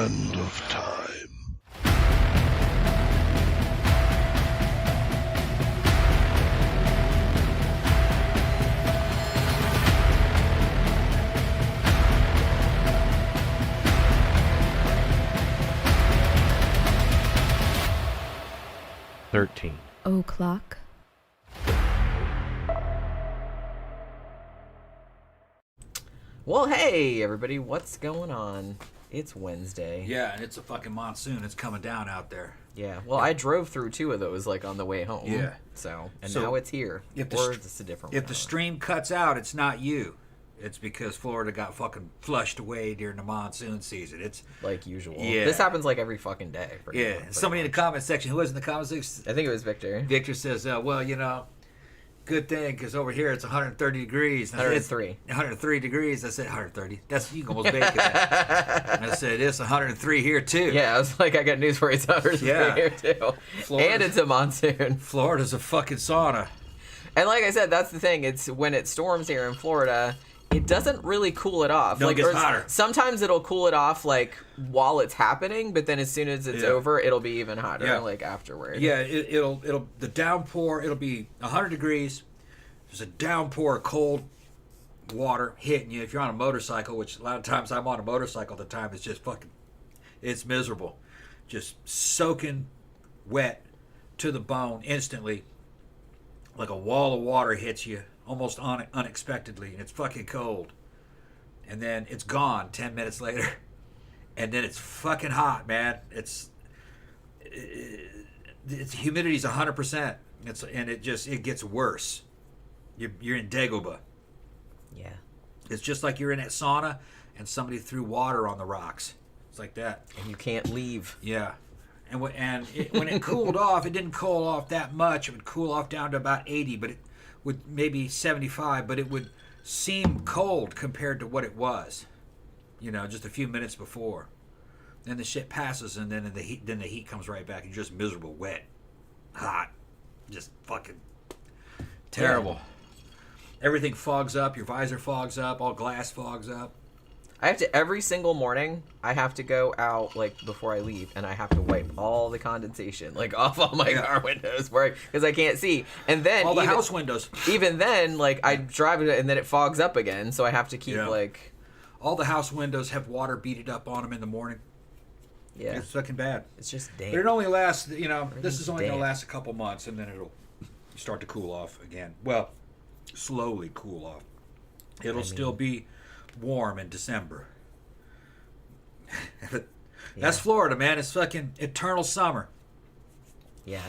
end of time. O'clock. Well, hey, everybody, what's going on? It's Wednesday. Yeah, and it's a fucking monsoon. It's coming down out there. Yeah, well, I drove through 2 of those, like, on the way home. Yeah. So So, now it's here. Or it's a different If one. the stream cuts out, it's not you. It's because Florida got fucking flushed away during the monsoon season. It's like usual. Yeah. This happens, like, every fucking day. yeah. Somebody in the comment section, who was in the comment section? I think it was Victor. Victor says, well, you know, good thing, because over here it's 130 degrees. And I said, 103. 103 degrees. I said 130. That's, you can almost bake that. And I said, it's 103 here, too. Yeah, I was like, I got news for you. It's 103 Yeah. here, too. And it's a monsoon. Florida's a fucking sauna. And like I said, that's the thing. It's when it storms here in Florida, it doesn't really cool it off. No, like, it gets or hotter. Sometimes it'll cool it off, like, while it's happening, but then as soon as it's Yeah. over, it'll be even hotter, Yeah. like, afterward. Yeah, it'll the downpour, it'll be 100 degrees. There's a downpour of cold water hitting you. If you're on a motorcycle, which a lot of times I'm on a motorcycle at the time, it's just fucking, it's miserable. Just soaking wet to the bone instantly. Like a wall of water hits you almost unexpectedly, and it's fucking cold. And then it's gone 10 minutes later. And then it's fucking hot, man. It's humidity's 100%. It gets worse. You're in Dagobah. Yeah. It's just like you're in that sauna and somebody threw water on the rocks. It's like that. And you can't leave. Yeah. And when it cooled off, it didn't cool off that much. It would cool off down to about 80, but it would maybe 75, but it would seem cold compared to what it was. You know, just a few minutes before. Then the shit passes, and then the heat comes right back. You're just miserable, wet, hot, just fucking terrible. Yeah. Everything fogs up. Your visor fogs up. All glass fogs up. I have to, every single morning, I have to go out, like, before I leave, and I have to wipe all the condensation, like, off all my car windows, because I can't see. And then All the house windows. Even then, like, I drive it, and then it fogs up again, so I have to keep, like... All the house windows have water beaded up on them in the morning. Yeah. It's fucking bad. It's just damp. But it only lasts, you know, this is only going to damp. last a couple months, and then it'll start to cool off again. Well, slowly cool off. It'll still be warm in December. That's Florida, man. It's fucking eternal summer. Yeah.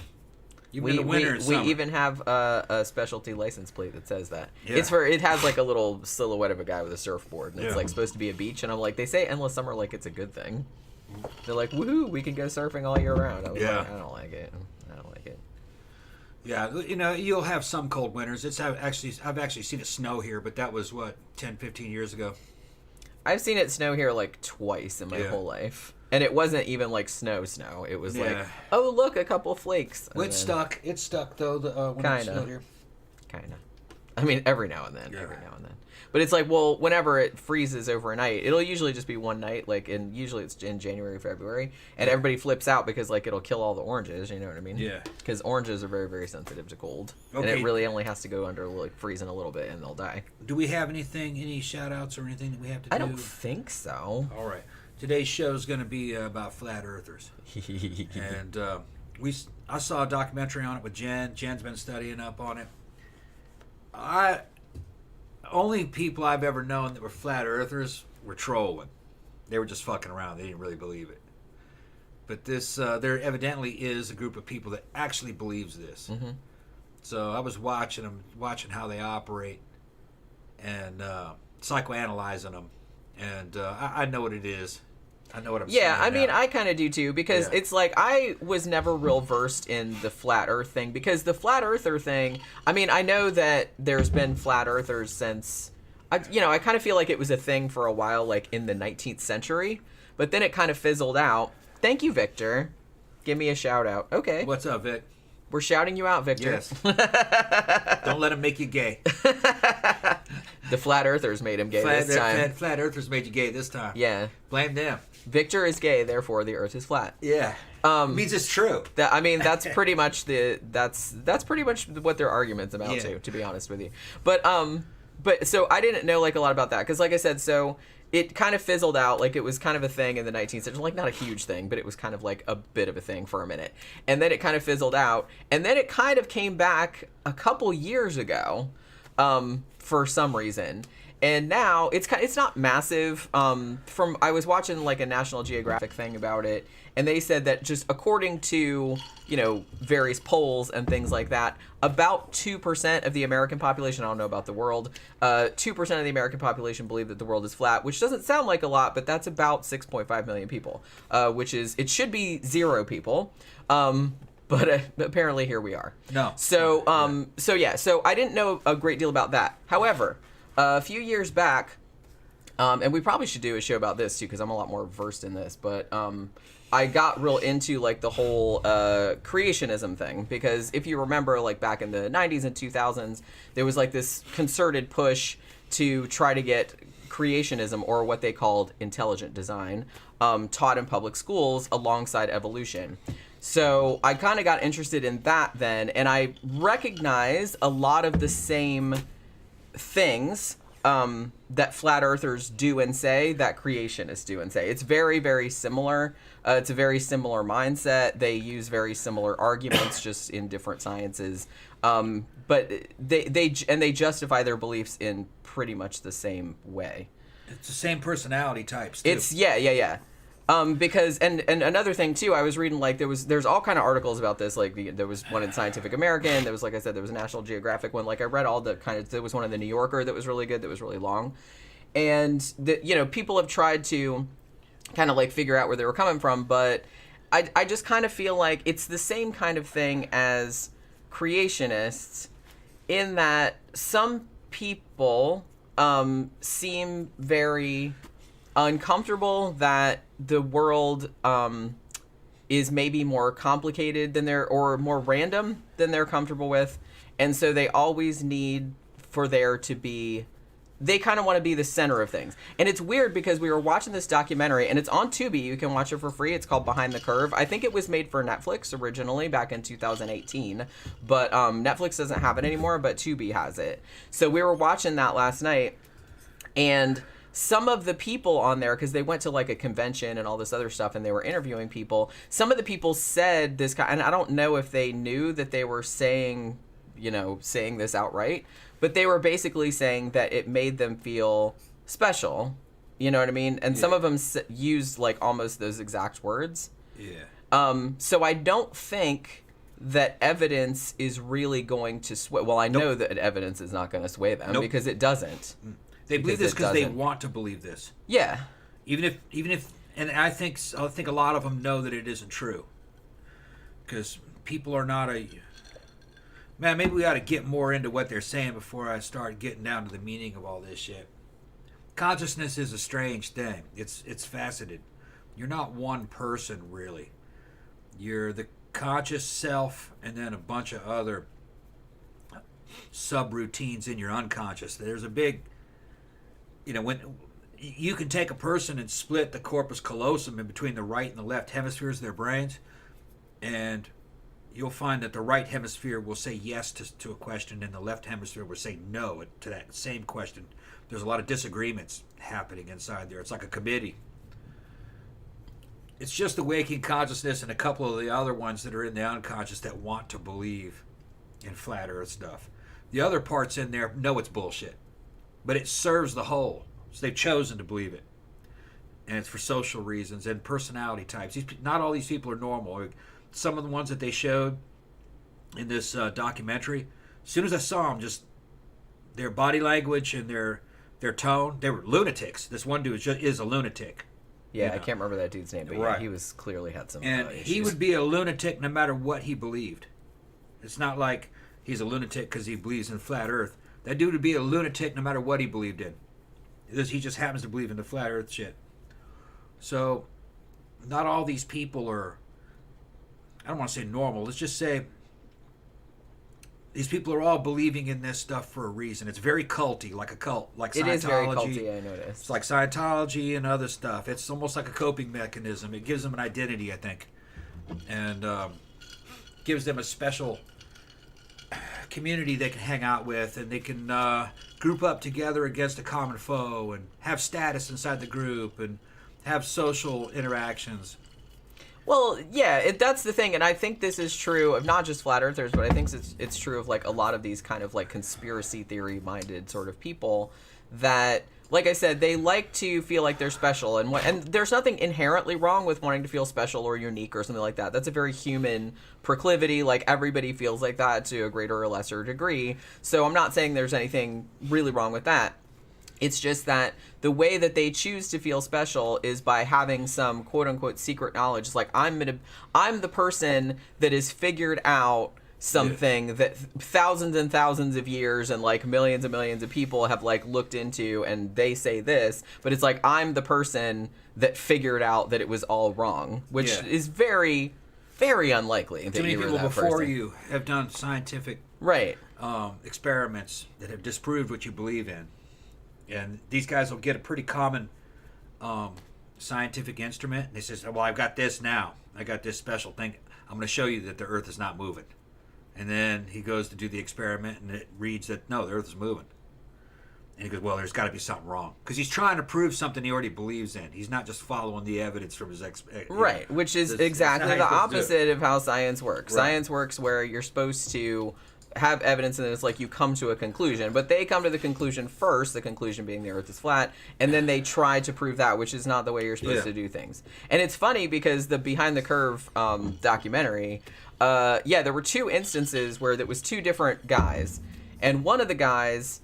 Even in the winter and summer. We even have a specialty license plate that says that. Yeah. It has like a little silhouette of a guy with a surfboard, and it's Yeah. like supposed to be a beach, and I'm like, they say endless summer like it's a good thing. They're like, woohoo, we can go surfing all year round. I was like, I don't like it. I don't like it. Yeah, you know, you'll have some cold winters. I've actually seen it snow here, but that was, 10, 15 years ago. I've seen it snow here like twice in my whole life. And it wasn't even like snow. It was like, oh, look, a couple flakes. Well, it's stuck. It's stuck, though, when it snowed here. Kind of. I mean, every now and then. But it's like, well, whenever it freezes overnight, it'll usually just be one night, like, and usually it's in January, February, and everybody flips out because, like, it'll kill all the oranges, you know what I mean? Yeah. Because oranges are very, very sensitive to cold. Okay. And it really only has to go under, like, freezing a little bit, and they'll die. Do we have any shout-outs or anything that we have to do? I don't think so. All right. Today's show is going to be about flat earthers. And I saw a documentary on it with Jen. Jen's been studying up on it. Only people I've ever known that were flat earthers were trolling. They were just fucking around. They didn't really believe it. But there evidently is a group of people that actually believes this. Mm-hmm. So I was watching how they operate, and psychoanalyzing them. And I know what it is. I know what I'm saying. Yeah, I mean, now. I kind of do too, because it's like, I was never real versed in the flat earth thing, because the flat earther thing, I mean, I know that there's been flat earthers since, I kind of feel like it was a thing for a while, like in the 19th century, but then it kind of fizzled out. Thank you, Victor. Give me a shout out. Okay. What's up, Vic? We're shouting you out, Victor. Yes. Don't let him make you gay. The flat earthers made him gay this time. Flat earthers made you gay this time. Yeah. Blame them. Victor is gay, therefore the Earth is flat. Yeah. It means it's true. That's pretty much that's pretty much what their arguments amount to be honest with you. But so I didn't know like a lot about that because like I said, so it kind of fizzled out. Like it was kind of a thing in the 19th century, like not a huge thing, but it was kind of like a bit of a thing for a minute, and then it kind of fizzled out, and then it kind of came back a couple years ago, for some reason. And now it's not massive. I was watching like a National Geographic thing about it, and they said that just according to various polls and things like that, about 2% of the American population, I don't know about the world, 2% of the American population believe that the world is flat, which doesn't sound like a lot, but that's about 6.5 million people, which is it should be 0 people. But apparently here we are. No. So so I didn't know a great deal about that. However, a few years back, and we probably should do a show about this too, because I'm a lot more versed in this, but I got real into like the whole creationism thing, because if you remember, like back in the 90s and 2000s, there was like this concerted push to try to get creationism, or what they called intelligent design, taught in public schools alongside evolution. So I kind of got interested in that then, and I recognized a lot of the same things that flat earthers do and say that creationists do and say. It's very, very similar. It's a very similar mindset. They use very similar arguments, just in different sciences. But they justify their beliefs in pretty much the same way. It's the same personality types too. It's yeah. Because and another thing too, I was reading like there's all kind of articles about this. Like there was one in Scientific American. There was, like I said, there was a National Geographic one. Like I read all the there was one in the New Yorker that was really good, that was really long, and people have tried to kind of like figure out where they were coming from, but I just kind of feel like it's the same kind of thing as creationists, in that some people seem very uncomfortable that the world is maybe more complicated than or more random than they're comfortable with, and so they always need for there to be, they kind of want to be the center of things. And it's weird because we were watching this documentary, and it's on Tubi. You can watch it for free. It's called Behind the Curve. I think it was made for Netflix originally back in 2018, but Netflix doesn't have it anymore, but Tubi has it. So we were watching that last night, and some of the people on there, because they went to like a convention and all this other stuff, and they were interviewing people, some of the people said this kind, and I don't know if they knew that they were saying this outright, but they were basically saying that it made them feel special. You know what I mean? And some of them used like almost those exact words. Yeah. So I don't think that evidence is really going to sway. Well, I know that evidence is not going to sway them because it doesn't. They believe this because they want to believe this. Yeah. Even if, and I think a lot of them know that it isn't true. Because people are not man, maybe we ought to get more into what they're saying before I start getting down to the meaning of all this shit. Consciousness is a strange thing. It's faceted. You're not one person, really. You're the conscious self and then a bunch of other subroutines in your unconscious. There's a big, when you can take a person and split the corpus callosum in between the right and the left hemispheres of their brains, and you'll find that the right hemisphere will say yes to a question, and the left hemisphere will say no to that same question. There's a lot of disagreements happening inside there. It's like a committee. It's just the waking consciousness and a couple of the other ones that are in the unconscious that want to believe in flat earth stuff. The other parts in there know it's bullshit, but it serves the whole. So they've chosen to believe it. And it's for social reasons and personality types. Not all these people are normal. Some of the ones that they showed in this documentary, as soon as I saw them, just their body language and their tone, they were lunatics. This one dude is a lunatic. Yeah, I can't remember that dude's name, but yeah, he was clearly had some and issues. He would be a lunatic no matter what he believed. It's not like he's a lunatic because he believes in flat earth. That dude would be a lunatic no matter what he believed in. He just happens to believe in the flat earth shit. So, not all these people are, I don't want to say normal, let's just say these people are all believing in this stuff for a reason. It's very culty, like a cult, like Scientology. It is very culty, I noticed. It's like Scientology and other stuff. It's almost like a coping mechanism. It gives them an identity, I think, and gives them a special community they can hang out with, and they can group up together against a common foe and have status inside the group and have social interactions. Well, yeah, that's the thing, and I think this is true of not just flat earthers, but I think it's true of like a lot of these kind of like conspiracy theory minded sort of people that, like I said, they like to feel like they're special, and there's nothing inherently wrong with wanting to feel special or unique or something like that. That's a very human proclivity. Like, everybody feels like that to a greater or lesser degree. So I'm not saying there's anything really wrong with that. It's just that the way that they choose to feel special is by having some quote unquote secret knowledge. It's like, I'm the person that has figured out something that thousands and thousands of years and like millions and millions of people have like looked into, and they say this, but it's like, I'm the person that figured out that it was all wrong, which is very, very unlikely. Too many people before you have done scientific experiments that have disproved what you believe in. And these guys will get a pretty common scientific instrument, and they say, well, I've got this now. I got this special thing. I'm going to show you that the Earth is not moving. And then he goes to do the experiment, and it reads that, no, the Earth is moving. And he goes, well, there's got to be something wrong. Because he's trying to prove something he already believes in. He's not just following the evidence from his Right, which is exactly the opposite of how science works. Right. Science works where you're supposed to have evidence, and it's like you come to a conclusion, but they come to the conclusion first, the conclusion being the Earth is flat, and then they try to prove that, which is not the way you're supposed to do things. And it's funny because the Behind the Curve documentary, there were two instances where there was two different guys, and one of the guys,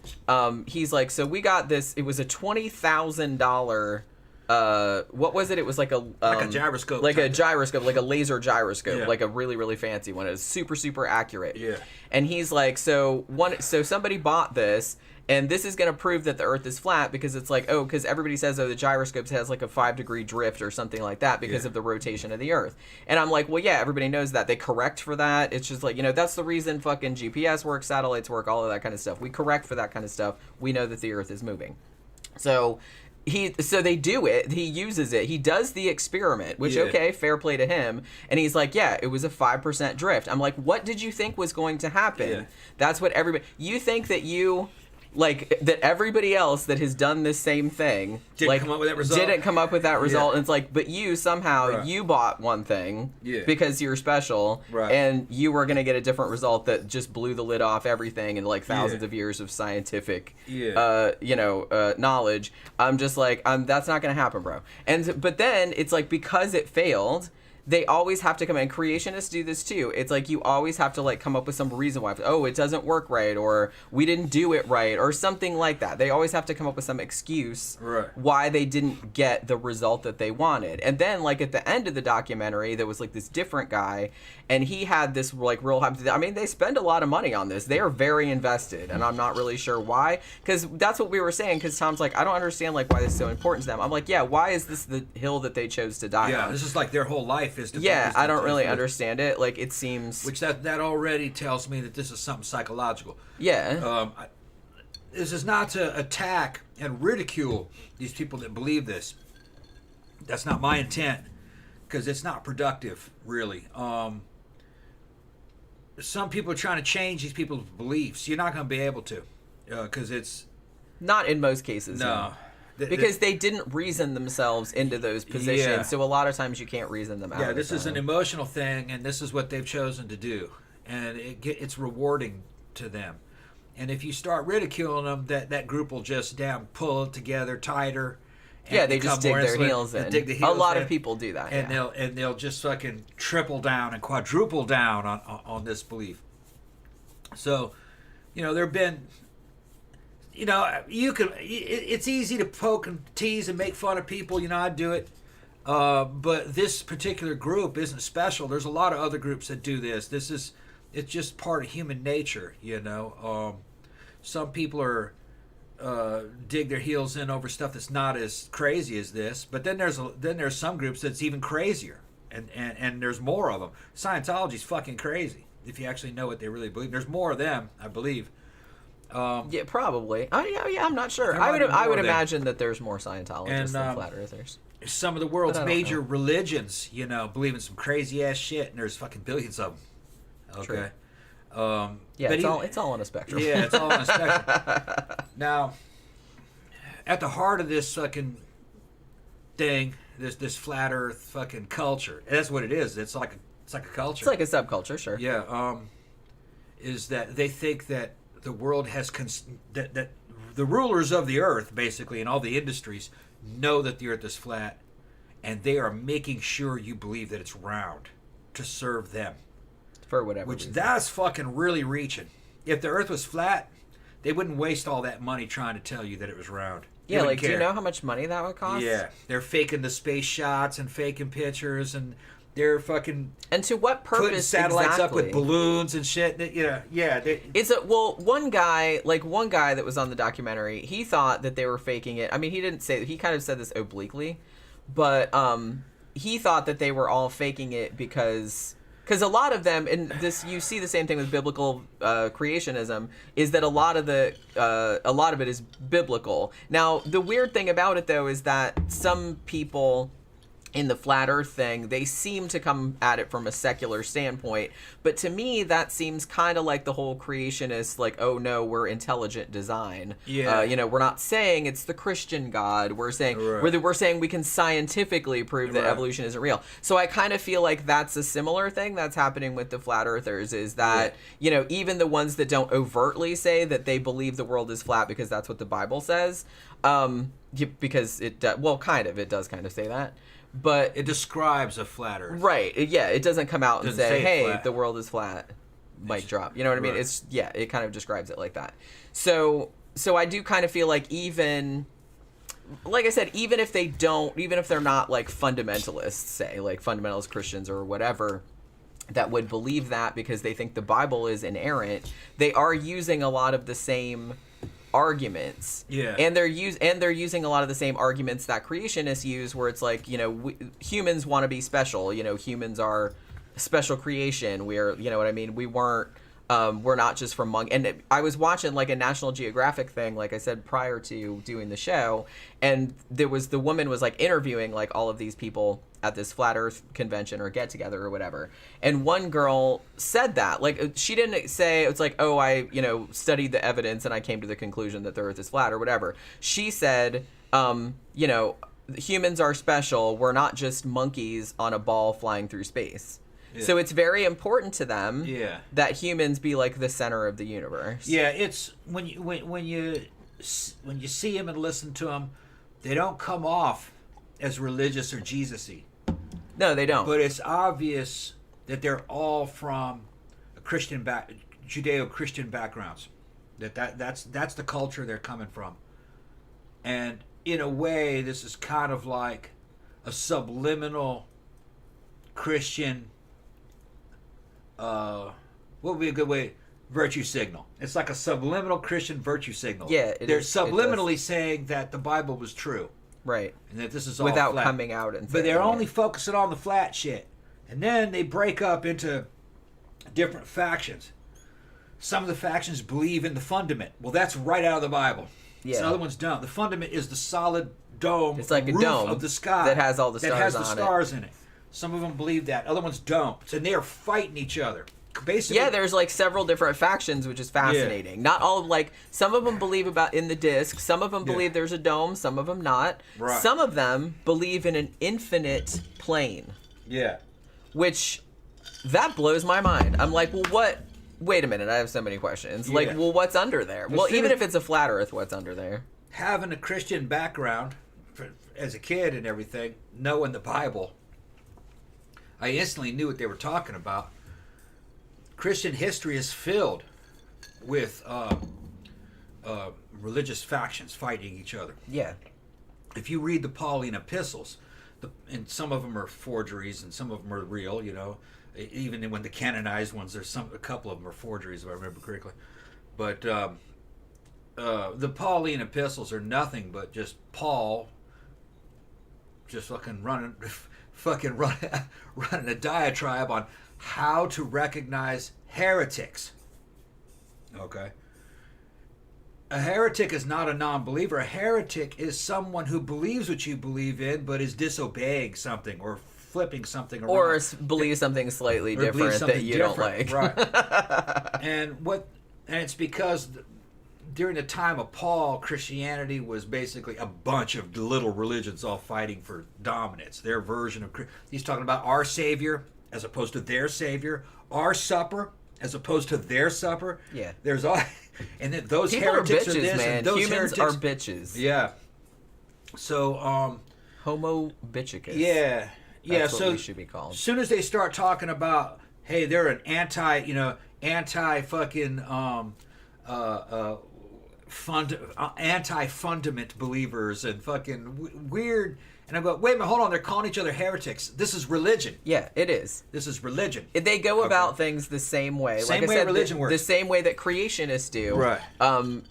he's like, so we got this, it was a $20,000 what was it? It was like a gyroscope. Like a gyroscope, like a laser gyroscope, like a really, really fancy one. It was super, super accurate. Yeah. And he's like, so somebody bought this, and this is going to prove that the Earth is flat, because it's like, because everybody says, the gyroscope has like a 5-degree drift or something like that because of the rotation of the Earth. And I'm like, well, yeah, everybody knows that. They correct for that. It's just like, that's the reason fucking GPS works, satellites work, all of that kind of stuff. We correct for that kind of stuff. We know that the Earth is moving. So they do it. He uses it. He does the experiment, which, okay, fair play to him. And he's like, yeah, it was a 5% drift. I'm like, what did you think was going to happen? Yeah. That's what you think that that everybody else that has done this same thing didn't come up with that result. Didn't come up with that result. And it's like, but you somehow you bought one thing because you're special, and you were going to get a different result that just blew the lid off everything in like thousands of years of scientific knowledge. I'm just like, that's not going to happen, bro. But then it's like, because it failed, they always have to come in. Creationists do this too. It's like, you always have to like come up with some reason why. Oh, it doesn't work right, or we didn't do it right, or something like that. They always have to come up with some excuse why they didn't get the result that they wanted. And then like at the end of the documentary, there was like this different guy, and he had this like real. I mean, they spend a lot of money on this. They are very invested, and I'm not really sure why. Because that's what we were saying. Because Tom's like, I don't understand like why this is so important to them. I'm like, yeah, why is this the hill that they chose to die on? Yeah, this is like their whole life. I don't really understand it. Like, it seems... Which that already tells me that this is something psychological. Yeah. This is not to attack and ridicule these people that believe this. That's not my intent, because it's not productive, really. Some people are trying to change these people's beliefs. You're not going to be able to, because it's... Not in most cases. No. Because they didn't reason themselves into those positions, so a lot of times you can't reason them out. Yeah, this is an emotional thing, and this is what they've chosen to do, and it's rewarding to them. And if you start ridiculing them, that group will just pull it together tighter. Yeah, they just dig their heels in. A lot of people do that, and they'll just fucking triple down and quadruple down on this belief. So, there have been. It's easy to poke and tease and make fun of people. I do it. But this particular group isn't special. There's a lot of other groups that do this. It's just part of human nature, Some people are dig their heels in over stuff that's not as crazy as this. But then there's some groups that's even crazier, and there's more of them. Scientology's fucking crazy. if you actually know what they really believe. There's more of them, I believe. Yeah, probably. Yeah, I'm not sure. I would imagine that there's more Scientologists than flat earthers. Some of the world's major religions, believe in some crazy ass shit, and there's fucking billions of them. Okay. Yeah, it's all on a spectrum. Yeah, it's all on a spectrum. Now, at the heart of this fucking thing, this flat Earth fucking culture. That's what it is. It's like a culture. It's like a subculture, sure. Yeah. Is that they think that the world has that the rulers of the earth, basically, in all the industries, know that the earth is flat, and they are making sure you believe that it's round to serve them. For whatever Which reason. That's fucking really reaching. If the earth was flat, they wouldn't waste all that money trying to tell you that it was round. Yeah, like, do you know how much money that would cost? Yeah. They're faking the space shots and faking pictures, and they're fucking... And to what purpose putting satellites exactly? up with balloons and shit. Yeah. One guy that was on the documentary, he thought that they were faking it. I mean, he kind of said this obliquely, but he thought that they were all faking it because a lot of them, and this, you see the same thing with biblical creationism, is that a lot of it is biblical. Now, the weird thing about it, though, is that some people in the flat earth thing, they seem to come at it from a secular standpoint, but to me that seems kind of like the whole creationist, like, oh no, we're intelligent design. We're not saying it's the Christian God, we're saying we're saying we can scientifically prove that evolution isn't real. So I kind of feel like that's a similar thing that's happening with the flat earthers, is that even the ones that don't overtly say that they believe the world is flat because that's what the Bible says, because it does kind of say that. But it describes a flat Earth, right? Yeah, it doesn't come out and say, "Hey, flat. the world is flat." Mic drop. You know what I mean? It's it kind of describes it like that. So I do kind of feel like, even, like I said, even if they're not like fundamentalists, say like fundamentalist Christians or whatever, that would believe that because they think the Bible is inerrant, they are using a lot of the same arguments, and they're using a lot of the same arguments that creationists use, where it's like, humans want to be special, humans are special creation, we're, what I mean, we're not just from monkeys. And I was watching like a National Geographic thing, like I said, prior to doing the show, and the woman was like interviewing like all of these people at this flat earth convention or get together or whatever, and one girl said that, like, she didn't say it's like, oh, I studied the evidence and I came to the conclusion that the earth is flat or whatever. She said, humans are special, we're not just monkeys on a ball flying through space. So it's very important to them that humans be like the center of the universe. Yeah, it's when you see them and listen to them, they don't come off as religious or Jesus-y. No, they don't. But it's obvious that they're all from a Judeo-Christian backgrounds. That's the culture they're coming from. And in a way, this is kind of like a subliminal Christian, what would be a good way? Virtue signal. It's like a subliminal Christian virtue signal. Yeah, they're subliminally saying that the Bible was true. Right. And that this is all without flat. Coming out and saying, but they're only focusing on the flat shit. And then they break up into different factions. Some of the factions believe in the fundament. Well, that's right out of the Bible. Yeah. Some other ones don't. The fundament is the solid dome, it's like roof a dome of the sky that has all the stars in it. Some of them believe that. Other ones don't. And they are fighting each other. Basically, yeah, there's like several different factions, which is fascinating. Yeah. Not all, like, some of them believe in the disc, some of them believe there's a dome, some of them not. Right. Some of them believe in an infinite plane. Yeah. Which, that blows my mind. I'm like, well, what? Wait a minute, I have so many questions. Yeah. Like, well, what's under there? Well, even if it's a flat Earth, what's under there? Having a Christian background as a kid and everything, knowing the Bible, I instantly knew what they were talking about. Christian history is filled with religious factions fighting each other. Yeah. If you read the Pauline epistles, and some of them are forgeries and some of them are real, even when the canonized ones, a couple of them are forgeries, if I remember correctly. But the Pauline epistles are nothing but just Paul just fucking fucking running a diatribe on how to recognize heretics. Okay. A heretic is not a non-believer. A heretic is someone who believes what you believe in, but is disobeying something or flipping something around. Or believes something slightly different that you don't like. Right. And it's because during the time of Paul, Christianity was basically a bunch of little religions all fighting for dominance. Their version of he's talking about our Savior as opposed to their Savior, our supper as opposed to their supper. Yeah. There's all, and then those people heretics are bitches, this, man. and those Humans heretics, are bitches. Yeah. So Homo bitchicus. Yeah. Yeah, That's so what we should be called. As soon as they start talking about, hey, they're an anti-fucking anti-fundament believers and fucking weird. And I go, wait a minute, hold on. They're calling each other heretics. This is religion. Yeah, it is. This is religion. They go about things the same way. Same like way I said, religion works. The same way that creationists do. Right.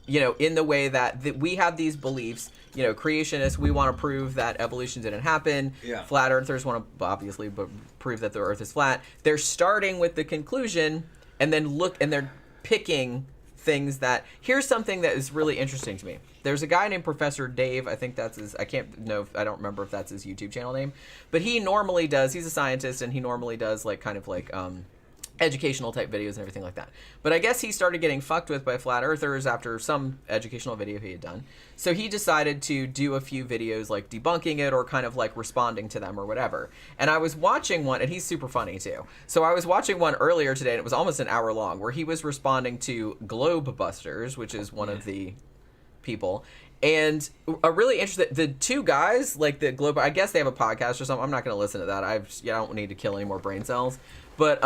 In the way that we have these beliefs. Creationists, we want to prove that evolution didn't happen. Yeah. Flat earthers want to, obviously, prove that the earth is flat. They're starting with the conclusion and then they're picking things that... Here's something that is really interesting to me. There's a guy named Professor Dave. I think that's his... I don't remember if that's his YouTube channel name. But he normally does... He's a scientist, and he normally does, educational type videos and everything like that. But I guess he started getting fucked with by flat earthers after some educational video he had done. So he decided to do a few videos like debunking it or kind of like responding to them or whatever. And I was watching one, and he's super funny too. So I was watching one earlier today, and it was almost an hour long, where he was responding to Globe Busters, which is one of the people. And a really interesting, the two guys, like the Globe, I guess they have a podcast or something. I'm not going to listen to that. I don't need to kill any more brain cells. But,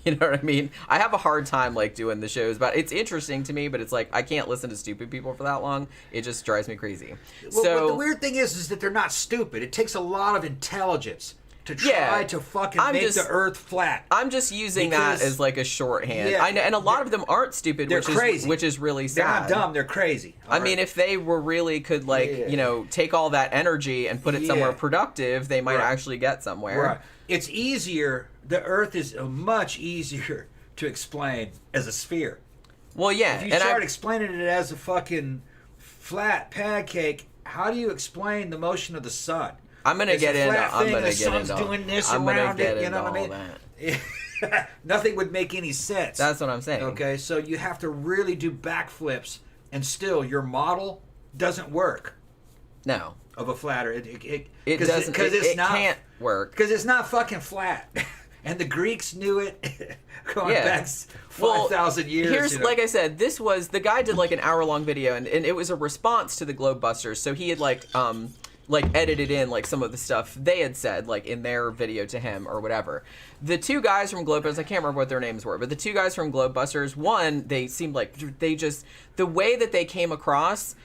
you know what I mean? I have a hard time, doing the shows. But it's interesting to me, but it's I can't listen to stupid people for that long. It just drives me crazy. Well, but the weird thing is that they're not stupid. It takes a lot of intelligence to try to fucking make the earth flat. I'm just using that as, a shorthand. Yeah, I know, and a lot of them aren't stupid, they're crazy. Which is really sad. They're not dumb, they're crazy. I mean, if they were really could, take all that energy and put it somewhere productive, they might actually get somewhere. Right. It's easier... The Earth is much easier to explain as a sphere. Well, yeah. If you start explaining it as a fucking flat pancake, how do you explain the motion of the sun? I'm gonna get into. I'm gonna the get sun's into. doing this I'm around gonna get it. You into know what I all mean? that. Nothing would make any sense. That's what I'm saying. Okay, so you have to really do backflips, and still your model doesn't work. No. Of a flat Earth, it doesn't. Because it can't work. Because it's not fucking flat. And the Greeks knew it going back 5,000 years. Here's, like I said, the guy did an hour-long video, and it was a response to the Globe Busters. So he had edited in some of the stuff they had said in their video to him or whatever. The two guys from Globe Busters, I can't remember what their names were, but the two guys from Globe Busters, one, they seemed the way that they came across,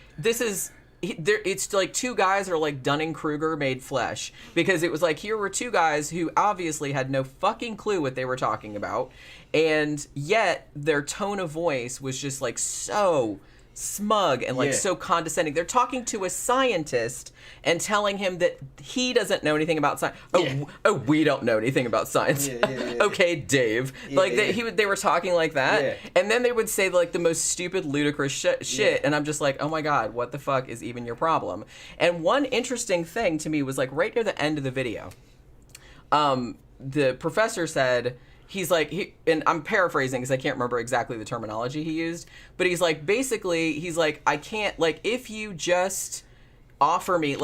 it's two guys are Dunning-Kruger made flesh, because it was here were two guys who obviously had no fucking clue what they were talking about, and yet their tone of voice was just so smug and so condescending. They're talking to a scientist and telling him that he doesn't know anything about science. We don't know anything about science. Okay, Dave. They were talking like that, and then they would say the most stupid, ludicrous shit, and I'm just oh my god, what the fuck is even your problem? And one interesting thing to me was right near the end of the video, the professor said, he's and I'm paraphrasing because I can't remember exactly the terminology he used, but he's basically, he's I can't, if you just offer me,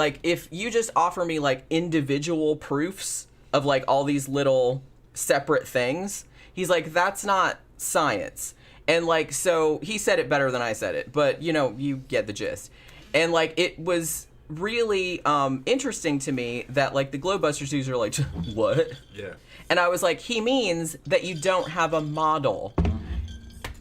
individual proofs of all these little separate things, he's that's not science. And so he said it better than I said it, but you get the gist. And it was really interesting to me that the Globe Busters dudes are what? Yeah. And I was he means that you don't have a model.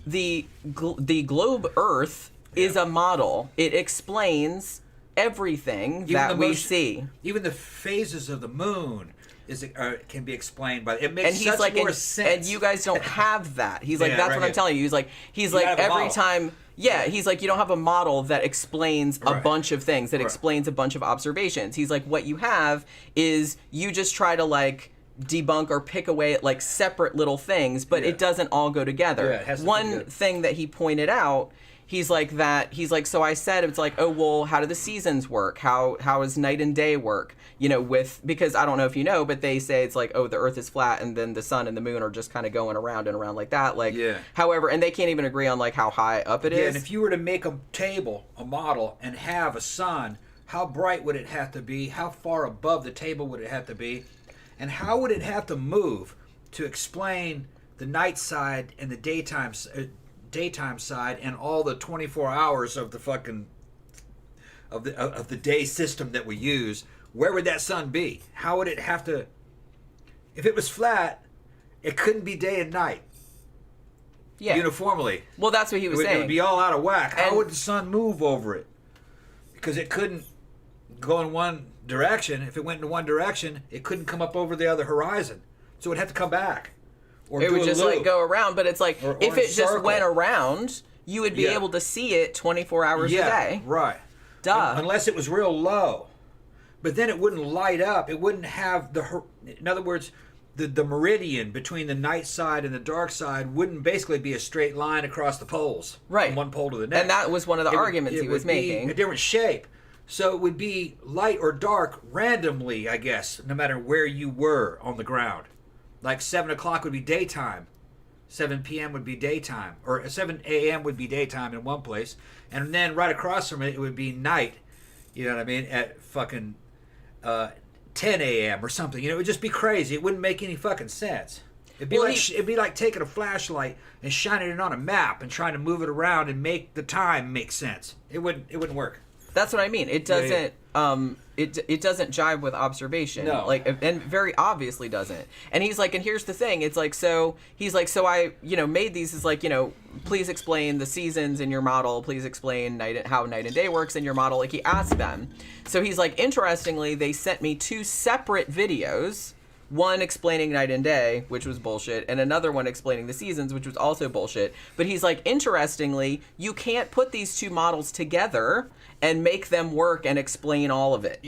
The globe Earth is a model. It explains everything that we see. Even the phases of the moon can be explained by it. Makes such more sense. And you guys don't have that. He's that's what I'm telling you. He's every time. Yeah, he's like, you don't have a model that explains a Right. bunch of things, that Right. explains a bunch of observations. He's like, what you have is you just try to like debunk or pick away at like separate little things, but Yeah. it doesn't all go together. Yeah, it has to One fit together. thing that he pointed out, he's like, so I said, it's like, oh, well, how do the seasons work? How does night and day work? You know, because I don't know if you know, but they say it's like, oh, the earth is flat and then the sun and the moon are just kind of going around and around like that. Like, Yeah. however, and they can't even agree on like how high up it is. Yeah, and if you were to make a table, a model, and have a sun, how bright would it have to be? How far above the table would it have to be? And how would it have to move to explain the night side and the daytime side and all the 24 hours of the fucking of the day system that we use? Where would that sun be? How would it have to? If it was flat, it couldn't be day and night uniformly. Well, that's what he was It saying. would be all out of whack. How And- would the sun move over it? Because it couldn't go in one direction. If it went in one direction, it couldn't come up over the other horizon. So it would have to come back. Or It do would a just loop. like go around, but it's like Or if a it just circle. went around, you would be Yeah. able to see it 24 hours a day. Right. Duh. Unless it was real low. But then it wouldn't light up. It wouldn't have in other words, the meridian between the night side and the dark side wouldn't basically be a straight line across the poles. Right. From one pole to the next. And that was one of the arguments he was would be making. a different shape. So it would be light or dark randomly, I guess, no matter where you were on the ground. Like 7 o'clock would be daytime. 7 p.m. would be daytime. Or 7 a.m. would be daytime in one place. And then right across from it, it would be night. You know what I mean? At fucking 10 a.m. or something. You know, it would just be crazy. It wouldn't make any fucking sense. It'd be like taking a flashlight and shining it on a map and trying to move it around and make the time make sense. It wouldn't work. That's what I mean. It doesn't. It doesn't jive with observation. No. Like, and very obviously doesn't. And he's like, and here's the thing. It's like, so he's like, so I, made these is like, please explain the seasons in your model. Please explain how night and day works in your model. Like he asked them. So he's like, interestingly, they sent me 2 separate videos. One explaining night and day, which was bullshit, and another one explaining the seasons, which was also bullshit. But he's like, interestingly, you can't put these 2 models together and make them work and explain all of it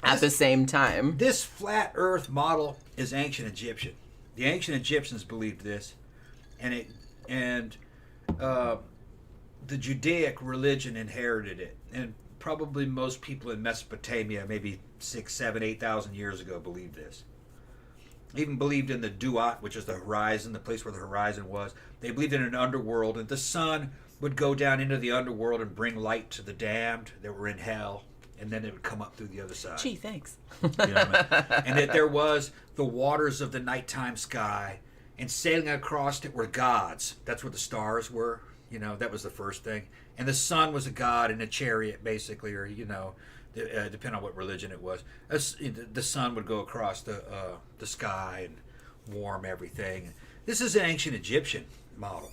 at the same time. This flat Earth model is ancient Egyptian. The ancient Egyptians believed this, and the Judaic religion inherited it, and probably most people in Mesopotamia, maybe 6, 7, 8,000 years ago, believed this. Even believed in the Duat, which is the horizon, the place where the horizon was. They believed in an underworld, and the sun would go down into the underworld and bring light to the damned that were in hell, and then it would come up through the other side. Gee, thanks. You know what I mean? And that there was the waters of the nighttime sky, and sailing across it were gods. That's where the stars were. That was the first thing. And the sun was a god in a chariot, basically, or depending on what religion it was. The sun would go across the sky and warm everything. This is an ancient Egyptian model.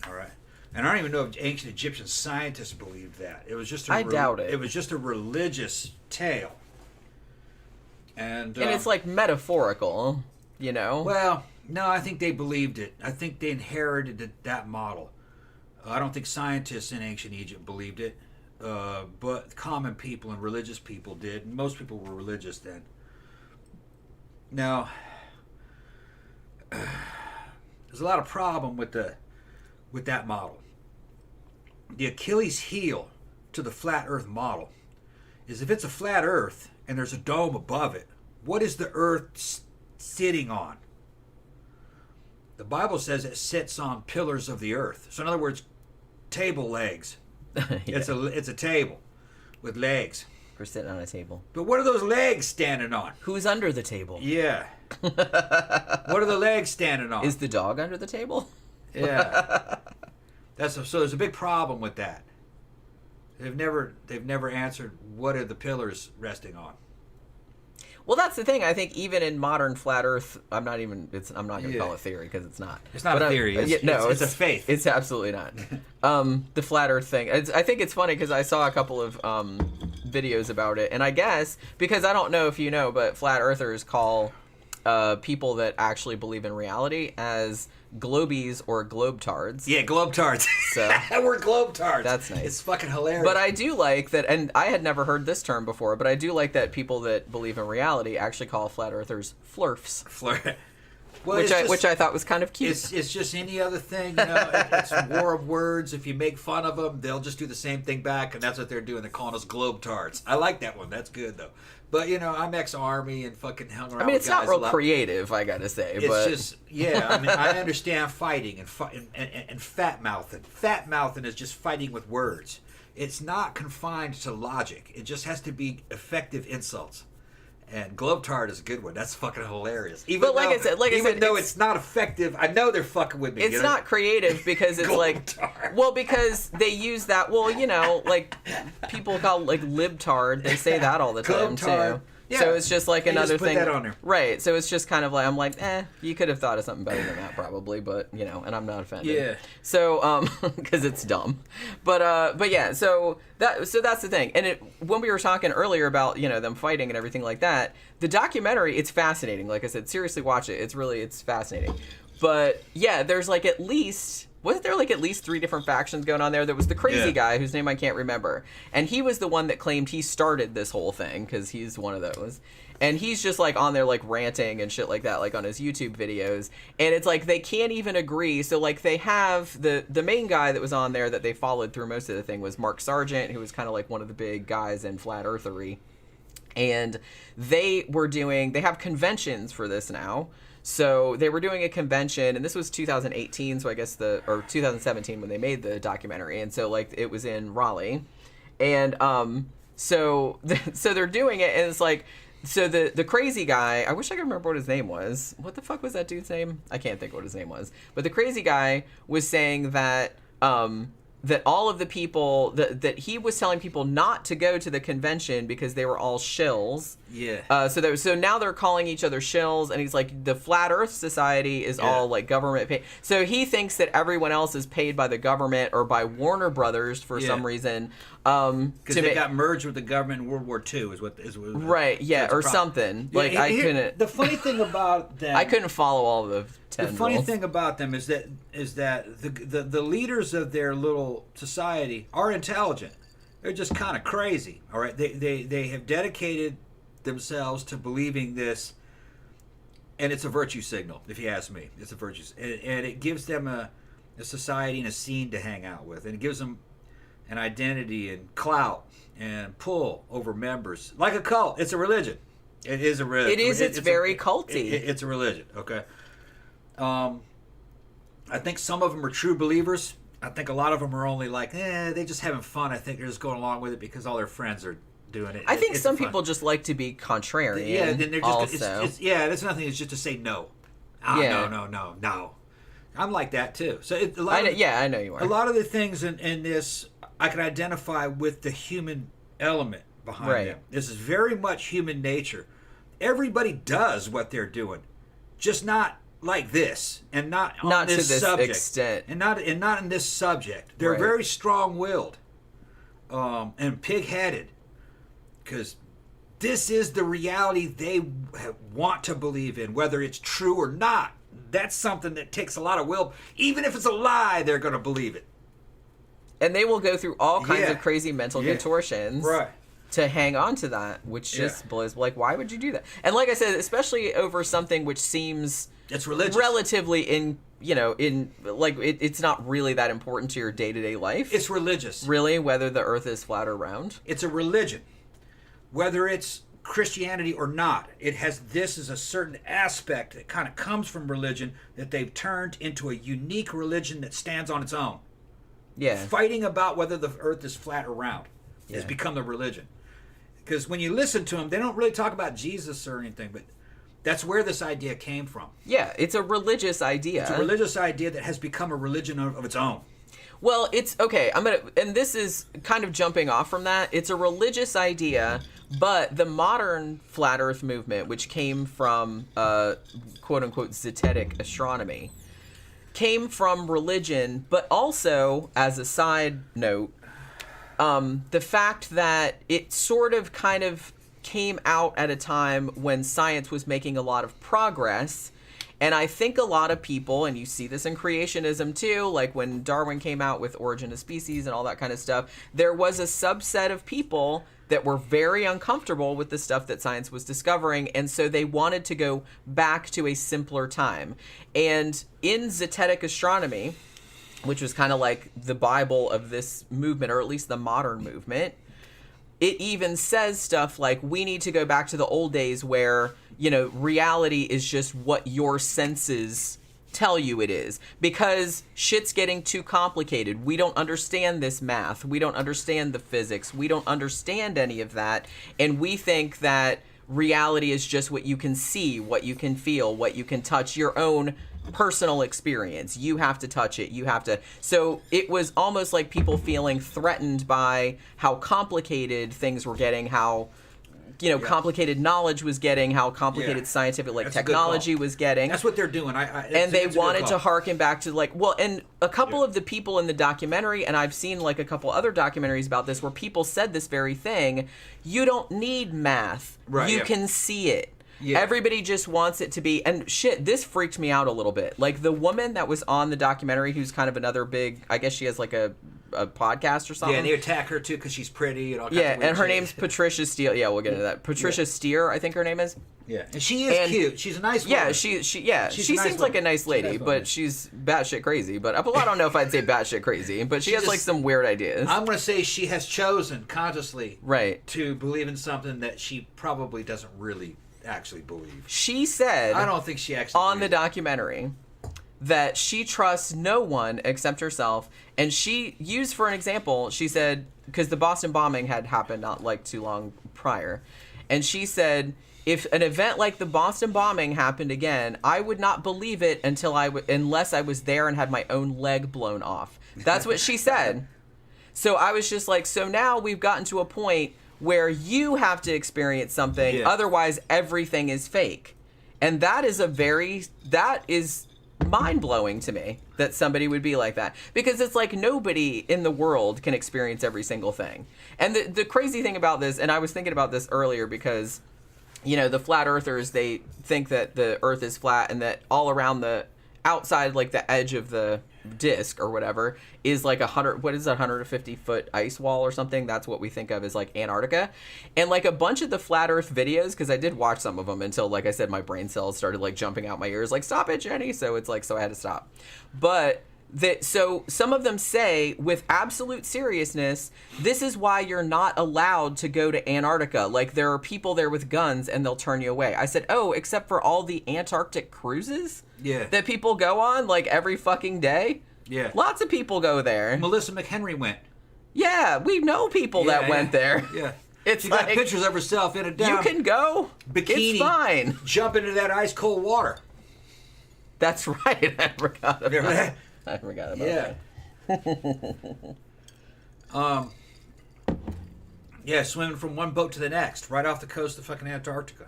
All right. And I don't even know if ancient Egyptian scientists believed that. It was just I doubt it. It was just a religious tale. And it's like metaphorical, Well, no, I think they believed it. I think they inherited that model. I don't think scientists in ancient Egypt believed it, but common people and religious people did. And most people were religious then. Now, there's a lot of problem with that model. The Achilles heel to the flat Earth model is if it's a flat Earth and there's a dome above it, what is the Earth sitting on? The Bible says it sits on pillars of the earth. So in other words, table legs. Yeah. It's a table with legs. We're sitting on a table. But what are those legs standing on? Who's under the table? Yeah. What are the legs standing on? Is the dog under the table? Yeah. So there's a big problem with that. They've never answered what are the pillars resting on. Well, that's the thing. I think even in modern flat Earth, I'm not going to call it theory because it's not. It's not a theory. It's a faith. It's absolutely not. The flat Earth thing. I think it's funny because I saw a couple of videos about it, and I guess because I don't know if you know, but flat Earthers call people that actually believe in reality as globies or globetards. Yeah, globetards. So we're globetards. That's nice. It's fucking hilarious. But I do like that, and I had never heard this term before, but I do like that people that believe in reality actually call flat earthers flurfs. Well, which I thought was kind of cute. It's just any other thing, you know. It's a war of words. If you make fun of them, they'll just do the same thing back, and that's what they're doing. They're calling us globetards. I like that one. That's good though. But you know, I'm ex-army and fucking hung around. I mean, it's with guys not real a lot. creative, I gotta say. It's but just I mean, I understand fighting and fat mouthing. Fat mouthing is just fighting with words. It's not confined to logic. It just has to be effective insults. And globetard is a good one. That's fucking hilarious. Even though it's not effective, I know they're fucking with me. It's not creative because it's because they use that. Well, you know, like people call like libtard. They say that all the time too. Yeah. So it's just like another thing. Put that on there. Right. So it's just kind of like, I'm like, you could have thought of something better than that probably, but you know, and I'm not offended. Yeah. So because it's dumb. But yeah, so that's the thing. And when we were talking earlier about, you know, them fighting and everything like that, the documentary, it's fascinating. Like I said, seriously watch it. It's fascinating. But yeah, there's like wasn't there like at least 3 different factions going on there? There was the crazy guy whose name I can't remember. And he was the one that claimed he started this whole thing because he's one of those. And he's just like on there like ranting and shit like that, like on his YouTube videos. And it's like they can't even agree. So like they have the main guy that was on there that they followed through most of the thing was Mark Sargent, who was kind of like one of the big guys in flat earthery. And they have conventions for this now. So they were doing a convention, and this was 2018, so I guess or 2017 when they made the documentary, and so like it was in Raleigh, and so they're doing it, and it's like, so the crazy guy, I wish I could remember what his name was. What the fuck was that dude's name? I can't think of what his name was, but the crazy guy was saying that that all of the people that he was telling people not to go to the convention because they were all shills. Yeah. So now they're calling each other shills, and he's like, the Flat Earth Society is all like government paid. So he thinks that everyone else is paid by the government or by Warner Brothers for some reason. Because they got merged with the government in World War II, is what right? Yeah, or something. Yeah, like I couldn't. The funny thing about them, I couldn't follow all the. The funny thing about them is that the leaders of their little society are intelligent. They're just kind of crazy. All right, they have dedicated themselves to believing this, and it's a virtue signal. If you ask me, it's a virtue, and it gives them a society and a scene to hang out with, and it gives them an identity and clout and pull over members, like a cult. It's a religion. It is a religion. It is. It's very culty. It's a religion. Okay. I think some of them are true believers. I think a lot of them are only like, they're just having fun. I think they're just going along with it because all their friends are doing it. I think some people just like to be contrarian. Yeah, then they're just also. That's nothing. It's just to say no. No. I'm like that too. So I know you are. A lot of the things in this I can identify with the human element behind them. This is very much human nature. Everybody does what they're doing, just not like this, and not on this to this subject, extent, and not in this subject. They're very strong-willed, and pig-headed, because this is the reality they want to believe in, whether it's true or not. That's something that takes a lot of will. Even if it's a lie, they're going to believe it, and they will go through all kinds of crazy mental contortions, to hang on to that, which just blows. Like, why would you do that? And like I said, especially over something which seems it's religious, relatively it's not really that important to your day-to-day life. It's religious, really, whether the Earth is flat or round. It's a religion, whether it's Christianity or not. It has this as a certain aspect that kind of comes from religion that they've turned into a unique religion that stands on its own. Yeah, fighting about whether the Earth is flat or round has become the religion. Because when you listen to them, they don't really talk about Jesus or anything, but that's where this idea came from. Yeah, it's a religious idea. It's a religious idea that has become a religion of its own. Well, it's okay. And this is kind of jumping off from that. It's a religious idea, but the modern flat Earth movement, which came from quote unquote zetetic astronomy, came from religion, but also, as a side note, the fact that it sort of kind of came out at a time when science was making a lot of progress. And I think a lot of people, and you see this in creationism too, like when Darwin came out with Origin of Species and all that kind of stuff, there was a subset of people that were very uncomfortable with the stuff that science was discovering, and so they wanted to go back to a simpler time. And in Zetetic astronomy, which was kind of like the Bible of this movement, or at least the modern movement, it even says stuff like, we need to go back to the old days where, you know, reality is just what your senses tell you it is, because shit's getting too complicated. We don't understand this math. We don't understand the physics. We don't understand any of that. And we think that reality is just what you can see, what you can feel, what you can touch, your own personal experience. You have to touch it. You have to. So it was almost like people feeling threatened by how complicated things were getting, how, you know, complicated knowledge was getting, how complicated scientific technology was getting. That's what they're doing. And they wanted to harken back to like, well, and a couple of the people in the documentary, and I've seen like a couple other documentaries about this where people said this very thing. You don't need math. Right, you can see it. Yeah. Everybody just wants it to be, and shit, this freaked me out a little bit. Like the woman that was on the documentary, who's kind of another big, I guess she has like a podcast or something. Yeah, and they attack her too because she's pretty and all kinds of weird and her shit. name's Patricia Steele. Yeah, we'll get into that. Patricia Steere, I think her name is. Yeah, and she is cute. She's a nice woman. Yeah, she seems like a nice lady, but she's batshit crazy. But well, I don't know if I'd say batshit crazy, but she has like some weird ideas. I'm gonna say she has chosen consciously, right, to believe in something that she probably doesn't really actually believe. She said, I don't think she actually on the documentary that she trusts no one except herself. And she used for an example, she said, because the Boston bombing had happened not like too long prior, and she said, if an event like the Boston bombing happened again, I would not believe it unless I was there and had my own leg blown off. That's what she said. So I was just like, so now we've gotten to a point where you have to experience something, otherwise everything is fake. And that is mind-blowing to me that somebody would be like that, because it's like nobody in the world can experience every single thing. And the crazy thing about this, and I was thinking about this earlier, because, you know, the flat earthers, they think that the earth is flat and that all around the outside, like the edge of the disc or whatever, is like 150 foot ice wall or something. That's what we think of as like Antarctica. And like a bunch of the flat earth videos, because I did watch some of them until, like I said, my brain cells started like jumping out my ears like, stop it, Jenny. So it's like, so I had to stop. But so some of them say with absolute seriousness, this is why you're not allowed to go to Antarctica. Like there are people there with guns and they'll turn you away. I said, oh, except for all the Antarctic cruises that people go on like every fucking day. Yeah. Lots of people go there. Melissa McHenry went. Yeah, we know people that went there. Yeah. It's she like, got pictures of herself in a down. You can go. Bikini. It's fine. Jump into that ice cold water. That's right. I forgot about that. I forgot about that. Swimming from one boat to the next, right off the coast of fucking Antarctica.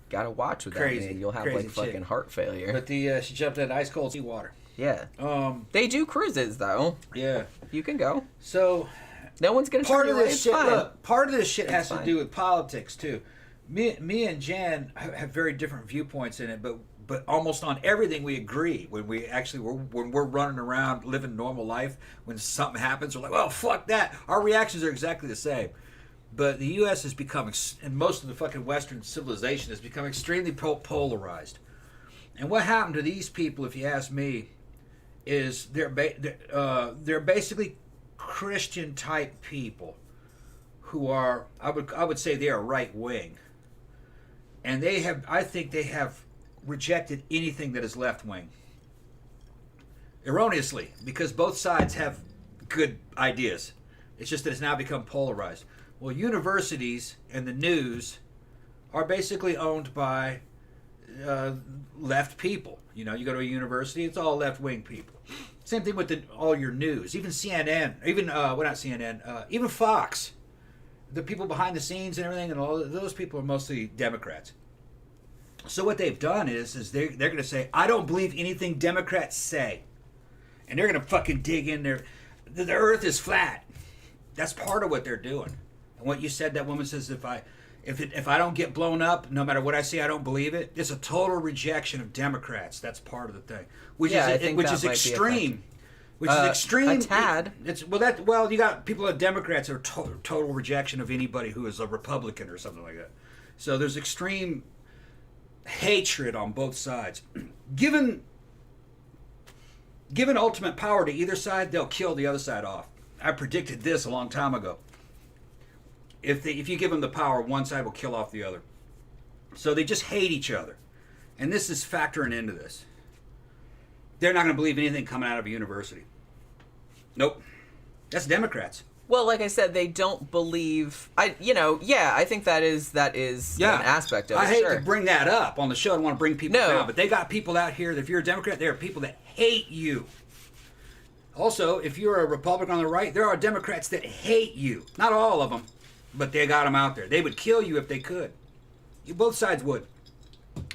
Gotta watch with that, man. You'll have like fucking heart failure. But she jumped in ice cold seawater. Yeah. They do cruises though. Yeah. You can go. So no one's gonna turn you away. It's fine. Look, part of this shit has to do with politics too. Me and Jan have very different viewpoints in it, but almost on everything we agree. When we're running around living normal life, when something happens, we're like, well, fuck that. Our reactions are exactly the same. But the U.S. is becoming, and most of the fucking Western civilization has become extremely polarized. And what happened to these people, if you ask me, is they're basically Christian type people who are, I would say they are right wing, and I think they have rejected anything that is left wing erroneously, because both sides have good ideas. It's just that it's now become polarized. Well, universities and the news are basically owned by left people. You know, you go to a university, it's all left-wing people. Same thing with all your news, even CNN, even not CNN, even Fox. The people behind the scenes and everything, and all those people are mostly Democrats. So what they've done is they're going to say, I don't believe anything Democrats say, and they're going to fucking dig in there. The Earth is flat. That's part of what they're doing. And what you said, that woman says, If I don't get blown up, no matter what I say, I don't believe it. It's a total rejection of Democrats. That's part of the thing, which is extreme. Which is extreme. A tad. You got people that Democrats are total rejection of anybody who is a Republican or something like that. So there's extreme hatred on both sides. Given ultimate power to either side, they'll kill the other side off. I predicted this a long time ago. If you give them the power, one side will kill off the other. So they just hate each other. And this is factoring into this. They're not going to believe anything coming out of a university. Nope. That's Democrats. Well, like I said, they don't believe. I think that is an aspect of it. I hate to bring that up on the show. I don't want to bring people down, but they got people out here that if you're a Democrat, there are people that hate you. Also, if you're a Republican on the right, there are Democrats that hate you. Not all of them, but they got them out there. They would kill you if they could. Both sides would.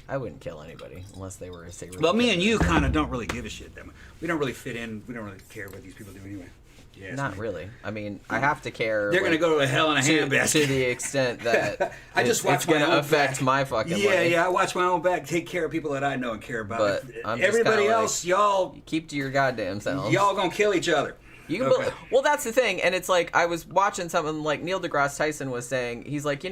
I wouldn't kill anybody unless they were a cigarette. Well, me and you kind of don't really give a shit. We don't really fit in. We don't really care what these people do anyway. Yes, not really. I mean, I have to care. They're going to go to hell in a handbasket. To the extent that it's going to affect my fucking life. Yeah, I watch my own back, take care of people that I know and care about. But everybody else, y'all... Keep to your goddamn selves. Y'all going to kill each other. Well, that's the thing. And it's like, I was watching something like Neil deGrasse Tyson was saying, he's like,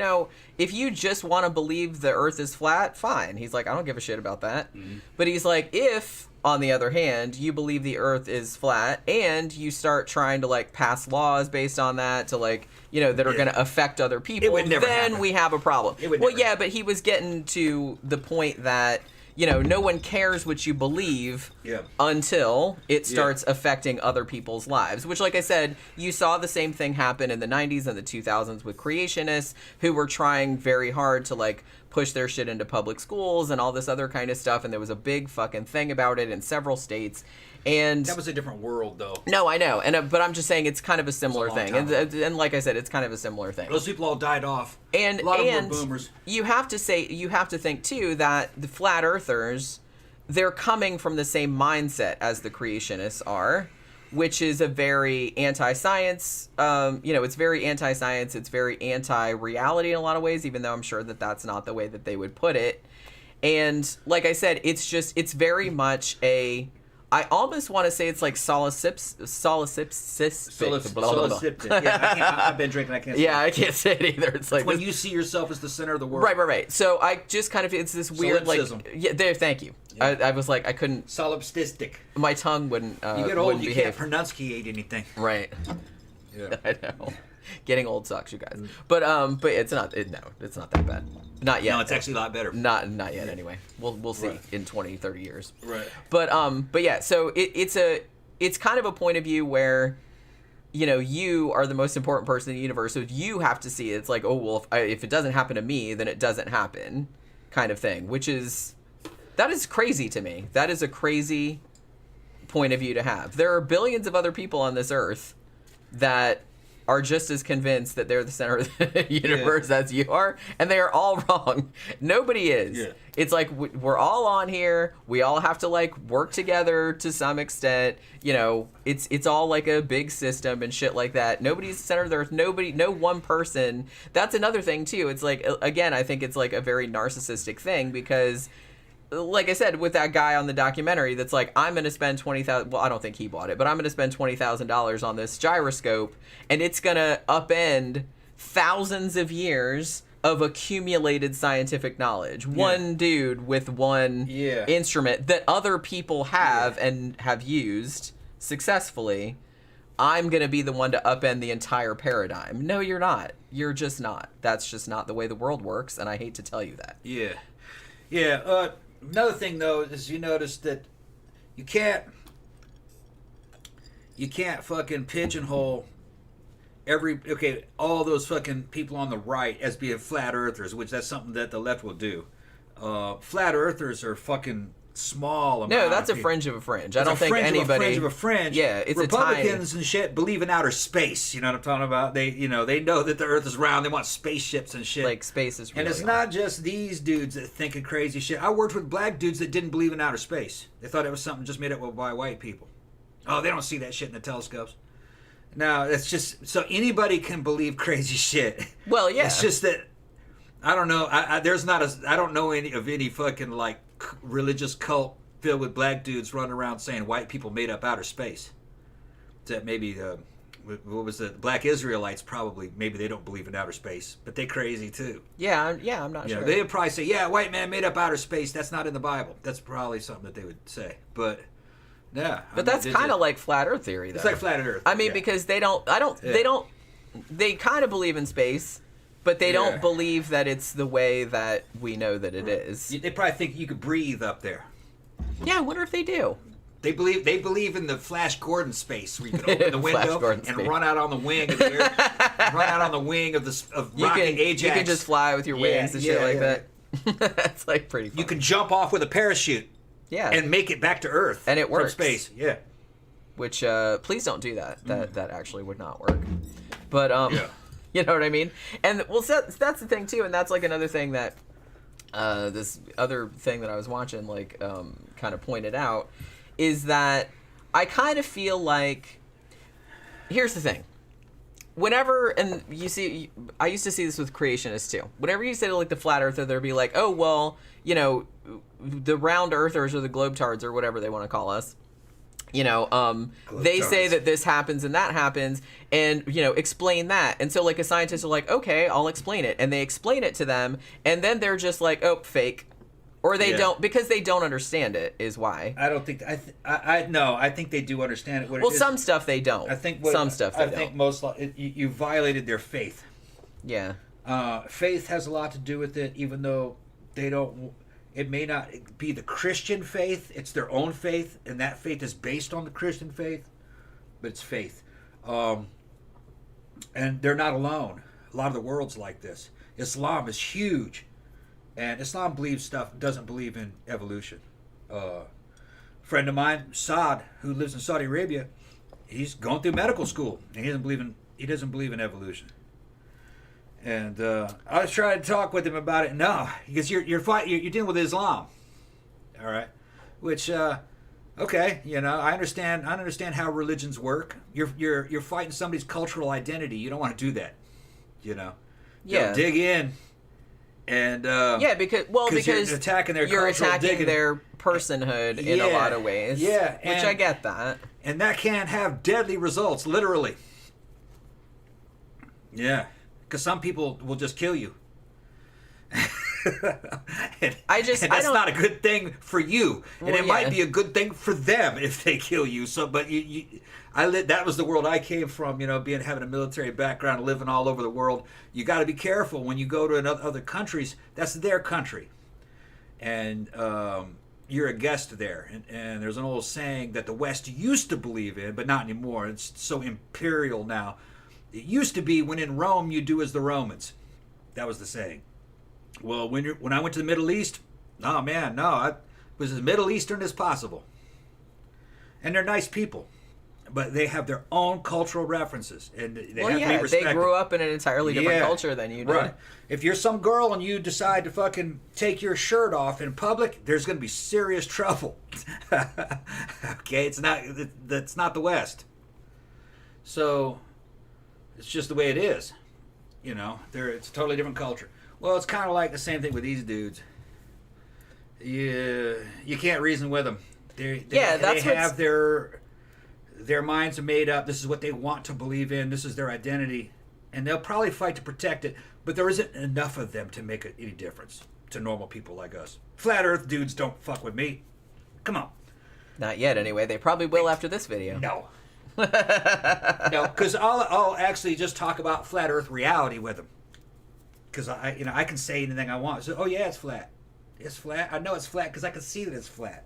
if you just want to believe the earth is flat, fine. He's like, I don't give a shit about that. Mm-hmm. But he's like, if... on the other hand, you believe the earth is flat and you start trying to like pass laws based on that to like, that are going to affect other people, then we have a problem. But he was getting to the point that, no one cares what you believe until it starts affecting other people's lives, which, like I said, you saw the same thing happen in the 90s and the 2000s with creationists who were trying very hard to like push their shit into public schools and all this other kind of stuff, and there was a big fucking thing about it in several states. And that was a different world, though. No, I know, but I'm just saying it's kind of a similar thing, and like I said, it's kind of a similar thing. Those people all died off. And a lot of them were boomers. You have to think too that the flat earthers, they're coming from the same mindset as the creationists are, which is a very anti-science. It's very anti-science. It's very anti-reality in a lot of ways, even though I'm sure that that's not the way that they would put it. And like I said, it's very much I almost want to say it's like solipsistic. Yeah, I've been drinking. I can't say it. I can't say it either. It's like when you see yourself as the center of the world. Right. So I just kind of, it's this weird solipsism. Thank you. Yeah. I was like, I couldn't. Solipsistic. My tongue wouldn't. You get old, you can't pronunciate anything. Right. Yeah. I know. Getting old sucks, you guys. But it's not. It's not that bad. Not yet. No, it's actually a lot better. Not yet. Anyway, we'll see in 20, 30 years. Right. But yeah. So it's kind of a point of view where, you are the most important person in the universe. So you have to see it. It's like, oh well, if it doesn't happen to me, then it doesn't happen, kind of thing. That is crazy to me. That is a crazy point of view to have. There are billions of other people on this earth that are just as convinced that they're the center of the universe as you are, and they are all wrong. Nobody is. Yeah. It's like we're all on here. We all have to like work together to some extent. It's all like a big system and shit like that. Nobody's the center of the earth. No one person. That's another thing too. It's like, again, I think it's like a very narcissistic thing because, like I said, with that guy on the documentary that's like, I'm going to spend $20,000, well, I don't think he bought it, but I'm going to spend $20,000 on this gyroscope, and it's going to upend thousands of years of accumulated scientific knowledge. Yeah. One dude with one instrument that other people have and have used successfully. I'm going to be the one to upend the entire paradigm. No, you're not. You're just not. That's just not the way the world works, and I hate to tell you that. Yeah. Yeah, another thing, though, is you notice that you can't fucking pigeonhole all those fucking people on the right as being flat earthers, which that's something that the left will do. Flat earthers are fucking small. No, that's a fringe of a fringe. I don't think anybody. A fringe of a fringe. Yeah, it's Republicans and shit believe in outer space. You know what I'm talking about? They know that the Earth is round. They want spaceships and shit. Like space is really. And it's not just these dudes that think of crazy shit. I worked with black dudes that didn't believe in outer space. They thought it was something just made up by white people. Oh, they don't see that shit in the telescopes. No, it's just so anybody can believe crazy shit. Well, yeah. It's just that I don't know. I don't know any fucking like religious cult filled with black dudes running around saying white people made up outer space. That maybe what was it? Black Israelites probably maybe they don't believe in outer space, but they crazy too. Yeah, I'm not sure. They would probably say, "Yeah, white man made up outer space. That's not in the Bible." That's probably something that they would say, but. Yeah, but that's kind of like flat Earth theory, though. It's like flat Earth. I mean, because they kind of believe in space, but they don't believe that it's the way that we know that it is. They probably think you could breathe up there. Yeah, I wonder if they do. They believe in the Flash Gordon space where you can open the window and run out on the wing of the air, run out on the wing of rocket Ajax. You can just fly with your wings and shit like that. That's like pretty fun. You can jump off with a parachute. Yeah. And make it back to Earth. And it works. From space. Yeah. Which, please don't do that. That actually would not work. But, you know what I mean? And, well, that's the thing, too. And that's, like, another thing that this other thing that I was watching, like, kind of pointed out, is that I kind of feel like, here's the thing. Whenever, and you see, I used to see this with creationists, too. Whenever you say to, like, the flat earther, they'll be like, oh, well, you know, the round earthers or the globetards or whatever they want to call us, you know, they say that this happens and that happens and, you know, explain that. And so, like, a scientist are like, okay, I'll explain it. And they explain it to them. And then they're just like, oh, fake. Or they don't, because they don't understand it is why. I don't think, I think they do understand it. Well, some stuff they don't. I think some stuff they don't. I think most, you violated their faith. Yeah. Faith has a lot to do with it, even though they don't, it may not be the Christian faith, it's their own faith, and that faith is based on the Christian faith, but it's faith. And they're not alone. A lot of the world's like this. Islam is huge, and Islam doesn't believe in evolution. A friend of mine, Saad, who lives in Saudi Arabia, he's going through medical school, and he doesn't believe in evolution. And I was trying to talk with him about it. No, because you're dealing with Islam, all right. Which, okay, you know, I understand how religions work. You're fighting somebody's cultural identity. You don't want to do that, you know. Yeah. Dig in, and because you're attacking their personhood in a lot of ways. Yeah, which I get that, and that can have deadly results, literally. Yeah. Because some people will just kill you. and that's not a good thing for you. And it might be a good thing for them if they kill you. So, but that was the world I came from, you know, having a military background, living all over the world. You got to be careful when you go to other countries. That's their country. And you're a guest there. And there's an old saying that the West used to believe in, but not anymore. It's so imperial now. It used to be when in Rome, you do as the Romans. That was the saying. Well, when I went to the Middle East, I was as Middle Eastern as possible. And they're nice people. But they have their own cultural references. And they have to be respected. They grew up in an entirely different culture than you did. Right. If you're some girl and you decide to fucking take your shirt off in public, there's going to be serious trouble. Okay? That's not the West. So it's just the way it is. You know, it's a totally different culture. Well, it's kind of like the same thing with these dudes. You can't reason with them. They have their minds are made up. This is what they want to believe in. This is their identity. And they'll probably fight to protect it, but there isn't enough of them to make any difference to normal people like us. Flat Earth dudes don't fuck with me. Come on. Not yet, anyway. They probably will after this video. No. No, because I'll actually just talk about flat Earth reality with them. Because I can say anything I want. So, yeah, it's flat. It's flat. I know it's flat because I can see that it's flat.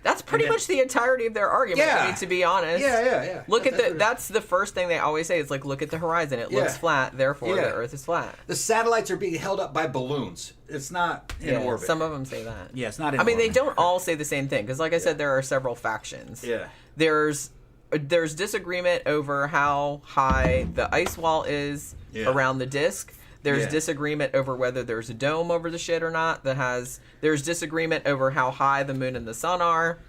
That's pretty much the entirety of their argument. I mean, to be honest. Yeah. That's the first thing they always say. It's like, look at the horizon. It looks flat. Therefore, the Earth is flat. The satellites are being held up by balloons. It's not in orbit. Some of them say that. Yeah, it's not in orbit. I mean, they don't all say the same thing because, like I said, there are several factions. Yeah. There's disagreement over how high the ice wall is around the disk. There's disagreement over whether there's a dome over the shit or not. There's disagreement over how high the moon and the sun are.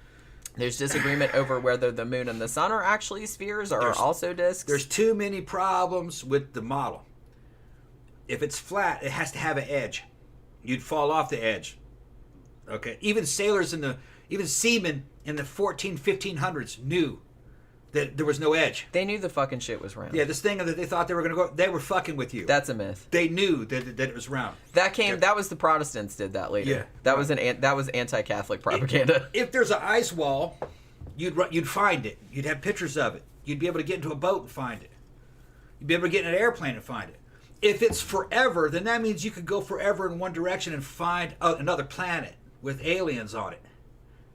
There's disagreement over whether the moon and the sun are actually spheres or are also disks. There's too many problems with the model. If it's flat, it has to have an edge. You'd fall off the edge. Okay, even seamen in the 1500s knew that there was no edge. They knew the fucking shit was round. Yeah, this thing that they thought they were going to go, they were fucking with you. That's a myth. They knew that it was round. That was the Protestants did that later. Yeah. That was anti-Catholic propaganda. If there's an ice wall, you'd find it. You'd have pictures of it. You'd be able to get into a boat and find it. You'd be able to get in an airplane and find it. If it's forever, then that means you could go forever in one direction and find another planet with aliens on it.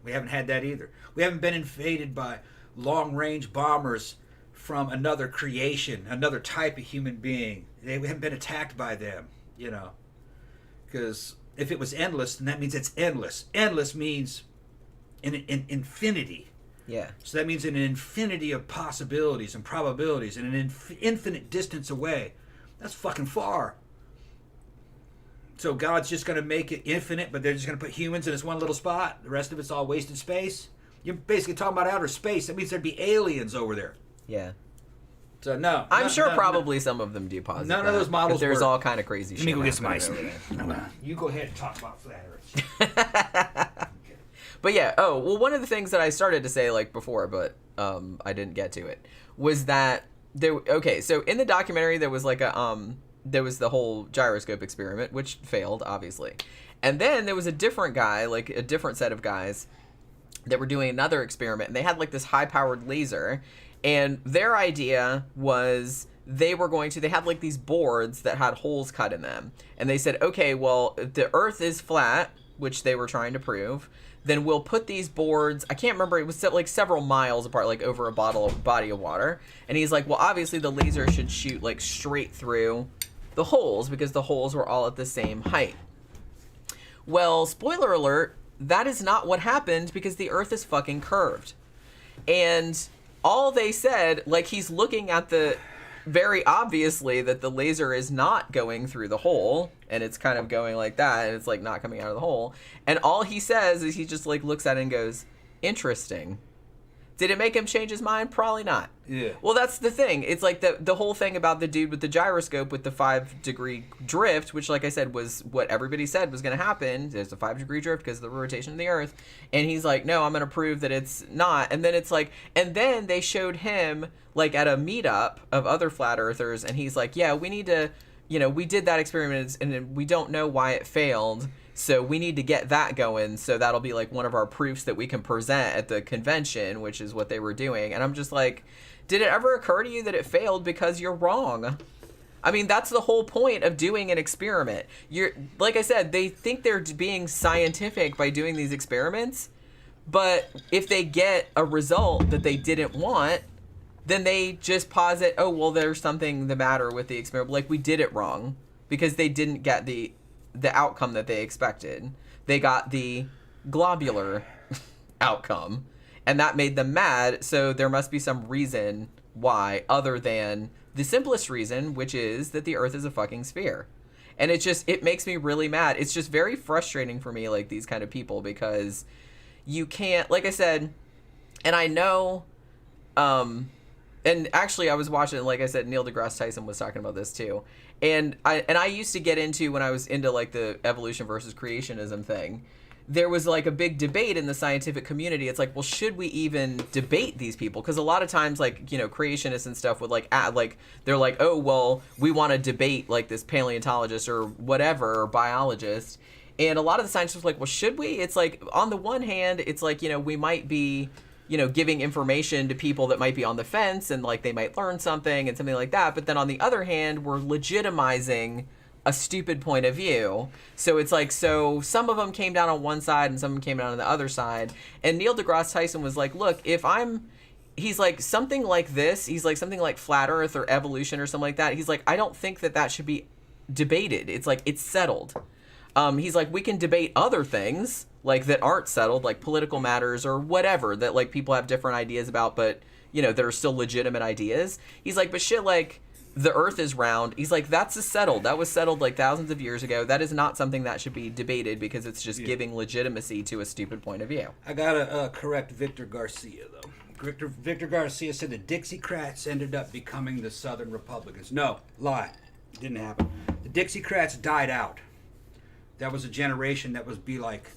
We haven't had that either. We haven't been invaded by long-range bombers from another creation, another type of human being. We haven't been attacked by them, you know. Because if it was endless, then that means it's endless. Endless means in infinity. Yeah. So that means an infinity of possibilities and probabilities and an infinite distance away. That's fucking far. So God's just going to make it infinite, but they're just going to put humans in this one little spot. The rest of it's all wasted space. You're basically talking about outer space. That means there'd be aliens over there. Yeah. So no. I'm sure probably some of them do posit none of those models there's work. all kind of crazy shit. Let me go get some happening ice. over there. You go ahead and talk about flat Earth. But yeah, one of the things that I started to say like before, but I didn't get to it, was that so in the documentary there was like there was the whole gyroscope experiment, which failed, obviously. And then there was a different guy, like a different set of guys that were doing another experiment, and they had like this high-powered laser, and their idea was they had like these boards that had holes cut in them, and they said, okay, well, if the Earth is flat, which they were trying to prove, then we'll put these boards, I can't remember, it was like several miles apart, like over a body of water, and he's like, well, obviously the laser should shoot like straight through the holes, because the holes were all at the same height. Well, spoiler alert, that is not what happened, because the Earth is fucking curved. And all they said, like, he's looking at very obviously that the laser is not going through the hole, and it's kind of going like that, and it's like not coming out of the hole. And all he says is he just like looks at it and goes, interesting. Did it make him change his mind? Probably not. Yeah. Well, that's the thing. It's like the whole thing about the dude with the gyroscope with the 5-degree drift, which, like I said, was what everybody said was going to happen. There's a 5-degree drift because of the rotation of the Earth. And he's like, no, I'm going to prove that it's not. And then it's like, and then they showed him like at a meetup of other flat earthers, and he's like, yeah, we need to, we did that experiment and we don't know why it failed. So we need to get that going, so that'll be like one of our proofs that we can present at the convention, which is what they were doing. And I'm just like, did it ever occur to you that it failed because you're wrong? I mean, that's the whole point of doing an experiment. Like I said, they think they're being scientific by doing these experiments, but if they get a result that they didn't want, then they just posit, oh, well, there's something the matter with the experiment. Like, we did it wrong because they didn't get the outcome that they expected. They got the globular outcome, and that made them mad, so there must be some reason why other than the simplest reason, which is that the Earth is a fucking sphere. And it makes me really mad. It's just very frustrating for me, like, these kind of people, because you can't, like I said, and I know, and actually I was watching, like I said, Neil deGrasse Tyson was talking about this too. And I used to get into, when I was into like the evolution versus creationism thing, there was like a big debate in the scientific community. It's like, well, should we even debate these people? Because a lot of times, like, creationists and stuff would like they're like, oh, well, we want to debate like this paleontologist or whatever, or biologist. And a lot of the scientists were like, well, should we? It's like, on the one hand, it's like, we might be, giving information to people that might be on the fence, and like they might learn something and something like that. But then on the other hand, we're legitimizing a stupid point of view. So it's like, so some of them came down on one side and some of them came down on the other side. And Neil deGrasse Tyson was like, look, he's like, something like this, he's like, something like flat Earth or evolution or something like that, he's like, I don't think that should be debated. It's like, it's settled. He's like, we can debate other things like that aren't settled, like political matters or whatever that like people have different ideas about, but that are still legitimate ideas. He's like, but shit, like the Earth is round. He's like, that was settled like thousands of years ago. That is not something that should be debated, because it's just giving legitimacy to a stupid point of view. I gotta correct Victor Garcia though. Victor Garcia said the Dixiecrats ended up becoming the Southern Republicans. No, lie. It didn't happen. The Dixiecrats died out. That was a generation that was be like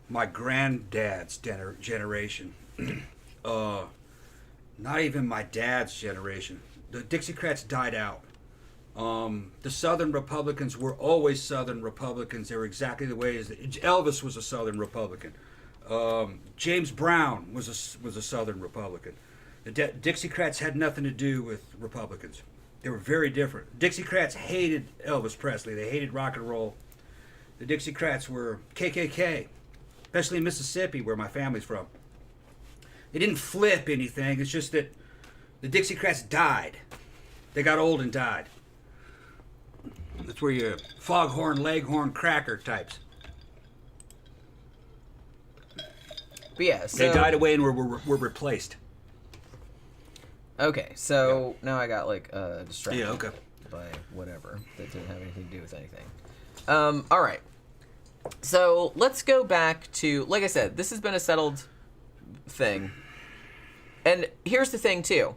my granddad's generation. Not even my dad's generation. The Dixiecrats died out. The Southern Republicans were always Southern Republicans. They were exactly the way Elvis was a Southern Republican. James Brown was a Southern Republican. The Dixiecrats had nothing to do with Republicans. They were very different. Dixiecrats hated Elvis Presley. They hated rock and roll. The Dixiecrats were KKK, especially in Mississippi, where my family's from. They didn't flip anything. It's just that the Dixiecrats died. They got old and died. That's where you foghorn, leghorn, cracker types. But yeah, so they died away and were replaced. Okay, so now I got like distracted. Yeah, okay. By whatever that didn't have anything to do with anything. All right. So let's go back to, like I said, this has been a settled thing. And here's the thing too.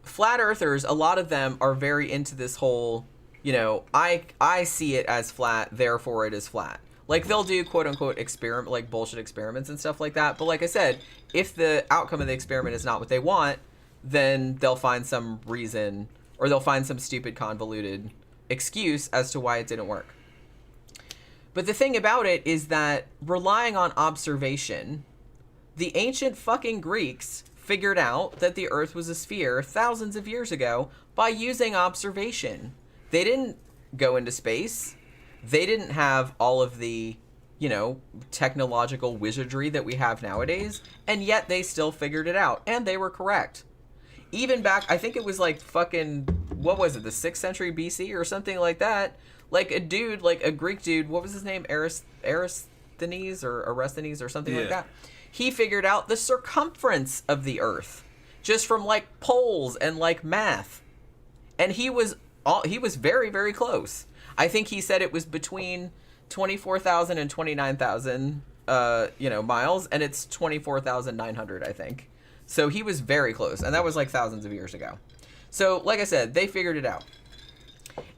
Flat earthers, a lot of them are very into this whole, you know, I see it as flat, therefore it is flat. Like they'll do quote unquote experiment, like bullshit experiments and stuff like that. But like I said, if the outcome of the experiment is not what they want, then they'll find some reason, or they'll find some stupid convoluted excuse as to why it didn't work. But the thing about it is that relying on observation, the ancient fucking Greeks figured out that the Earth was a sphere thousands of years ago by using observation. They didn't go into space. They didn't have all of the, you know, technological wizardry that we have nowadays, and yet they still figured it out, and they were correct. Even back, I think it was like fucking, what was it, the 6th century BC or something like that? Like a dude, like a Greek dude, what was his name? Eratosthenes or Oresthenes or something like that. He figured out the circumference of the Earth just from like poles and like math. And he was very, very close. I think he said it was between 24,000 and 29,000 miles, and it's 24,900, I think. So he was very close, and that was like thousands of years ago. So, like I said, they figured it out.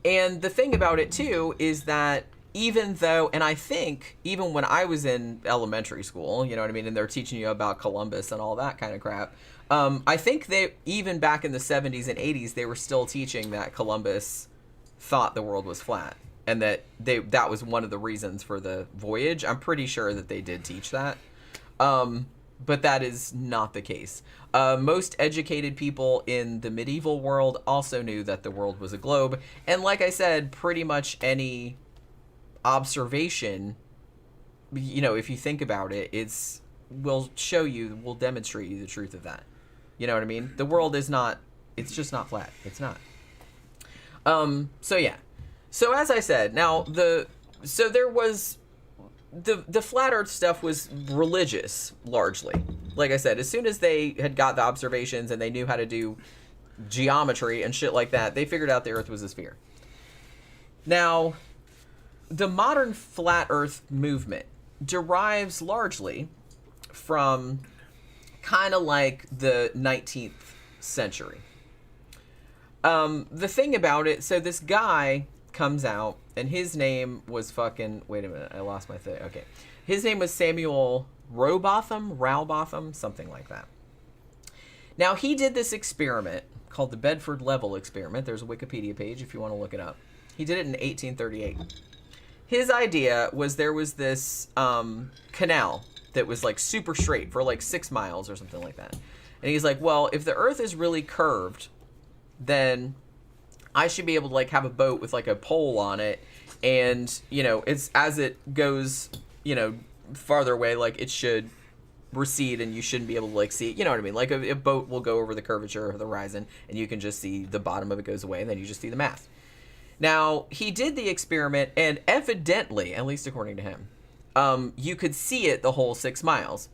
And the thing about it, too, is that even though, and I think even when I was in elementary school, you know what I mean, and they're teaching you about Columbus and all that kind of crap, I think they, even back in the 70s and 80s, they were still teaching that Columbus thought the world was flat, and that that was one of the reasons for the voyage. I'm pretty sure that they did teach that. But that is not the case. Most educated people in the medieval world also knew that the world was a globe. And like I said, pretty much any observation, you know, if you think about it, will demonstrate you the truth of that. You know what I mean? The world is not, it's just not flat. It's not. So yeah. So as I said, now there was the flat earth stuff was religious largely. Like I said, as soon as they had got the observations and they knew how to do geometry and shit like that, they figured out the earth was a sphere. Now, the modern flat earth movement derives largely from kind of like the 19th century. The thing about it, so this guy comes out, and his name was fucking, wait a minute, I lost my thing. Okay. His name was Samuel Rowbotham, something like that. Now, he did this experiment called the Bedford Level experiment. There's a Wikipedia page if you want to look it up. He did it in 1838. His idea was there was this canal that was like super straight for like 6 miles or something like that. And he's like, well, if the earth is really curved, then I should be able to like have a boat with like a pole on it, and you know, it's as it goes, you know, farther away, like it should recede and you shouldn't be able to like see it. You know what I mean? Like a boat will go over the curvature of the horizon and you can just see the bottom of it goes away, and then you just see the math. Now, he did the experiment, and evidently, at least according to him, you could see it the whole 6 miles.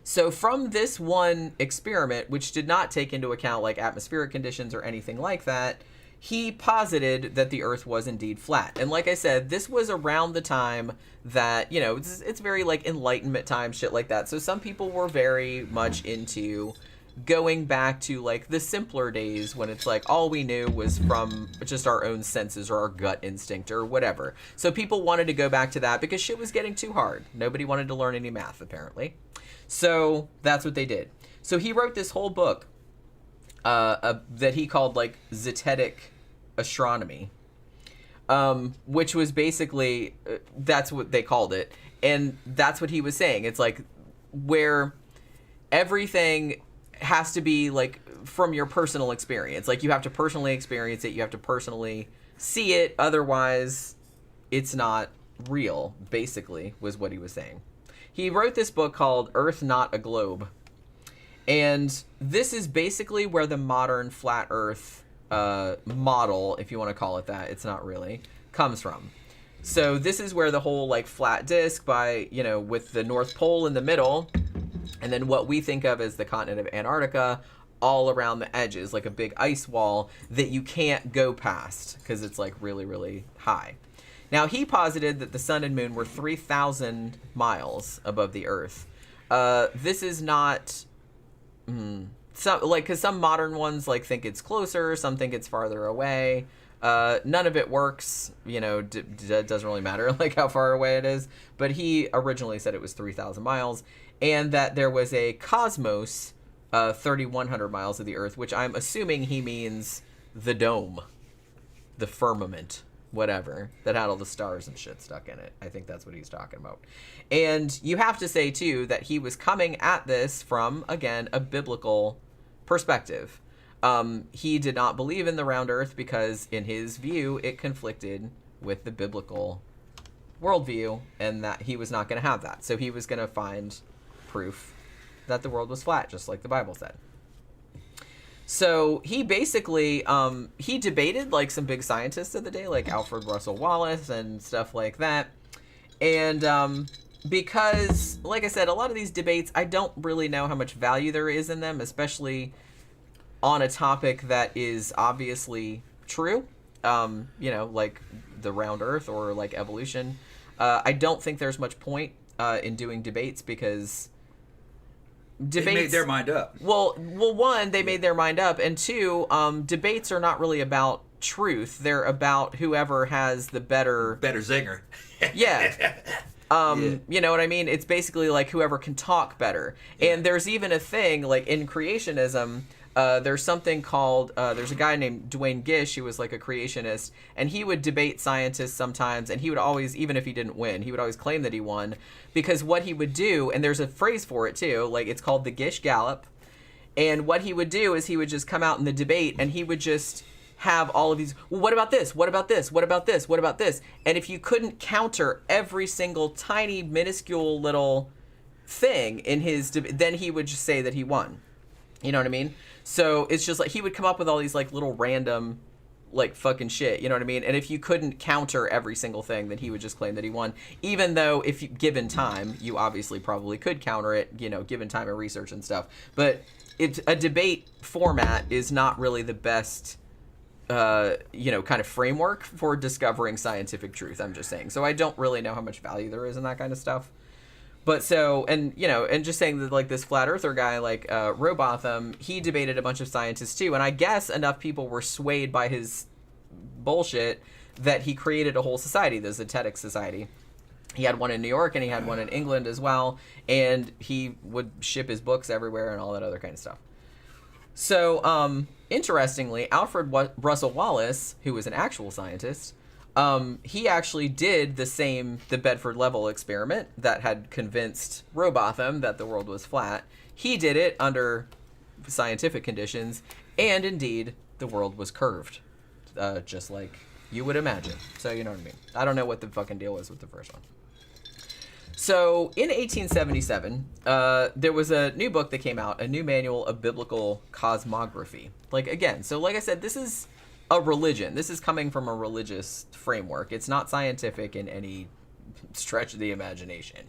So from this one experiment, which did not take into account like atmospheric conditions or anything like that, he posited that the Earth was indeed flat. And like I said, this was around the time that, you know, it's very like Enlightenment time, shit like that. So some people were very much into going back to like the simpler days when it's like all we knew was from just our own senses or our gut instinct or whatever. So people wanted to go back to that because shit was getting too hard. Nobody wanted to learn any math, apparently. So that's what they did. So he wrote this whole book that he called like Zetetic Astronomy, which was basically, that's what they called it. And that's what he was saying. It's like where everything has to be like from your personal experience. Like you have to personally experience it. You have to personally see it. Otherwise, it's not real, basically, was what he was saying. He wrote this book called Earth Not a Globe. And this is basically where the modern flat Earth model, if you want to call it that, it's not really, comes from. So this is where the whole like flat disk by, you know, with the North Pole in the middle, and then what we think of as the continent of Antarctica all around the edges, like a big ice wall that you can't go past because it's like really, really high. Now, he posited that the sun and moon were 3,000 miles above the Earth. This is not... because some modern ones like think it's closer, some think it's farther away. None of it works, you know, it doesn't really matter like how far away it is. But he originally said it was 3,000 miles, and that there was a cosmos 3,100 miles of the Earth, which I'm assuming he means the dome, the firmament, whatever, that had all the stars and shit stuck in it. I think that's what he's talking about. And you have to say, too, that he was coming at this from, again, a biblical perspective. He did not believe in the round Earth because, in his view, it conflicted with the biblical worldview, and that he was not going to have that. So he was going to find proof that the world was flat, just like the Bible said. So he basically, he debated like some big scientists of the day, like Alfred Russel Wallace and stuff like that. And because, like I said, a lot of these debates, I don't really know how much value there is in them, especially on a topic that is obviously true, you know, like the round Earth or like evolution. I don't think there's much point in doing debates because debates... They made their mind up. Well, one, they made their mind up, and two, debates are not really about truth. They're about whoever has the better zinger. Yeah. You know what I mean? It's basically like whoever can talk better. Yeah. And there's even a thing, like in creationism, there's something called, there's a guy named Dwayne Gish who was like a creationist, and he would debate scientists sometimes, and he would always, even if he didn't win, he would always claim that he won, because what he would do, and there's a phrase for it too, like it's called the Gish Gallop, and what he would do is he would just come out in the debate, and he would just have all of these, well, what about this? What about this? What about this? What about this? And if you couldn't counter every single tiny, minuscule little thing in his debate, then he would just say that he won. You know what I mean? So it's just like he would come up with all these like little random like fucking shit, you know what I mean? And if you couldn't counter every single thing, then he would just claim that he won. Even though if you, given time, you obviously probably could counter it, you know, given time and research and stuff. But it's a debate format is not really the best you know, kind of framework for discovering scientific truth, I'm just saying. So I don't really know how much value there is in that kind of stuff. But so, and, you know, and just saying that, like, this flat earther guy, like, Robotham, he debated a bunch of scientists, too. And I guess enough people were swayed by his bullshit that he created a whole society, the Zetetic Society. He had one in New York, and he had one in England as well. And he would ship his books everywhere and all that other kind of stuff. So, interestingly, Alfred Russel Wallace, who was an actual scientist, he actually did the Bedford level experiment that had convinced Robotham that the world was flat. He did it under scientific conditions, and indeed, the world was curved, just like you would imagine. So you know what I mean. I don't know what the fucking deal was with the first one. So in 1877, there was a new book that came out, a new manual of biblical cosmography. Like, again, so like I said, this is a religion. This is coming from a religious framework. It's not scientific in any stretch of the imagination.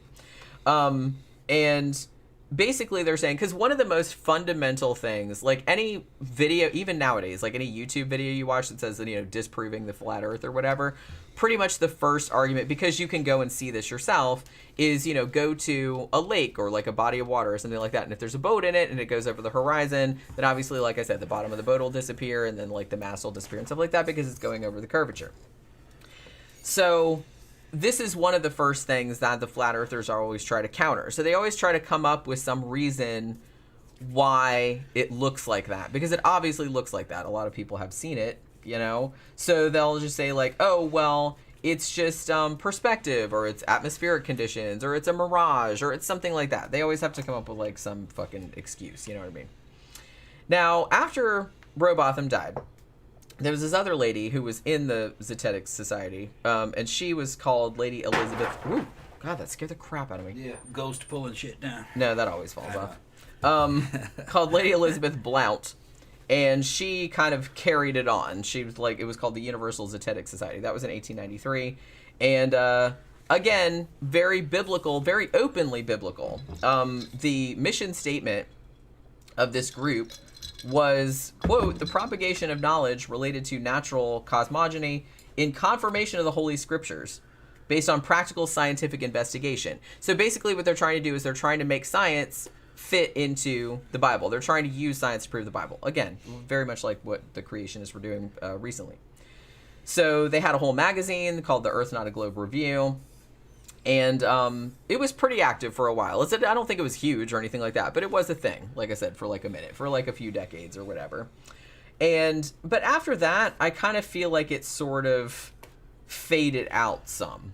And basically they're saying, because one of the most fundamental things, like any video, even nowadays, like any YouTube video you watch that says, disproving the flat earth or whatever, pretty much the first argument, because you can go and see this yourself, is, go to a lake or like a body of water or something like that. And if there's a boat in it and it goes over the horizon, then obviously, like I said, the bottom of the boat will disappear and then like the mast will disappear and stuff like that because it's going over the curvature. So this is one of the first things that the flat earthers always try to counter. So they always try to come up with some reason why it looks like that, because it obviously looks like that. A lot of people have seen it, so they'll just say like, oh, well, it's just perspective, or it's atmospheric conditions, or it's a mirage, or it's something like that. They always have to come up with like some fucking excuse, you know what I mean? Now, after Robotham died, there was this other lady who was in the Zetetic Society, and she was called Lady Elizabeth. Ooh, God, that scared the crap out of me. Yeah, ghost pulling shit down. No, that always falls off. Called Lady Elizabeth Blount, and she kind of carried it on. She was like, it was called the Universal Zetetic Society. That was in 1893, and again, very biblical, very openly biblical. The mission statement of this group was, quote, the propagation of knowledge related to natural cosmogony in confirmation of the Holy Scriptures based on practical scientific investigation. So basically what they're trying to do is they're trying to make science fit into the Bible. They're trying to use science to prove the Bible. Again, very much like what the creationists were doing recently. So they had a whole magazine called the Earth Not a Globe Review. And it was pretty active for a while. I don't think it was huge or anything like that, but it was a thing, like I said, for like a minute, for like a few decades or whatever. But after that, I kind of feel like it sort of faded out some.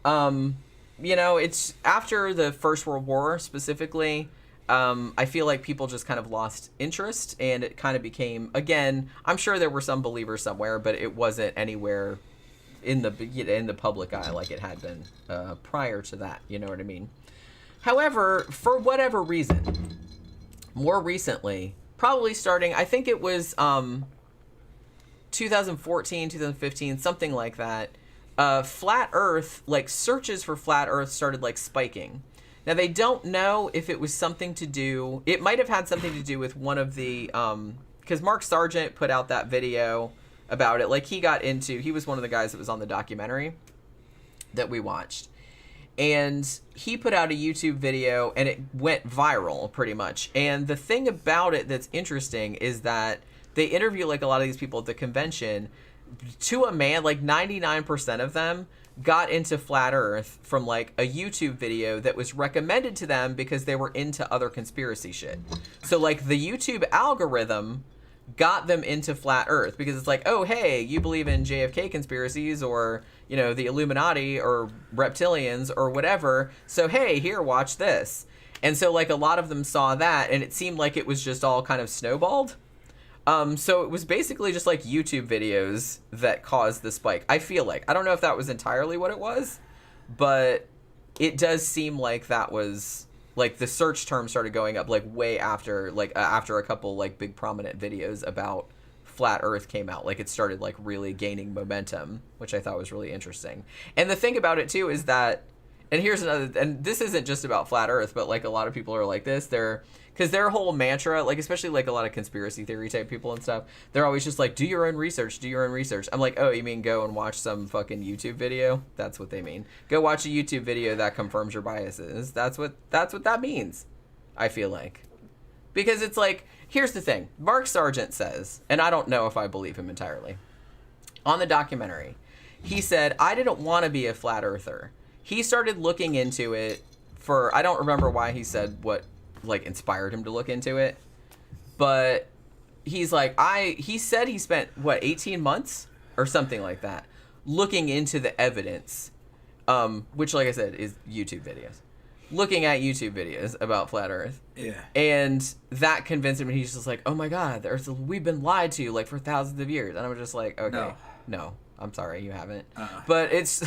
It's after the First World War specifically, I feel like people just kind of lost interest, and it kind of became, again, I'm sure there were some believers somewhere, but it wasn't anywhere in the public eye like it had been prior to that, you know what I mean? However, for whatever reason, more recently, probably starting, I think it was 2014, 2015, something like that, flat earth, like searches for flat earth started like spiking. Now they don't know if it was something to do, it might have had something to do with one of the, because Mark Sargent put out that video about it. Like he was one of the guys that was on the documentary that we watched. And he put out a YouTube video and it went viral pretty much. And the thing about it that's interesting is that they interview like a lot of these people at the convention. To a man, like 99% of them got into flat earth from like a YouTube video that was recommended to them because they were into other conspiracy shit. So like the YouTube algorithm got them into flat earth because it's like, oh, hey, you believe in JFK conspiracies or, the Illuminati or reptilians or whatever. So, hey, here, watch this. And so like a lot of them saw that and it seemed like it was just all kind of snowballed. So it was basically just like YouTube videos that caused the spike. I feel like, I don't know if that was entirely what it was, but it does seem like that was like the search term started going up like way after, like after a couple like big prominent videos about flat earth came out. Like it started like really gaining momentum, which I thought was really interesting. And the thing about it too is that, and here's another, and this isn't just about flat earth, but like a lot of people are like this, because their whole mantra, like especially like a lot of conspiracy theory type people and stuff, they're always just like, do your own research. I'm like, oh, you mean go and watch some fucking YouTube video? That's what they mean. Go watch a YouTube video that confirms your biases. That's what that means, I feel like. Because it's like, here's the thing. Mark Sargent says, and I don't know if I believe him entirely, on the documentary, he said, I didn't want to be a flat earther. He started looking into it for, I don't remember why he said what like inspired him to look into it, but he's like, he said he spent 18 months or something like that looking into the evidence, which like I said is YouTube videos, looking at YouTube videos about flat earth. Yeah. And that convinced him, and he's just like, oh my God, we've been lied to like for thousands of years. And I was just like, okay, no I'm sorry, you haven't. But it's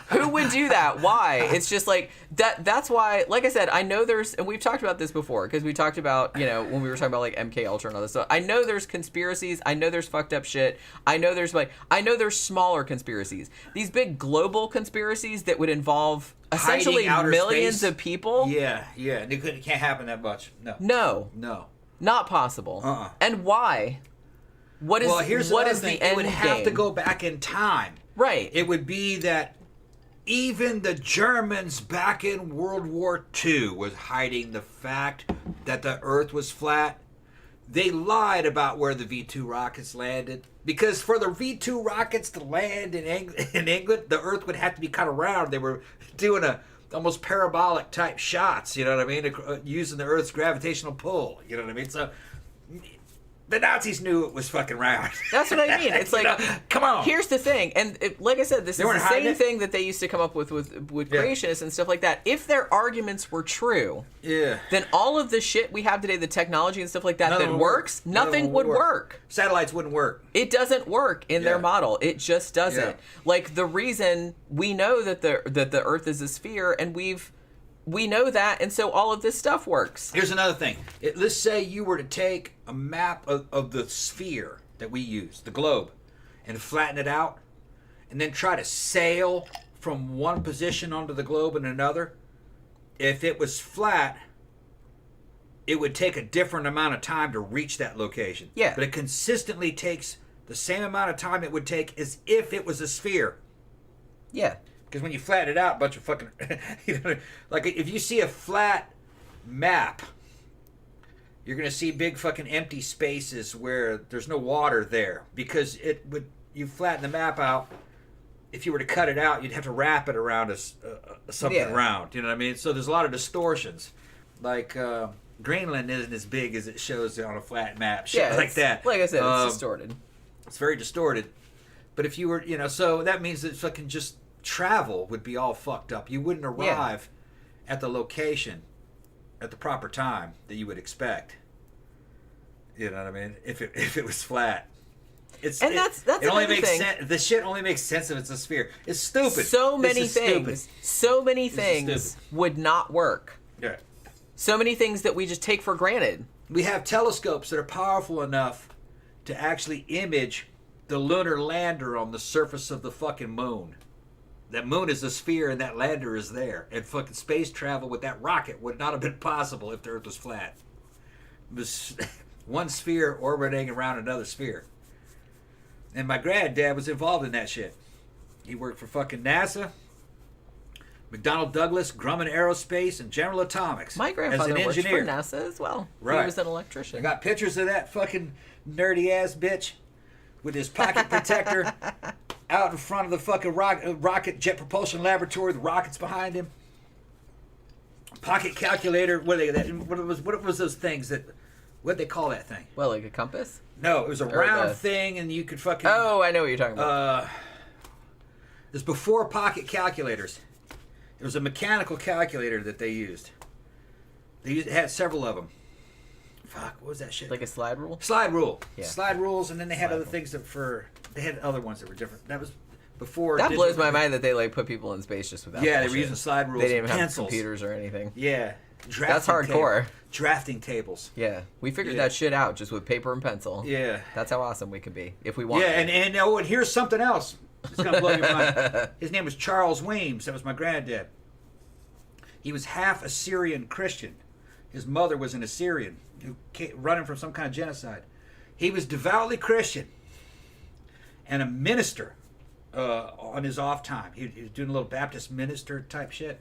Who would do that? Why? It's just like that. That's why, like I said, I know there's, and we've talked about this before, because we talked about, you know, when we were talking about like MK Ultra and all this stuff. I know there's conspiracies. I know there's fucked up shit. I know there's smaller conspiracies. These big global conspiracies that would involve essentially millions of people. Yeah. It can't happen that much. No. Not possible. And why? What is the end It would have to go back in time. Right. It would be that even the Germans back in World War II was hiding the fact that the Earth was flat. They lied about where the V-2 rockets landed. Because for the V-2 rockets to land in England, the Earth would have to be kind of round. They were doing almost parabolic type shots, you know what I mean? Using the Earth's gravitational pull, you know what I mean? So the Nazis knew it was fucking round. That's what I mean. It's like, come on. Here's the thing, and like I said, this is the same thing that they used to come up with creationists and stuff like that. If their arguments were true, then all of the shit we have today, the technology and stuff like that, nothing would work. Satellites wouldn't work. It doesn't work in their model. It just doesn't. Yeah. Like the reason we know that the Earth is a sphere, and we know that, and so all of this stuff works. Here's another thing. Let's say you were to take a map of the sphere that we use, the globe, and flatten it out, and then try to sail from one position onto the globe and another. If it was flat, it would take a different amount of time to reach that location. Yeah. But it consistently takes the same amount of time it would take as if it was a sphere. Yeah. Because when you flatten it out, a bunch of fucking, you know, like if you see a flat map, you're gonna see big fucking empty spaces where there's no water there, because you flatten the map out. If you were to cut it out, you'd have to wrap it around something round. You know what I mean? So there's a lot of distortions. Like Greenland isn't as big as it shows on a flat map. Shit like that. Like I said, it's distorted. It's very distorted. But if you were, so that means that fucking just travel would be all fucked up. You wouldn't arrive at the location at the proper time that you would expect. You know what I mean? If it was flat. That's it only makes sense. The shit only makes sense if it's a sphere. It's stupid. So many things would not work. Yeah. So many things that we just take for granted. We have telescopes that are powerful enough to actually image the lunar lander on the surface of the fucking moon. That moon is a sphere and that lander is there. And fucking space travel with that rocket would not have been possible if the Earth was flat. It was one sphere orbiting around another sphere. And my granddad was involved in that shit. He worked for fucking NASA, McDonnell Douglas, Grumman Aerospace, and General Atomics. My grandfather as an worked engineer. for NASA as well. Right. He was an electrician. I got pictures of that fucking nerdy ass bitch with his pocket protector out in front of the fucking rocket jet propulsion laboratory, the rockets behind him. Pocket calculator. What was those things that? What'd they call that thing? Well, like a compass? No, it was a round thing, and you could fucking. Oh, I know what you're talking about. It was before pocket calculators. It was a mechanical calculator that they used. It had several of them. Fuck, what was that shit? Like a slide rule? Slide rule. Yeah. Slide rules, and then they had other things they had other ones that were different. That was before. That blows my mind that they like put people in space just without. Yeah, they were using slide rules. They didn't even pencils. Have computers or anything. Yeah, that's hardcore. Drafting tables. Yeah, we figured that shit out just with paper and pencil. Yeah, that's how awesome we could be if we want. Yeah, and here's something else. It's gonna blow your mind. His name was Charles Weems. That was my granddad. He was half Assyrian Christian. His mother was an Assyrian who came running from some kind of genocide. He was devoutly Christian and a minister on his off time. He was doing a little Baptist minister type shit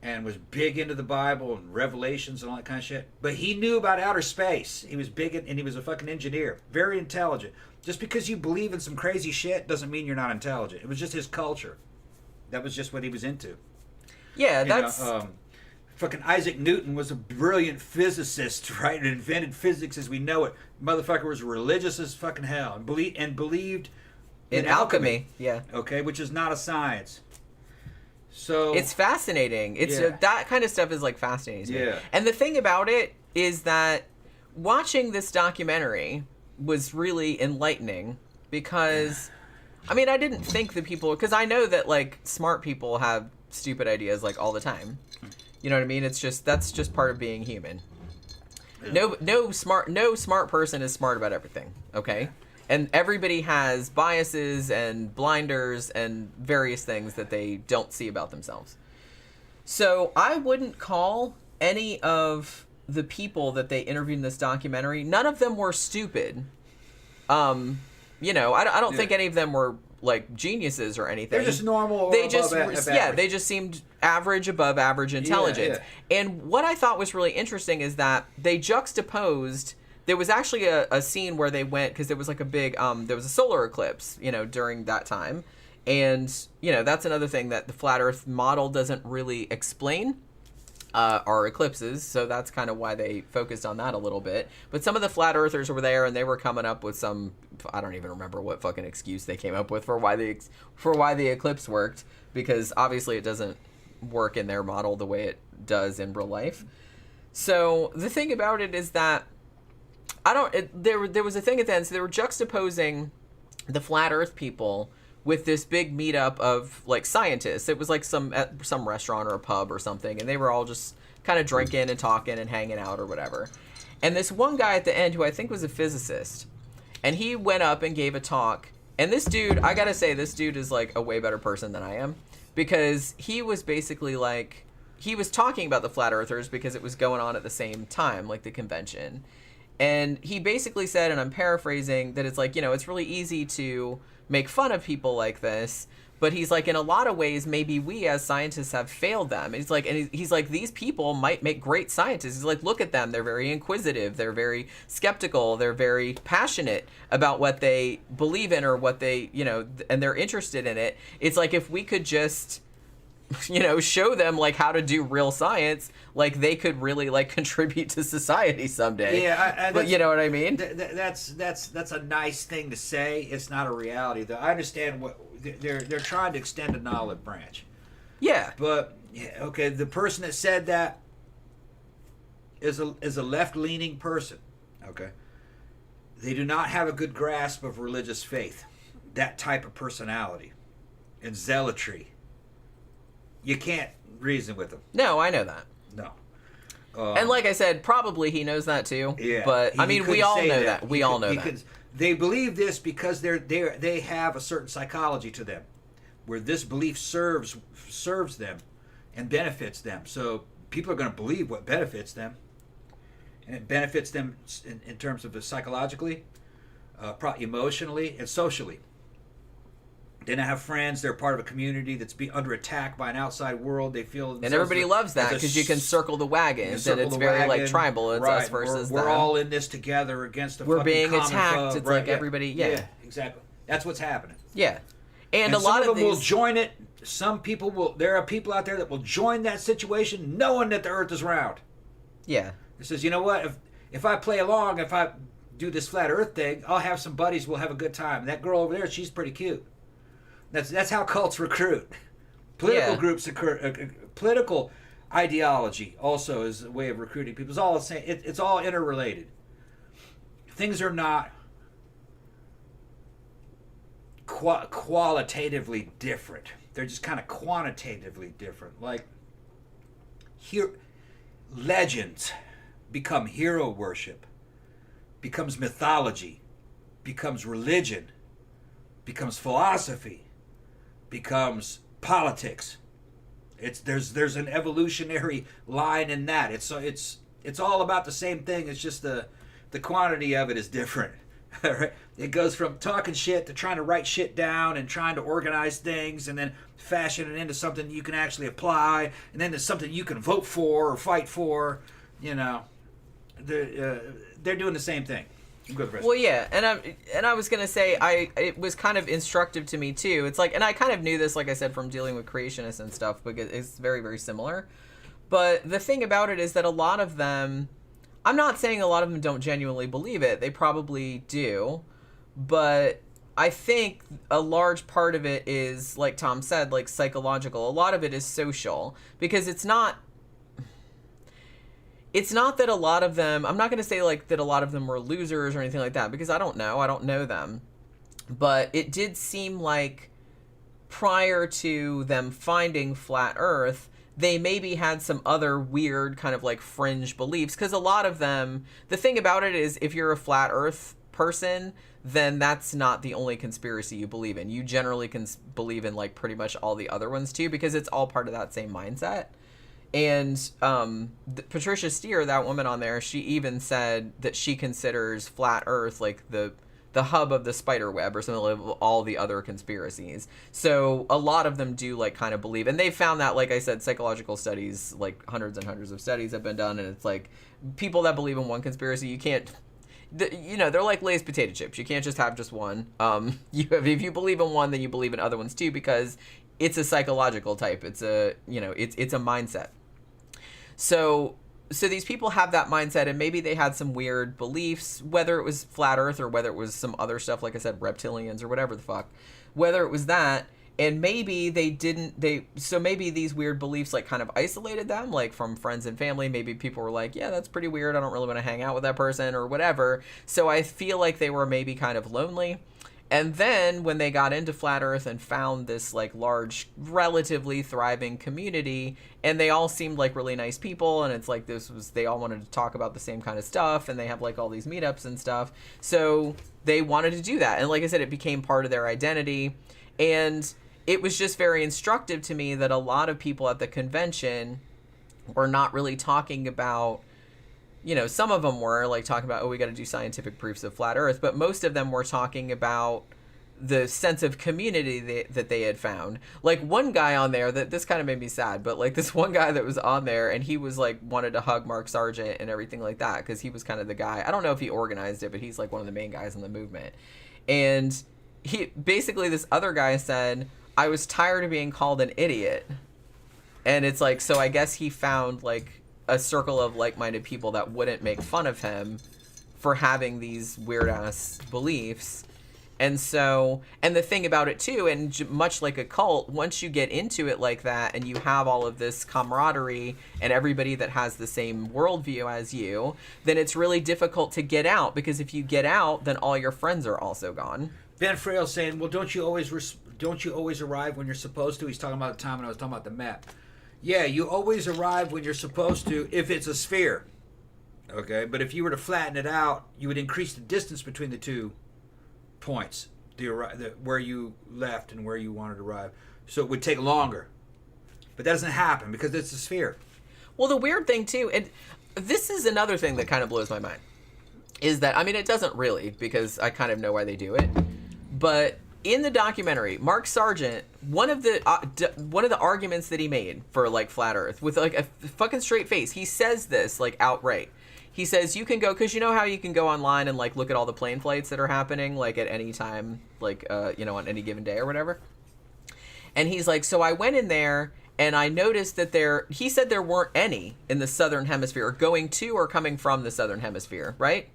and was big into the Bible and Revelations and all that kind of shit. But he knew about outer space. He was big and he was a fucking engineer. Very intelligent. Just because you believe in some crazy shit doesn't mean you're not intelligent. It was just his culture. That was just what he was into. Yeah, that's... fucking Isaac Newton was a brilliant physicist, right? And invented physics as we know it. Motherfucker was religious as fucking hell and believed in alchemy. Yeah. Okay, which is not a science. So it's fascinating. It's that kind of stuff is like fascinating to me. Yeah. And the thing about it is that watching this documentary was really enlightening because I mean, I didn't think that people, because I know that like smart people have stupid ideas like all the time. You know what I mean? That's just part of being human. Yeah. No smart person is smart about everything. Okay, and everybody has biases and blinders and various things that they don't see about themselves. So I wouldn't call any of the people that they interviewed in this documentary, none of them were stupid. You know, I don't think any of them were like geniuses or anything. They're just normal or they above average. They just seemed average, above average intelligence. Yeah. And what I thought was really interesting is that they juxtaposed. There was actually a scene where they went, because there was like a big there was a solar eclipse, you know, during that time. And, you know, that's another thing that the flat earth model doesn't really explain. Are eclipses, so that's kind of why they focused on that a little bit. But some of the flat earthers were there, and they were coming up with some, I don't even remember what fucking excuse they came up with for why the eclipse worked, because obviously it doesn't work in their model the way it does in real life. So the thing about it is that there was a thing at the end, so they were juxtaposing the flat earth people with this big meetup of like scientists. It was like some restaurant or a pub or something, and they were all just kind of drinking and talking and hanging out or whatever. And this one guy at the end, who I think was a physicist, and he went up and gave a talk. And this dude, I gotta say, this dude is like a way better person than I am, because he was basically like, he was talking about the flat earthers because it was going on at the same time, like the convention. And he basically said, and I'm paraphrasing, that it's like, you know, it's really easy to make fun of people like this, but he's like, in a lot of ways, maybe we as scientists have failed them. And he's like, these people might make great scientists. He's like, look at them. They're very inquisitive. They're very skeptical. They're very passionate about what they believe in or what they, you know, and they're interested in it. It's like, if we could just, you know, show them like how to do real science, like they could really like contribute to society someday. Yeah, but you know what I mean? That's a nice thing to say. It's not a reality, though. I understand what they're trying to extend an olive branch. Yeah, but okay, the person that said that is a left-leaning person. Okay, they do not have a good grasp of religious faith. That type of personality and zealotry. You can't reason with them. No, I know that. No. And like I said, probably he knows that too. Yeah. But I mean, we all know that. We all know that. They believe this because they have a certain psychology to them, where this belief serves them and benefits them. So people are going to believe what benefits them, and it benefits them in terms of psychologically, emotionally, and socially. They now have friends. They're part of a community that's under attack by an outside world. They feel, and everybody loves that because you can circle the wagons, and it's very like tribal. It's us versus them. We're all in this together against the. We're being common attacked. foe. It's like everybody. Yeah, exactly. That's what's happening. Yeah, and a lot of them these... will join it. Some people will. There are people out there that will join that situation, knowing that the Earth is round. Yeah. It says, you know what? If I play along, if I do this flat Earth thing, I'll have some buddies. We'll have a good time. And that girl over there, she's pretty cute. That's how cults recruit. Political groups political ideology also is a way of recruiting people. It's all the same. It's all interrelated. Things are not qualitatively different. They're just kind of quantitatively different. Like here, legends become hero worship, becomes mythology, becomes religion, becomes philosophy, becomes politics. There's an evolutionary line in that. It's all about the same thing. It's just the quantity of it is different. Right? It goes from talking shit to trying to write shit down and trying to organize things and then fashion it into something you can actually apply, and then there's something you can vote for or fight for. You know, they're doing the same thing. Well, yeah, and I was gonna say it was kind of instructive to me too. It's like, and I kind of knew this, like I said, from dealing with creationists and stuff, because it's very, very similar. But the thing about it is that a lot of them, I'm not saying a lot of them don't genuinely believe it. They probably do, but I think a large part of it is, like Tom said, like psychological. A lot of it is social, because it's not that a lot of them, I'm not going to say like that a lot of them were losers or anything like that, because I don't know them. But it did seem like prior to them finding flat Earth, they maybe had some other weird kind of like fringe beliefs, because a lot of them, the thing about it is, if you're a flat Earth person, then that's not the only conspiracy you believe in. You generally can believe in like pretty much all the other ones too, because it's all part of that same mindset. And Patricia Steer, that woman on there, she even said that she considers flat Earth like the hub of the spider web or something like all the other conspiracies. So a lot of them do like kind of believe, and they found that, like I said, psychological studies, like hundreds and hundreds of studies have been done, and it's like people that believe in one conspiracy, you can't, they're like Lay's potato chips. You can't just have just one. If you believe in one, then you believe in other ones too, because it's a psychological type. It's a, it's a mindset. So these people have that mindset, and maybe they had some weird beliefs, whether it was flat Earth or whether it was some other stuff, like I said, reptilians or whatever the fuck, whether it was that, and maybe so maybe these weird beliefs like kind of isolated them, like from friends and family. Maybe people were like, yeah, that's pretty weird, I don't really want to hang out with that person or whatever. So I feel like they were maybe kind of lonely. And then when they got into flat Earth and found this like large, relatively thriving community, and they all seemed like really nice people, and it's like they all wanted to talk about the same kind of stuff, and they have like all these meetups and stuff. So they wanted to do that. And like I said, it became part of their identity. And it was just very instructive to me that a lot of people at the convention were not really talking about, some of them were like talking about, we got to do scientific proofs of flat Earth, but most of them were talking about the sense of community that they had found. Like one guy on there, that this kind of made me sad, but like this one guy that was on there, and he was like wanted to hug Mark Sargent and everything like that, because he was kind of the guy. I don't know if he organized it, but he's like one of the main guys in the movement. And he basically, this other guy said, I was tired of being called an idiot. And it's like, so I guess he found like a circle of like-minded people that wouldn't make fun of him for having these weird-ass beliefs. And so, and the thing about it too, and much like a cult, once you get into it like that and you have all of this camaraderie and everybody that has the same worldview as you, then it's really difficult to get out, because if you get out, then all your friends are also gone. Ben Frail saying, well, don't you always arrive when you're supposed to? He's talking about the time when I was talking about the map. Yeah, you always arrive when you're supposed to if it's a sphere. Okay, but if you were to flatten it out, you would increase the distance between the 2 points, where you left and where you wanted to arrive. So it would take longer. But that doesn't happen because it's a sphere. Well, the weird thing too, and this is another thing that kind of blows my mind, is that, I mean, it doesn't really, because I kind of know why they do it, but in the documentary, Mark Sargent, one of the arguments that he made for like flat Earth, with like a fucking straight face, he says this like outright. He says, you can go, because you know how you can go online and like look at all the plane flights that are happening like at any time, like on any given day or whatever. And he's like, so I went in there and I noticed that he said there weren't any in the southern hemisphere, going to or coming from the southern hemisphere, right?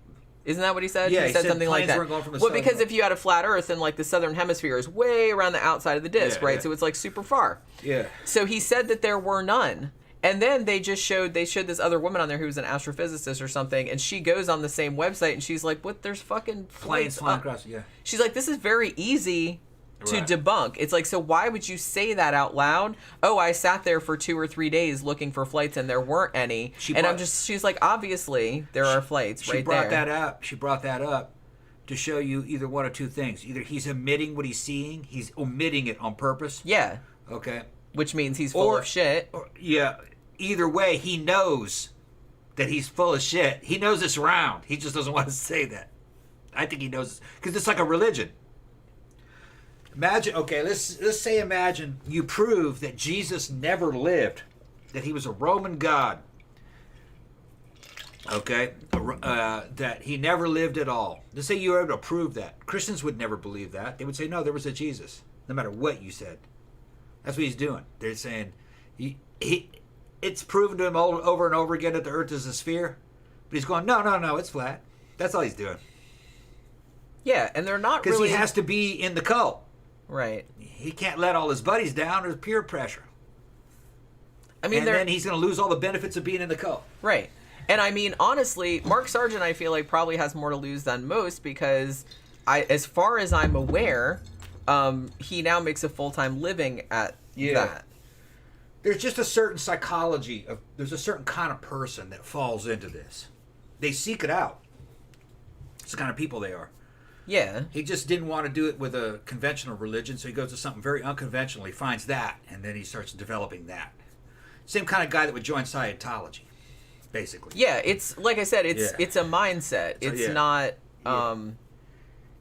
Isn't that what he said? Yeah, he said something like that. Well, because if you had a flat Earth, and like the southern hemisphere is way around the outside of the disk, right? Yeah. So it's like super far. Yeah. So he said that there were none. And then they showed this other woman on there who was an astrophysicist or something, and she goes on the same website and she's like, what, there's fucking planes flying across, yeah. She's like, this is very easy to debunk. It's like, so why would you say that out loud? Oh, I sat there for 2 or 3 days looking for flights and there weren't any. She's like, obviously there are flights right there. She brought that up to show you either one of two things. Either he's omitting what he's seeing, he's omitting it on purpose. Yeah. Okay. Which means he's full of shit. Yeah. Either way, he knows that he's full of shit. He knows it's around. He just doesn't want to say that. I think he knows, because it's like a religion. Imagine, okay, let's say imagine you prove that Jesus never lived, that he was a Roman god, okay, that he never lived at all. Let's say you were able to prove that. Christians would never believe that. They would say, no, there was a Jesus, no matter what you said. That's what he's doing. They're saying, it's proven to him over and over again that the earth is a sphere, but he's going, no, it's flat. That's all he's doing. Yeah, and they're not because he has to be in the cult. Right. He can't let all his buddies down. There's peer pressure. I mean, then he's going to lose all the benefits of being in the cult. Right. And I mean, honestly, Mark Sargent, I feel like, probably has more to lose than most, because as far as I'm aware, he now makes a full-time living at that. There's just a certain psychology there's a certain kind of person that falls into this. They seek it out. It's the kind of people they are. Yeah. He just didn't want to do it with a conventional religion, so he goes to something very unconventional. He finds that, and then he starts developing that. Same kind of guy that would join Scientology, basically. Yeah, it's like I said, it's a mindset. It's not.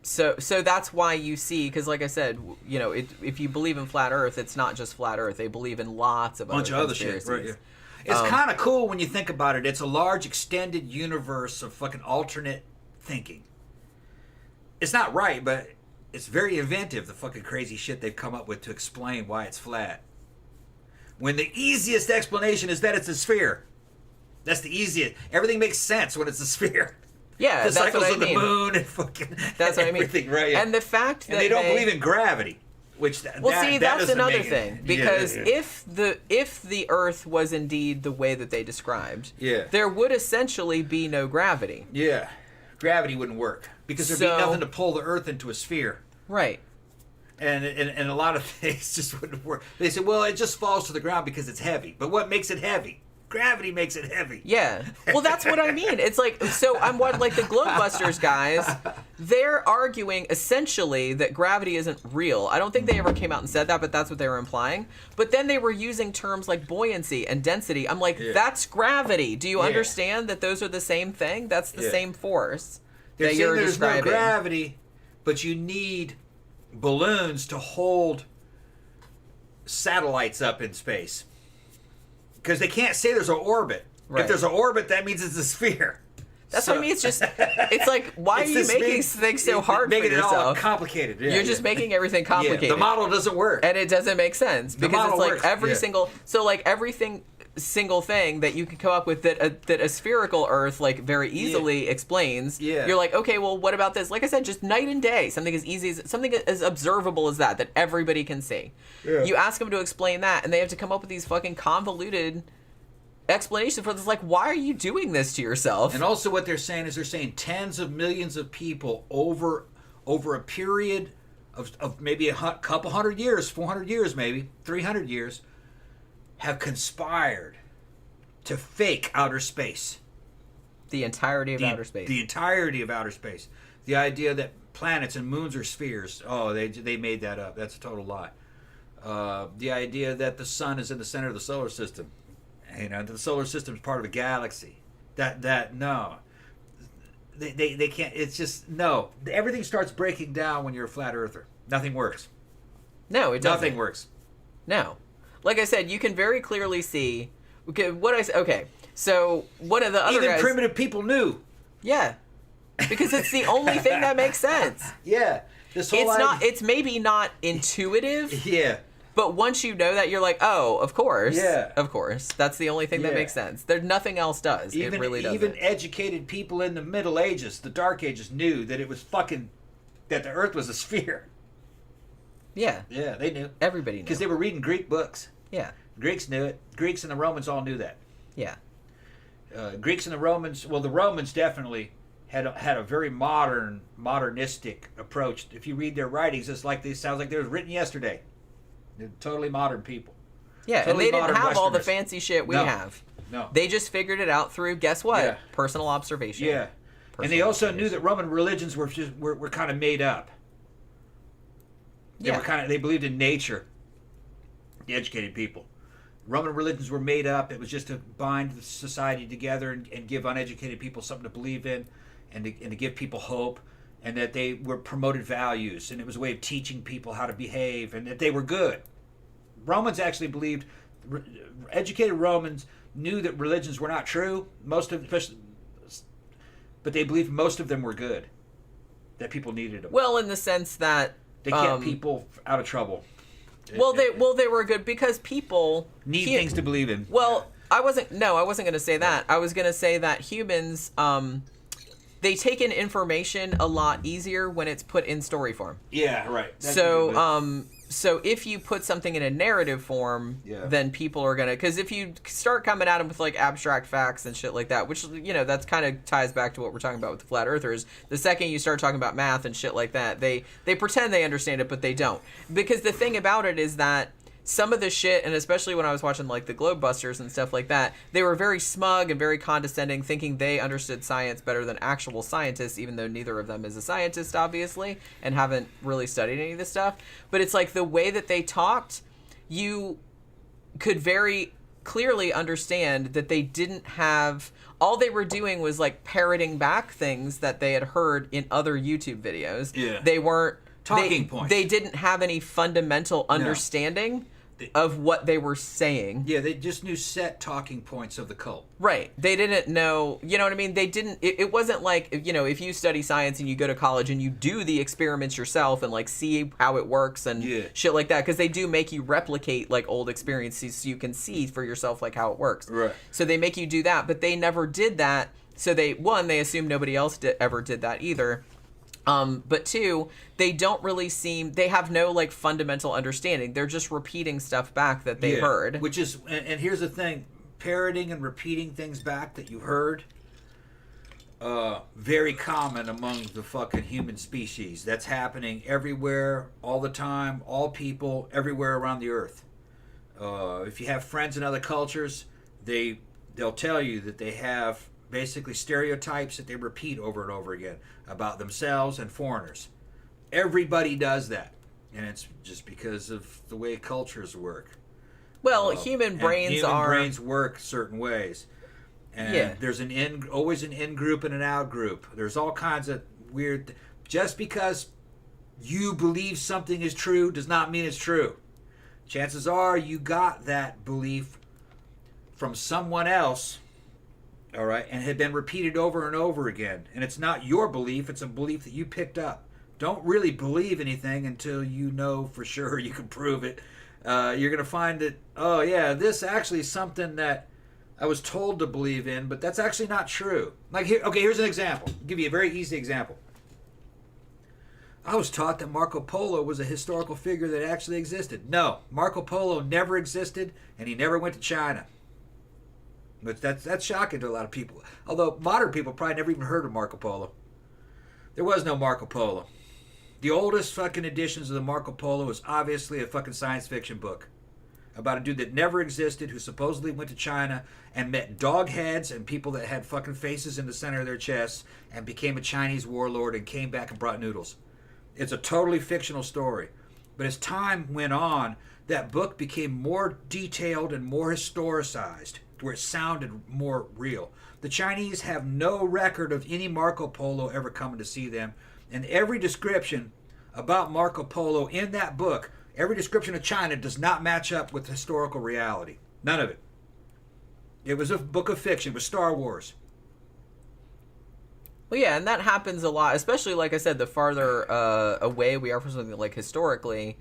So that's why you see, because like I said, you know, if you believe in flat Earth, it's not just flat Earth. They believe in lots of other shit. Right, yeah. It's kind of cool when you think about it. It's a large, extended universe of fucking alternate thinking. It's not right, but it's very inventive, the fucking crazy shit they've come up with to explain why it's flat. When the easiest explanation is that it's a sphere. That's the easiest. Everything makes sense when it's a sphere. Yeah, the that's cycles what I of mean. The moon and fucking that's what everything, I mean. Right? Yeah. And the fact that they don't believe in gravity, which that's another thing, because if the Earth was indeed the way that they described, there would essentially be no gravity. Yeah, gravity wouldn't work because there'd be nothing to pull the Earth into a sphere. Right. And a lot of things just wouldn't work. They say, well, it just falls to the ground because it's heavy. But what makes it heavy? Gravity makes it heavy. Yeah. Well, that's what I mean. It's like, so I'm what, like the Globebusters guys, they're arguing essentially that gravity isn't real. I don't think they ever came out and said that, but that's what they were implying. But then they were using terms like buoyancy and density. I'm like, that's gravity. Do you understand that those are the same thing? That's the same force They're that saying you're there's describing. No gravity, but you need balloons to hold satellites up in space. Because they can't say there's an orbit. Right. If there's an orbit, that means it's a sphere. That's what I mean. It's just, it's like, why are you making things so hard for yourself? Making it all complicated. Yeah, you're just making everything complicated. The model doesn't work. And it doesn't make sense. Because it's like works. every single, so like everything single thing that you can come up with that a spherical Earth like very easily explains. You're like, okay, well, what about this? Like I said, just night and day. Something as easy as, something as observable as that everybody can see. You ask them to explain that, and they have to come up with these fucking convoluted explanation for this. Like, why are you doing this to yourself? And also what they're saying is they're saying tens of millions of people over a period of maybe a couple hundred years, 400 years maybe, 300 years, have conspired to fake outer space. The entirety of outer space. The entirety of outer space. The idea that planets and moons are spheres. Oh, they made that up. That's a total lie. The idea that the sun is in the center of the solar system. You know, the solar system is part of a galaxy. No. They can't. It's just, no. Everything starts breaking down when you're a flat earther. Nothing works. No, it doesn't. Nothing works. No. Like I said, you can very clearly see. Okay, so one of the other Even guys, primitive people knew. Yeah, because it's the only thing that makes sense. Yeah, It's maybe not intuitive. Yeah. But once you know that, you're like, oh, of course. Yeah. Of course. That's the only thing that makes sense. There's nothing else does. It really doesn't. Even educated people in the Middle Ages, the Dark Ages, knew that it was that the Earth was a sphere. Yeah. Yeah, they knew. Everybody knew. Because they were reading Greek books. Yeah. Greeks knew it. Greeks and the Romans all knew that. Yeah. Greeks and the Romans, well, the Romans definitely had a very modernistic approach. If you read their writings, it sounds like they were written yesterday. They're totally modern people. Yeah, totally and they didn't have all the Westerners. fancy shit we have. No. They just figured it out through, guess what? Yeah. Personal observation. Yeah. And they also knew that Roman religions were kind of made up. They believed in nature. The educated people. Roman religions were made up. It was just to bind the society together and give uneducated people something to believe in, and to give people hope, and that they were promoted values, and it was a way of teaching people how to behave, and that they were good. Romans actually believed, educated Romans knew that religions were not true, but they believed most of them were good, that people needed them. Well, in the sense that they kept people out of trouble. They were good because people need things to believe in. Well, I wasn't going to say that. I was going to say that humans they take in information a lot easier when it's put in story form. Yeah, right. So So if you put something in a narrative form, then people are going to... Because if you start coming at them with, like, abstract facts and shit like that, which, you know, that's kind of ties back to what we're talking about with the flat earthers. The second you start talking about math and shit like that, they pretend they understand it, but they don't. Because the thing about it is that some of the shit, and especially when I was watching, like, the Globebusters and stuff like that, they were very smug and very condescending, thinking they understood science better than actual scientists, even though neither of them is a scientist, obviously, and haven't really studied any of this stuff. But it's like the way that they talked, you could very clearly understand that they didn't have... All they were doing was, like, parroting back things that they had heard in other YouTube videos. Yeah. They weren't... Talking points. They didn't have any fundamental understanding of what they were saying. Yeah, they just knew set talking points of the cult. Right. They didn't know, you know what I mean? They didn't, it wasn't like, you know, if you study science and you go to college and you do the experiments yourself and, like, see how it works and shit like that, because they do make you replicate, like, old experiences so you can see for yourself, like, how it works. Right. So they make you do that, but they never did that. So they assumed nobody else ever did that either. But two, they don't really seem, they have no, like, fundamental understanding. They're just repeating stuff back that they heard. Which is, and here's the thing, parroting and repeating things back that you heard, very common among the fucking human species. That's happening everywhere, all the time, all people, everywhere around the earth. If you have friends in other cultures, they'll tell you that they have basically stereotypes that they repeat over and over again about themselves and foreigners. Everybody does that, and it's just because of the way cultures work. Well, human brains work certain ways, and there's always an in group and an out group. There's all kinds of weird. Just because you believe something is true does not mean it's true. Chances are you got that belief from someone else. All right, and had been repeated over and over again. And it's not your belief, it's a belief that you picked up. Don't really believe anything until you know for sure you can prove it. You're going to find that, oh yeah, this actually is something that I was told to believe in, but that's actually not true. Like, here's an example. I'll give you a very easy example. I was taught that Marco Polo was a historical figure that actually existed. No, Marco Polo never existed, and he never went to China. But that's shocking to a lot of people. Although modern people probably never even heard of Marco Polo. There was no Marco Polo. The oldest fucking editions of the Marco Polo is obviously a fucking science fiction book about a dude that never existed who supposedly went to China and met dog heads and people that had fucking faces in the center of their chests and became a Chinese warlord and came back and brought noodles. It's a totally fictional story. But as time went on, that book became more detailed and more historicized, where it sounded more real. The Chinese have no record of any Marco Polo ever coming to see them. And every description about Marco Polo in that book, every description of China does not match up with historical reality. None of it. It was a book of fiction. It was Star Wars. Well, yeah, and that happens a lot, especially, like I said, the farther away we are from something, like, historically,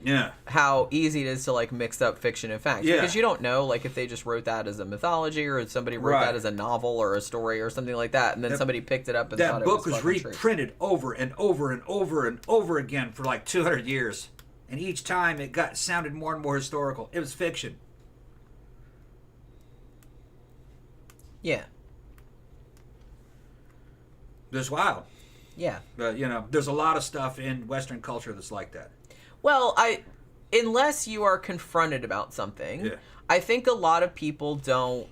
how easy it is to, like, mix up fiction and fact. Because you don't know, like, if they just wrote that as a mythology or if somebody wrote that as a novel or a story or something like that, and then somebody picked it up and thought it was That book was reprinted over and over and over and over again for, like, 200 years. And each time it sounded more and more historical. It was fiction. Yeah. It's wild. Yeah. But, you know, there's a lot of stuff in Western culture that's like that. Well, unless you are confronted about something, I think a lot of people don't.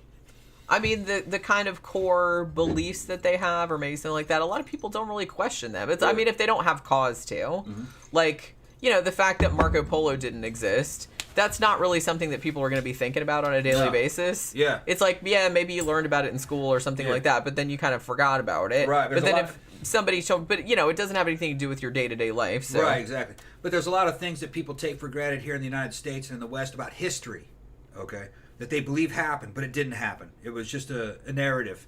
I mean, the kind of core beliefs that they have or maybe something like that, a lot of people don't really question them. I mean, if they don't have cause to. Like, you know, the fact that Marco Polo didn't exist, that's not really something that people are going to be thinking about on a daily basis. Yeah. It's like, yeah, maybe you learned about it in school or something like that, but then you kind of forgot about it. Right. But then if somebody but, you know, it doesn't have anything to do with your day-to-day life. So. Right, exactly. But there's a lot of things that people take for granted here in the United States and in the West about history, okay, that they believe happened, but it didn't happen. It was just a narrative.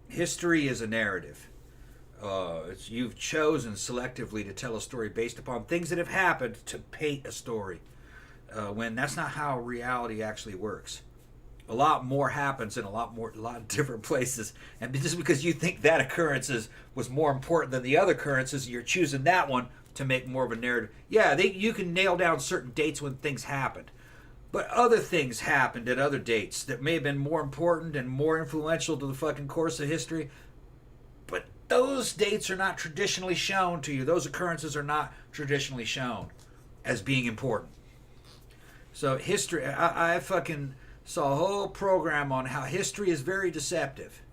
History is a narrative. You've chosen selectively to tell a story based upon things that have happened to paint a story. When that's not how reality actually works. A lot more happens in a lot of different places, and just because you think that occurrence was more important than the other occurrences, you're choosing that one to make more of a narrative. Yeah, you can nail down certain dates when things happened. But other things happened at other dates that may have been more important and more influential to the fucking course of history. But those dates are not traditionally shown to you. Those occurrences are not traditionally shown as being important. So history, I fucking saw a whole program on how history is very deceptive.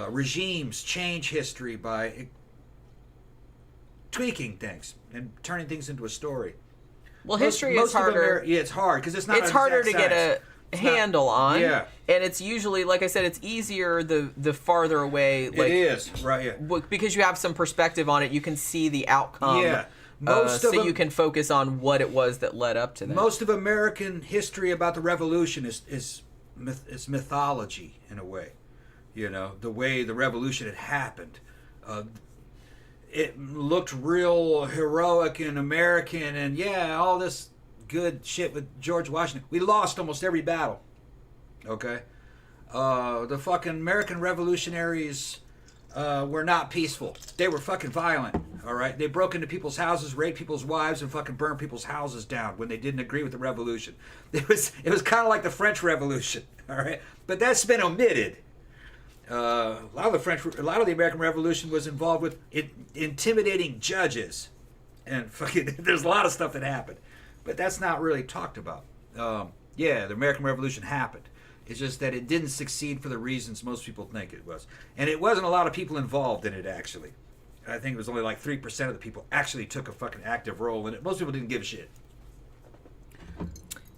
Regimes change history by tweaking things and turning things into a story. Well, history is harder. It's hard because it's not. It's harder to get a handle on. Yeah. And it's usually, like I said, it's easier the farther away. Like, it is, right, yeah. Because you have some perspective on it, you can see the outcome. Yeah. You can focus on what it was that led up to that. Most of American history about the revolution is mythology in a way. You know, the way the revolution had happened. It looked real heroic and American and all this good shit with George Washington. We lost almost every battle. Okay? The fucking American revolutionaries were not peaceful. They were fucking violent. All right? They broke into people's houses, raped people's wives, and fucking burned people's houses down when they didn't agree with the revolution. It was kind of like the French Revolution. All right? But that's been omitted. A lot of the American Revolution was involved with intimidating judges, and fucking there's a lot of stuff that happened, but that's not really talked about. The American Revolution happened. It's just that it didn't succeed for the reasons most people think it was, and it wasn't a lot of people involved in it actually. I think it was only like 3% of the people actually took a fucking active role in it. Most people didn't give a shit.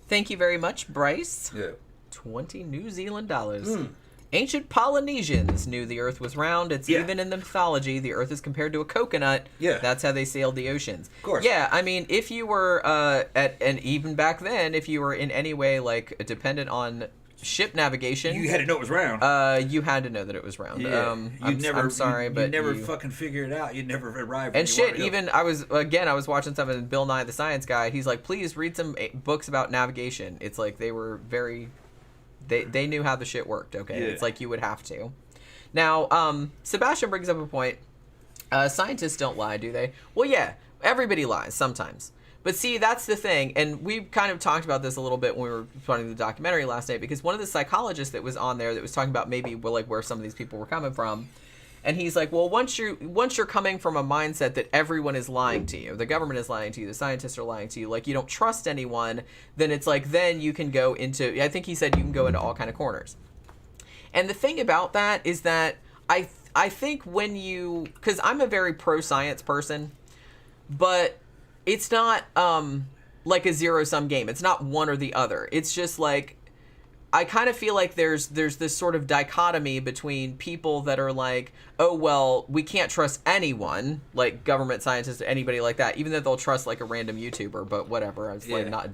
Thank you very much, Bryce. Yeah. 20 New Zealand dollars. Ancient Polynesians knew the Earth was round. It's even in the mythology. The Earth is compared to a coconut. Yeah. That's how they sailed the oceans. Of course. Yeah, I mean, if you were, and even back then, if you were in any way, like, dependent on ship navigation... You had to know it was round. You had to know that it was round. Yeah. I'm sorry, but... You'd never fucking figure it out. You'd never arrive and shit, even, I was watching something in Bill Nye the Science Guy. He's like, please read some books about navigation. It's like they were very... They knew how the shit worked, okay? Yeah. It's like you would have to. Now, Sebastian brings up a point. Scientists don't lie, do they? Well, yeah, everybody lies sometimes. But see, that's the thing, and we kind of talked about this a little bit when we were putting the documentary last night, because one of the psychologists that was on there that was talking about maybe where some of these people were coming from, and he's like, well, once you're coming from a mindset that everyone is lying to you, the government is lying to you, the scientists are lying to you, like you don't trust anyone, then it's like then you can go into, I think he said you can go into all kind of corners. And the thing about that is that I think when you, because I'm a very pro-science person, but it's not like a zero-sum game. It's not one or the other. It's just like, I kind of feel like there's this sort of dichotomy between people that are like, oh, well, we can't trust anyone, like government scientists, anybody like that, even though they'll trust like a random YouTuber, but whatever. Let's not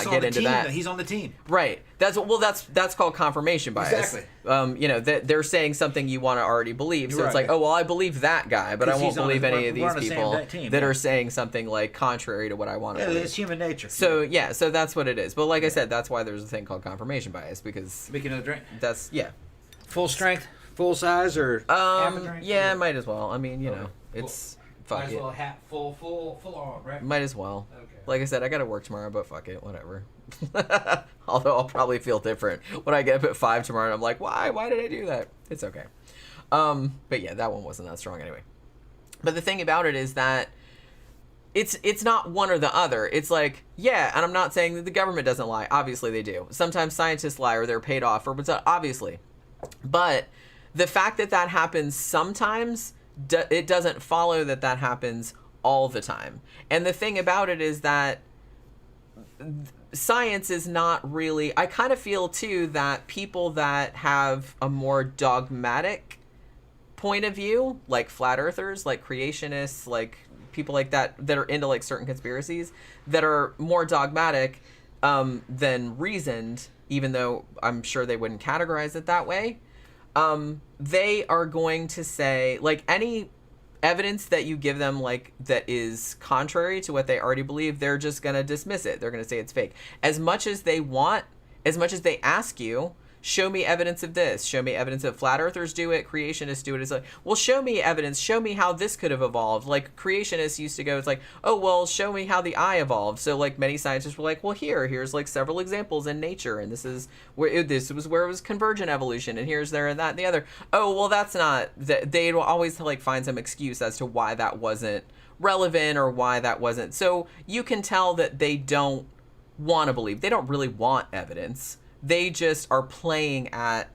get into that. He's on the team. Right. That's called confirmation bias. Exactly. They're saying something you want to already believe. So Right. It's like, oh, well, I believe that guy, but I won't believe any of these people that are are saying something like contrary to what I want to believe. It's human nature. So that's what it is. But like I said, that's why there's a thing called confirmation bias, because Speaking of the drink, that's full strength, full size, or half a drink? Yeah, might as well. I mean, it's fuck might it. as well full arm, right? Might as well. Okay. Like I said, I gotta work tomorrow, but fuck it, whatever. Although I'll probably feel different when I get up at 5 tomorrow and I'm like, why did I do that? It's okay. But yeah, that one wasn't that strong anyway. But the thing about it is that it's not one or the other. It's like, yeah, and I'm not saying that the government doesn't lie. Obviously they do. Sometimes scientists lie or they're paid off, obviously. But the fact that happens sometimes, it doesn't follow that happens all the time. And the thing about it is that science is not really... I kind of feel, too, that people that have a more dogmatic point of view, like flat earthers, like creationists, like people like that are into like certain conspiracies, that are more dogmatic than reasoned, even though I'm sure they wouldn't categorize it that way, they are going to say, like, any evidence that you give them, like, that is contrary to what they already believe, they're just going to dismiss it. They're going to say it's fake. As much as they ask you, show me evidence of this, show me evidence of flat earthers do it, creationists do it. It's like, well, show me evidence, show me how this could have evolved. Like creationists used to go, it's like, oh, well, show me how the eye evolved. So like many scientists were like, well, here's like several examples in nature, and this was where it was convergent evolution, and here's there and that and the other. Oh, well, that's not, they'd always like find some excuse as to why that wasn't relevant or why that wasn't. So you can tell that they don't want to believe. They don't really want evidence. They just are playing at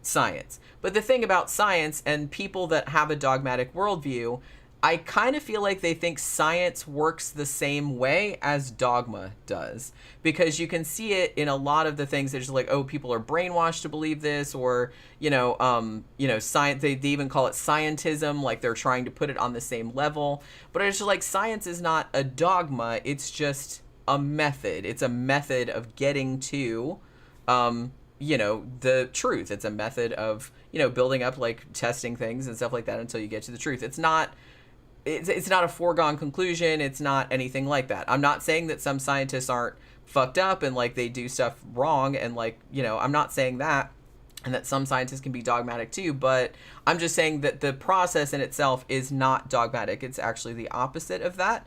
science. But the thing about science and people that have a dogmatic worldview, I kind of feel like they think science works the same way as dogma does, because you can see it in a lot of the things that are just like, oh, people are brainwashed to believe this, or science. They even call it scientism, like they're trying to put it on the same level. But it's just like science is not a dogma; it's just a method. It's a method of getting to, the truth. It's a method of building up, like testing things and stuff like that until you get to the truth. It's not a foregone conclusion. It's not anything like that. I'm not saying that some scientists aren't fucked up and like they do stuff wrong, and like, I'm not saying that, and that some scientists can be dogmatic too, but I'm just saying that the process in itself is not dogmatic. It's actually the opposite of that.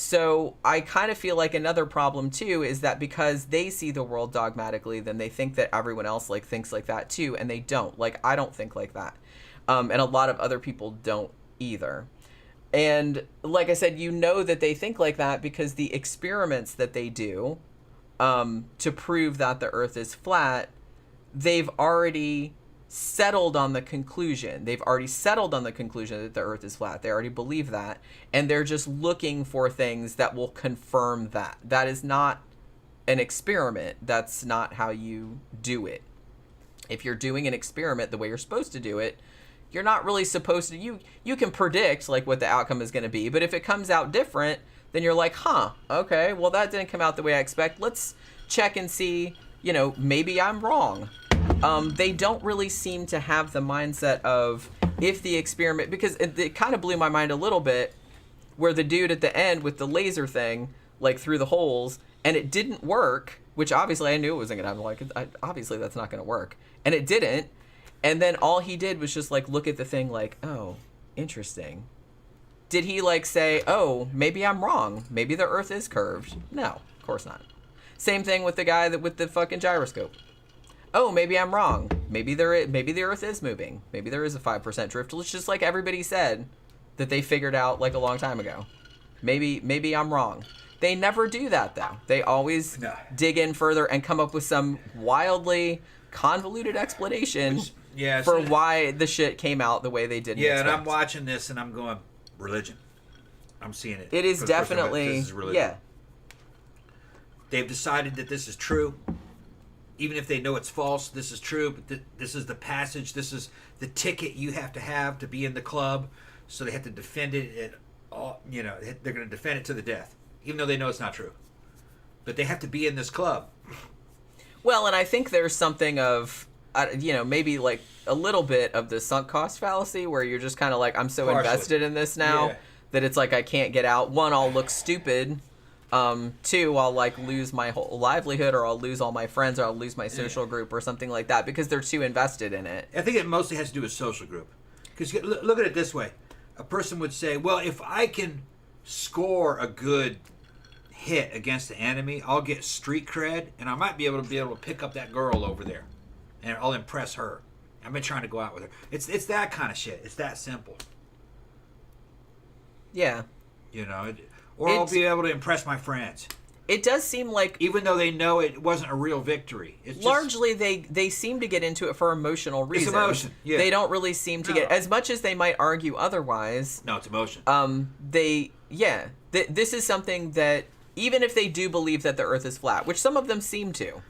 So I kind of feel like another problem too is that because they see the world dogmatically, then they think that everyone else like thinks like that too, and they don't. Like, I don't think like that. And a lot of other people don't either. And like I said, that they think like that because the experiments that they do to prove that the Earth is flat, they've already settled on the conclusion. They've already settled on the conclusion that the Earth is flat. They already believe that. And they're just looking for things that will confirm that. That is not an experiment. That's not how you do it. If you're doing an experiment the way you're supposed to do it, you're not really supposed to, you can predict like what the outcome is going to be, but if it comes out different, then you're like, okay, well that didn't come out the way I expect. Let's check and see, maybe I'm wrong. They don't really seem to have the mindset of if the experiment, because it kind of blew my mind a little bit where the dude at the end with the laser thing, like through the holes, and it didn't work, which obviously I knew it wasn't going to happen. Like, obviously that's not going to work. And it didn't. And then all he did was just like look at the thing like, oh, interesting. Did he like say, oh, maybe I'm wrong. Maybe the Earth is curved? No, of course not. Same thing with the guy with the fucking gyroscope. Oh, maybe I'm wrong. Maybe the Earth is moving. Maybe there is a 5% drift. It's just like everybody said that they figured out like a long time ago. Maybe I'm wrong. They never do that though. They always dig in further and come up with some wildly convoluted explanation for why the shit came out the way they did. Yeah, and I'm watching this and I'm going, religion. I'm seeing it. It is definitely, this is religion. Yeah. They've decided that this is true. Even if they know it's false, this is true. But this is the passage. This is the ticket you have to be in the club. So they have to defend it at all. They're going to defend it to the death, even though they know it's not true. But they have to be in this club. Well, and I think there's something of, maybe like a little bit of the sunk cost fallacy where you're just kind of like, I'm so Partially. invested in this now that it's like I can't get out. One, I'll look stupid. Two, I'll like lose my whole livelihood, or I'll lose all my friends, or I'll lose my social group or something like that because they're too invested in it. I think it mostly has to do with social group. Because look at it this way. A person would say, well, if I can score a good hit against the enemy, I'll get street cred, and I might be able to pick up that girl over there, and I'll impress her. I've been trying to go out with her. It's that kind of shit. It's that simple. Yeah. I'll be able to impress my friends. It does seem like, even though they know it wasn't a real victory, it's largely they seem to get into it for emotional reasons. It's emotion. Yeah. They don't really seem to get, as much as they might argue otherwise. No, it's emotion. This is something that, even if they do believe that the Earth is flat, which some of them seem to,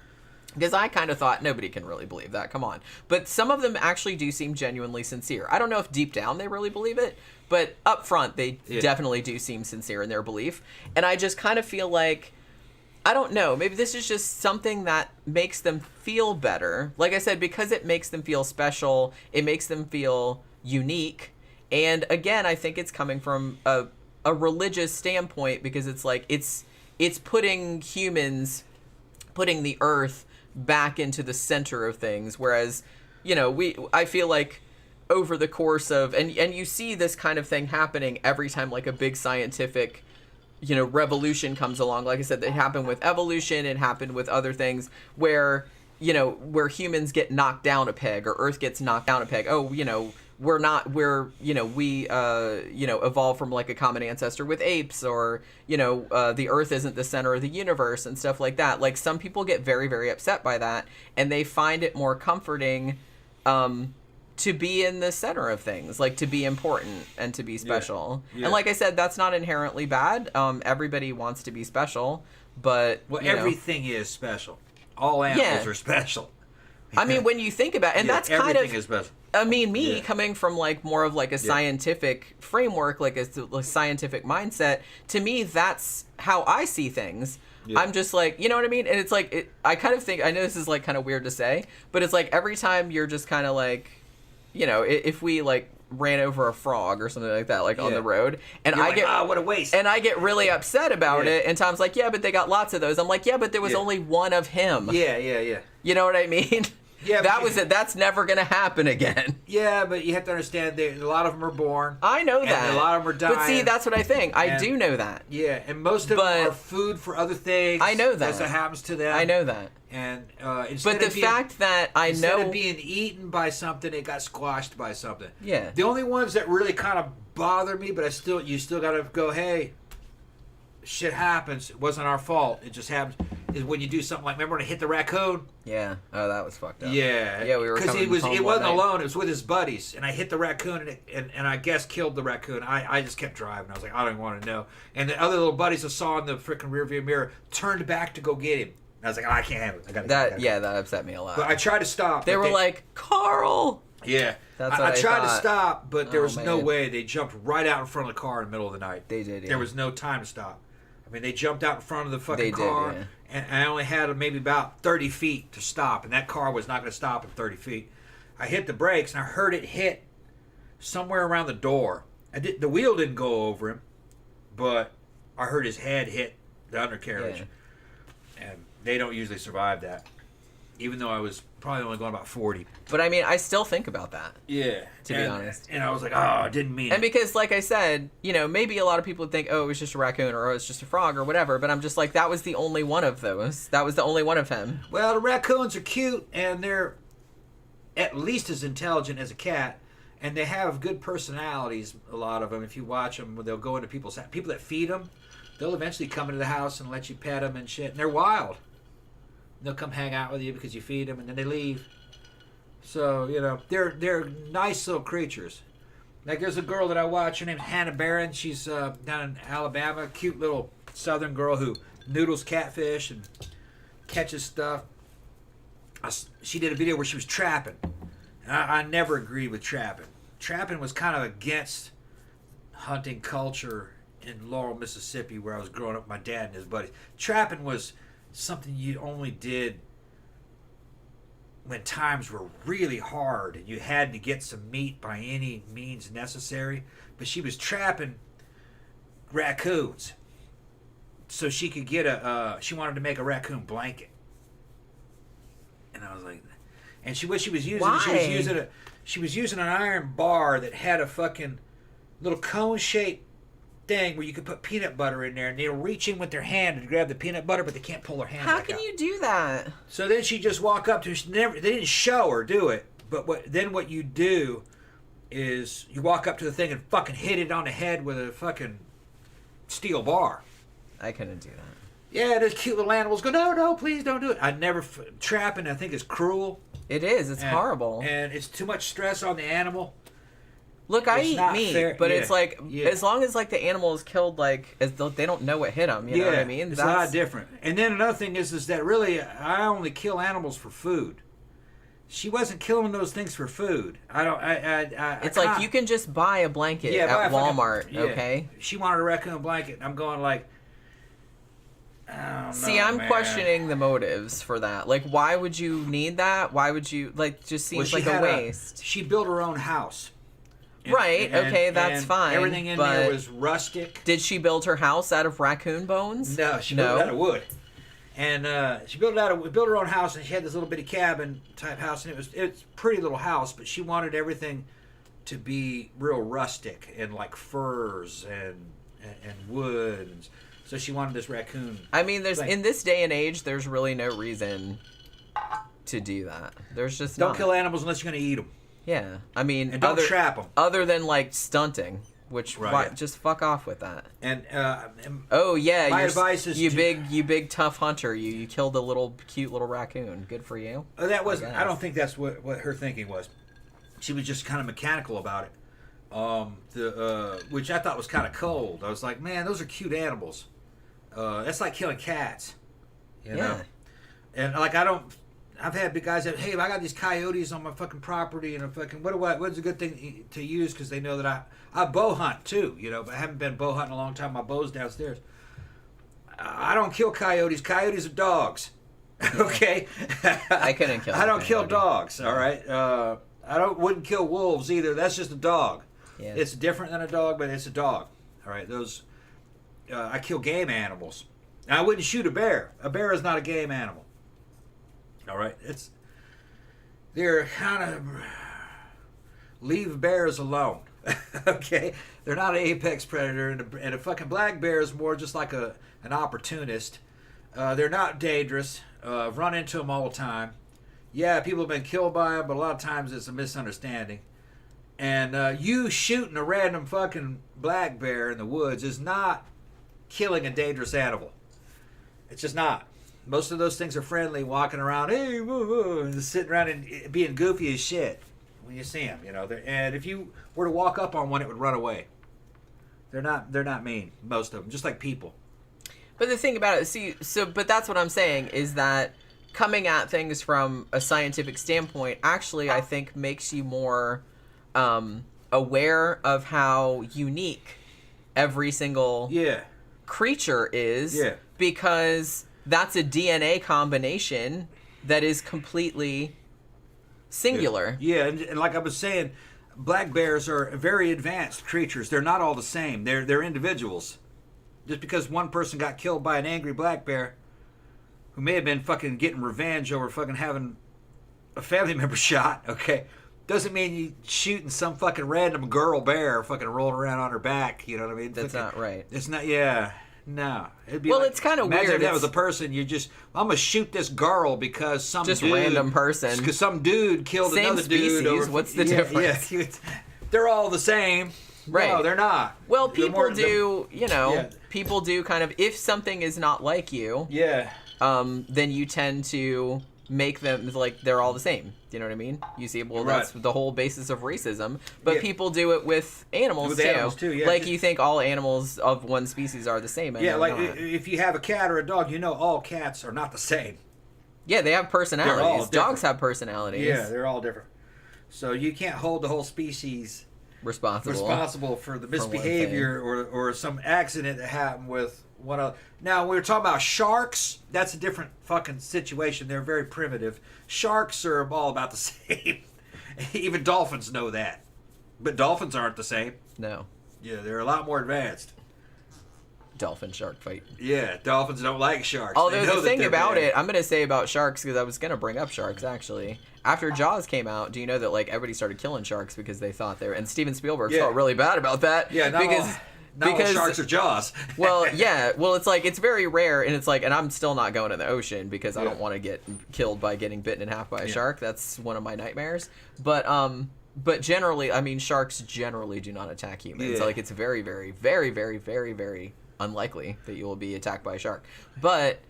because I kind of thought nobody can really believe that, come on. But some of them actually do seem genuinely sincere. I don't know if deep down they really believe it, but up front they definitely do seem sincere in their belief. And I just kind of feel like, I don't know, maybe this is just something that makes them feel better. Like I said, because it makes them feel special, it makes them feel unique. And again, I think it's coming from a religious standpoint, because it's like, it's putting the Earth back into the center of things. Whereas, I feel like over the course of, and you see this kind of thing happening every time like a big scientific, revolution comes along. Like I said, it happened with evolution, it happened with other things where humans get knocked down a peg, or Earth gets knocked down a peg. We evolved from like a common ancestor with apes, or, the Earth isn't the center of the universe and stuff like that. Like, some people get very, very upset by that, and they find it more comforting, to be in the center of things, like to be important and to be special. Yeah. And like I said, that's not inherently bad. Everybody wants to be special, but everything is special. All animals are special. I mean, when you think about it, and that's kind of everything is special. I mean, coming from like more of like a scientific framework, like a scientific mindset, to me, that's how I see things. Yeah. I'm just like, you know what I mean? And it's like, I kind of think, I know this is like kind of weird to say, but it's like every time you're just kind of like, if we like ran over a frog or something like that, like on the road, and you're what a waste, and I get really upset about it, and Tom's like, yeah, but they got lots of those. I'm like, yeah, but there was only one of him. Yeah. You know what I mean? Yeah, that was it. That's never gonna happen again. Yeah, but you have to understand a lot of them are born. I know that. And a lot of them are dying. But see, that's what I think. I do know that. Yeah, and most of them are food for other things. I know that. That's what happens to them. I know that. And instead of being eaten by something, it got squashed by something. Yeah. The only ones that really kind of bother me, but you still got to go, hey, shit happens. It wasn't our fault. It just happens. Is when you do something like, remember when I hit the raccoon? Yeah. Oh, that was fucked up. Yeah. Yeah, we were because it wasn't alone. It was with his buddies, and I hit the raccoon, and I guess killed the raccoon. I just kept driving. I was like, I don't even want to know. And the other little buddies I saw in the freaking rearview mirror turned back to go get him. I was like, I can't handle it. That upset me a lot. But I tried to stop. They were like, Carl. Yeah. I tried to stop, but there was no way. They jumped right out in front of the car in the middle of the night. They did. Yeah. There was no time to stop. I mean, they jumped out in front of the fucking car, and I only had maybe about 30 feet to stop, and that car was not going to stop at 30 feet. I hit the brakes, and I heard it hit somewhere around the door. The wheel didn't go over him, but I heard his head hit the undercarriage. Yeah. And they don't usually survive that, even though I was probably only going about 40. But I mean, I still think about that. Yeah. To be honest. And I was like, I didn't mean it. And because, like I said, maybe a lot of people would think, oh, it was just a raccoon, or oh, it's just a frog, or whatever. But I'm just like, that was the only one of those. That was the only one of him. Well, the raccoons are cute, and they're at least as intelligent as a cat. And they have good personalities, a lot of them. If you watch them, they'll go into people's house. People that feed them, they'll eventually come into the house and let you pet them and shit. And they're wild. They'll come hang out with you because you feed them, and then they leave. So, they're nice little creatures. Like, there's a girl that I watch, her name's Hannah Barron. She's down in Alabama, cute little southern girl who noodles catfish and catches stuff. She did a video where she was trapping. And I never agreed with trapping. Trapping was kind of against hunting culture in Laurel, Mississippi, where I was growing up with my dad and his buddies. Trapping was something you only did when times were really hard and you had to get some meat by any means necessary. But she was trapping raccoons so she could get she wanted to make a raccoon blanket. And I was like, and what she was using, why? She was using an iron bar that had a fucking little cone-shaped thing where you could put peanut butter in there, and they'll reach in with their hand and grab the peanut butter, but they can't pull their hand back out. How can you do that? So then she just walk up to her. They didn't show her do it, but what you do is you walk up to the thing and fucking hit it on the head with a fucking steel bar. I couldn't do that. Yeah, those cute little animals go, no, please don't do it. Trapping, I think, is cruel. It is. It's horrible. And it's too much stress on the animal. Look, I eat meat, but it's like, as long as like the animal is killed, like they don't know what hit them. You know what I mean? It's a lot different. And then another thing is that really I only kill animals for food. She wasn't killing those things for food. It's like you can just buy a blanket at Walmart. Okay. She wanted a raccoon blanket, and I'm going like, see, I'm questioning the motives for that. Like, why would you need that? Why would you just seems like a waste? She built her own house. Right, okay, that's fine. Everything in there was rustic. Did she build her house out of raccoon bones? No, she built it out of wood. And she built her own house, and she had this little bitty cabin type house, and it's a pretty little house, but she wanted everything to be real rustic and like furs and wood. And so she wanted this raccoon. I mean, in this day and age, there's really no reason to do that. There's just don't kill animals unless you're going to eat them. Yeah, I mean, and don't trap them. Other than like stunting. Which just fuck off with that. And oh yeah, my advice is you big tough hunter. You killed a cute little raccoon. Good for you. That was I don't think that's what her thinking was. She was just kind of mechanical about it. Which I thought was kind of cold. I was like, man, those are cute animals. That's like killing cats. You know? And like I've had big guys that, hey, I got these coyotes on my fucking property, and what's a good thing to use, because they know that I bow hunt too, you know, but I haven't been bow hunting in a long time. My bow's downstairs. I don't kill coyotes. Coyotes are dogs. Okay? I couldn't kill I don't kill dogs, all right? Wouldn't kill wolves either. That's just a dog. Yeah. It's different than a dog, but it's a dog. All right? I kill game animals. I wouldn't shoot a bear. A bear is not a game animal. All right, they're kind of leave bears alone. Okay, they're not an apex predator, and a fucking black bear is more just like an opportunist. They're not dangerous. I've run into them all the time. Yeah, people have been killed by them, but a lot of times it's a misunderstanding. And you shooting a random fucking black bear in the woods is not killing a dangerous animal. It's just not. Most of those things are friendly, walking around, hey, woo, woo, and just sitting around and being goofy as shit when you see them, you know. And if you were to walk up on one, it would run away. They're not mean, most of them, just like people. But the thing about it, but that's what I'm saying, is that coming at things from a scientific standpoint actually, I think, makes you more aware of how unique every single creature is. Yeah. Because that's a DNA combination that is completely singular. Yeah, and like I was saying, black bears are very advanced creatures. They're not all the same. They're individuals. Just because one person got killed by an angry black bear, who may have been fucking getting revenge over fucking having a family member shot, okay, doesn't mean you shooting some fucking random girl bear fucking rolling around on her back. You know what I mean? That's not right. It's not. Yeah. No, it'd be it's kind of weird. Imagine if that was a person. I'm gonna shoot this girl because some random person, because some dude killed another species. Dude. What's the difference? Yeah, they're all the same. Right? No, they're not. Well, people do kind of, if something is not like you, then you tend to make them like they're all the same. Do you know what I mean? You see, that's the whole basis of racism. But people do it with animals too. Yeah. Like you think all animals of one species are the same. Yeah, like if you have a cat or a dog, you know all cats are not the same. Yeah, they have personalities. Dogs have personalities. Yeah, they're all different. So you can't hold the whole species responsible for the misbehavior or some accident that happened with one of. Now, we were talking about sharks. That's a different fucking situation. They're very primitive. Sharks are all about the same. Even dolphins know that. But dolphins aren't the same. No. Yeah, they're a lot more advanced. Dolphin shark fight. Yeah, dolphins don't like sharks. Although the thing about it, I'm going to say about sharks, because I was going to bring up sharks actually. After Jaws came out, do you know that like everybody started killing sharks because they thought they were, and Steven Spielberg felt really bad about that. Yeah, because all sharks are Jaws. Well, yeah. Well, it's like, it's very rare, and it's like, and I'm still not going in the ocean because I don't want to get killed by getting bitten in half by a shark. That's one of my nightmares. But generally, I mean, sharks generally do not attack humans. Yeah. Like, it's very, very, very, very, very, very unlikely that you will be attacked by a shark. But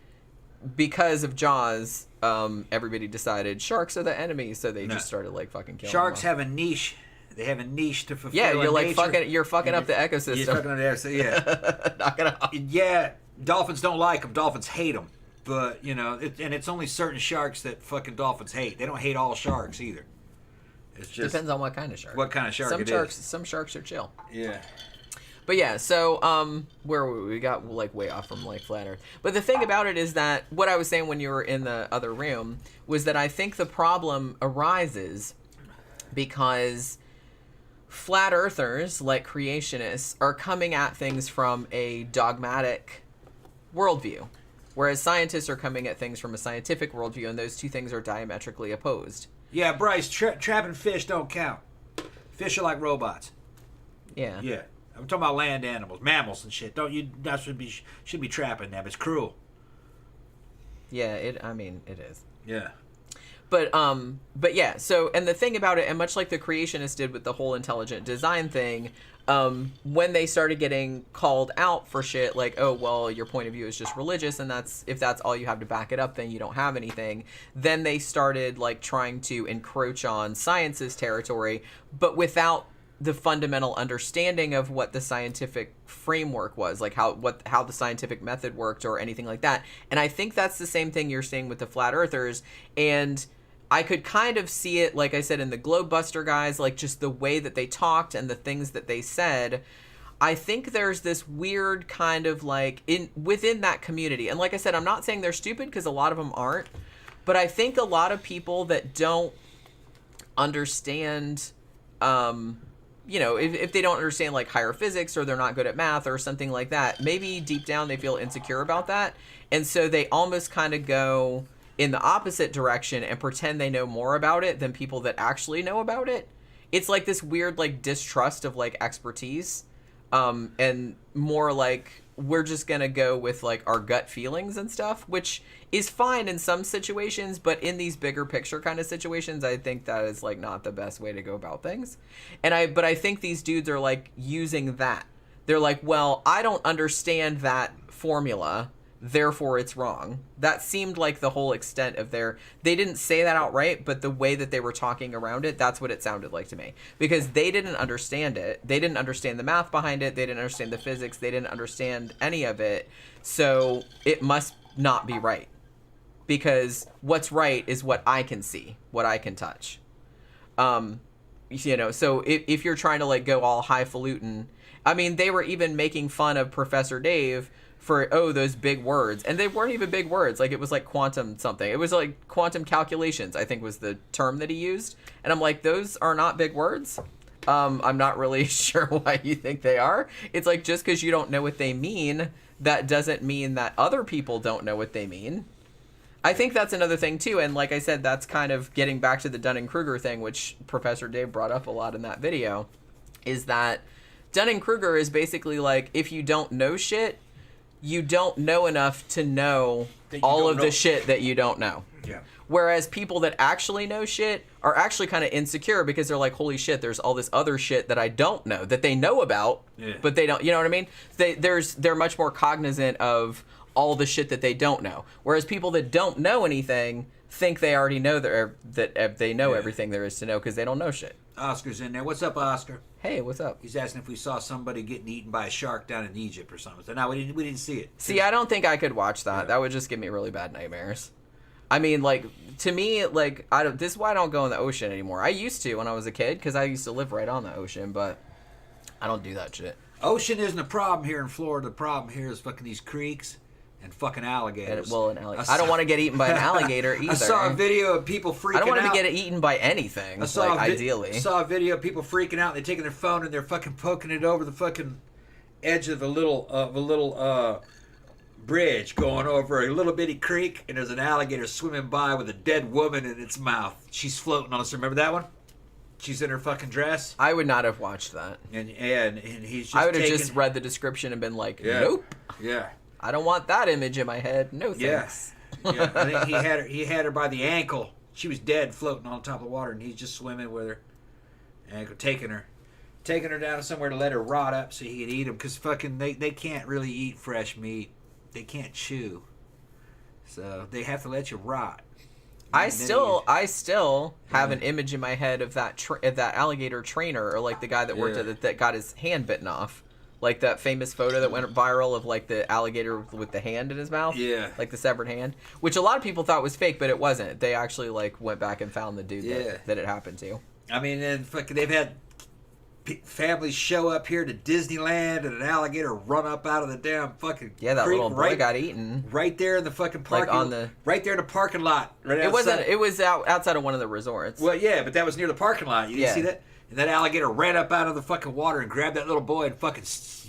because of Jaws, everybody decided sharks are the enemy, so they just started like fucking killing sharks them. Have a niche. They have a niche to fulfill. Yeah, you're like you're fucking up the ecosystem. You're fucking up the ecosystem. Yeah, knock it off. Yeah, dolphins don't like them. Dolphins hate them. But you know, and it's only certain sharks that fucking dolphins hate. They don't hate all sharks either. It's just depends on what kind of shark. What kind of shark? Some sharks are chill. Yeah. But yeah, so where we got like way off from like flat Earth. But the thing about it is that what I was saying when you were in the other room was that I think the problem arises because flat earthers, like creationists, are coming at things from a dogmatic worldview. Whereas scientists are coming at things from a scientific worldview, and those two things are diametrically opposed. Yeah, Bryce, trapping fish don't count. Fish are like robots. Yeah. Yeah. I'm talking about land animals, mammals and shit. That should be trapping them. It's cruel. Yeah, it is. Yeah. But yeah, so, and the thing about it, and much like the creationists did with the whole intelligent design thing, when they started getting called out for shit, like, oh, well, your point of view is just religious, and if that's all you have to back it up, then you don't have anything, then they started, like, trying to encroach on science's territory, but without the fundamental understanding of what the scientific framework was, like how the scientific method worked or anything like that. And I think that's the same thing you're seeing with the flat earthers. And I could kind of see it, like I said, in the Globebuster guys, like just the way that they talked and the things that they said. I think there's this weird kind of like within that community. And like I said, I'm not saying they're stupid, because a lot of them aren't. But I think a lot of people that don't understand, if they don't understand like higher physics, or they're not good at math or something like that, maybe deep down they feel insecure about that. And so they almost kind of go in the opposite direction and pretend they know more about it than people that actually know about it. It's like this weird like distrust of like expertise, and more like we're just gonna go with like our gut feelings and stuff, which is fine in some situations, but in these bigger picture kind of situations, I think that is like not the best way to go about things. But I think these dudes are like using that. They're like, well, I don't understand that formula, therefore it's wrong. That seemed like the whole extent of they didn't say that outright, but the way that they were talking around it, that's what it sounded like to me. Because they didn't understand it. They didn't understand the math behind it. They didn't understand the physics. They didn't understand any of it. So it must not be right. Because what's right is what I can see, what I can touch. So if you're trying to like go all highfalutin, I mean, they were even making fun of Professor Dave for, those big words. And they weren't even big words. Like, it was like quantum something. It was like quantum calculations, I think was the term that he used. And I'm like, those are not big words. I'm not really sure why you think they are. It's like, just because you don't know what they mean, that doesn't mean that other people don't know what they mean. I think that's another thing, too. And like I said, that's kind of getting back to the Dunning-Kruger thing, which Professor Dave brought up a lot in that video, is that Dunning-Kruger is basically like, if you don't know shit, you don't know enough to know all of the shit that you don't know. Yeah. Whereas people that actually know shit are actually kind of insecure, because they're like, holy shit, there's all this other shit that I don't know, that they know about, but they don't, you know what I mean? They're much more cognizant of all the shit that they don't know. Whereas people that don't know anything think they already know that they know everything there is to know, because they don't know shit. Oscar's in there. What's up, Oscar? Hey, what's up? He's asking if we saw somebody getting eaten by a shark down in Egypt or something. So, no, we didn't see it. See, I don't think I could watch that. Yeah. That would just give me really bad nightmares. I mean, like, to me, like, this is why I don't go in the ocean anymore. I used to when I was a kid, because I used to live right on the ocean, but I don't do that shit. Ocean isn't a problem here in Florida. The problem here is fucking these creeks and fucking alligators. I don't want to get eaten by an alligator either. I saw a video of people freaking out. I don't want to get eaten by anything, ideally. I saw a video of people freaking out. They're taking their phone and they're fucking poking it over the fucking edge of a little bridge going over a little bitty creek, and there's an alligator swimming by with a dead woman in its mouth. She's floating on us. Remember that one? She's in her fucking dress. I would not have watched that. And he's just I would have just read the description and been like, nope. Yeah. I don't want that image in my head. No thanks. Yeah. I think he had her by the ankle. She was dead, floating on top of the water, and he's just swimming with her, and taking her down to somewhere to let her rot up so he can eat them. Because fucking they can't really eat fresh meat. They can't chew, so they have to let you rot. I still have an image in my head of that alligator trainer, or like the guy that worked at it that got his hand bitten off. Like that famous photo that went viral of like the alligator with the hand in his mouth. Yeah. Like the severed hand. Which a lot of people thought was fake, but it wasn't. They actually like went back and found the dude that it happened to. I mean, and fucking they've had families show up here to Disneyland and an alligator run up out of the damn fucking that creek, little boy got eaten. Right there in the fucking parking right there in the parking lot. Right outside. It was outside of one of the resorts. Well, yeah, but that was near the parking lot. You didn't see that? And that alligator ran up out of the fucking water and grabbed that little boy and fucking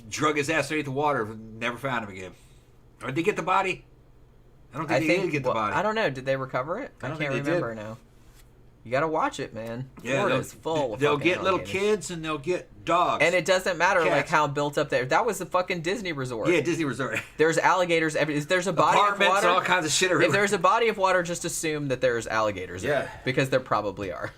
drug his ass underneath the water. Never found him again. Or did they get the body? I don't think they did get the body. I don't know. Did they recover it? I can't remember now. You gotta watch it, man. Florida's full of they'll fucking get little alligators. kids and they'll get dogs. And it doesn't matter cats. like how built up there. That was the fucking Disney resort. Yeah, Disney resort. There's alligators every. There's a body of water. All kinds of shit everywhere. If there's a body of water, just assume that there's alligators in it, because there probably are.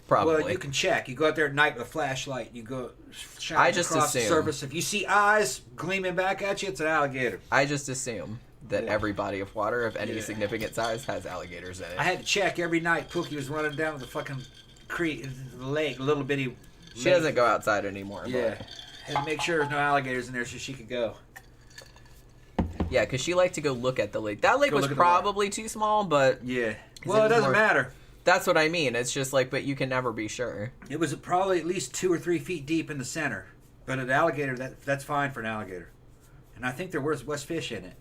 Probably. Well, you can check. You go out there at night with a flashlight. And you go shine across the surface. If you see eyes gleaming back at you, it's an alligator. I just assume that every body of water of any significant size has alligators in it. I had to check every night. Pookie was running down the fucking creek, the lake, little bitty. She doesn't go outside anymore. Yeah. Had to make sure there's no alligators in there so she could go. Yeah, because she liked to go look at the lake. That lake was probably too small, but... Yeah. Well, it doesn't matter. That's what I mean. It's just like, but you can never be sure. It was probably at least 2 or 3 feet deep in the center. But an alligator, that's fine for an alligator. And I think there was fish in it.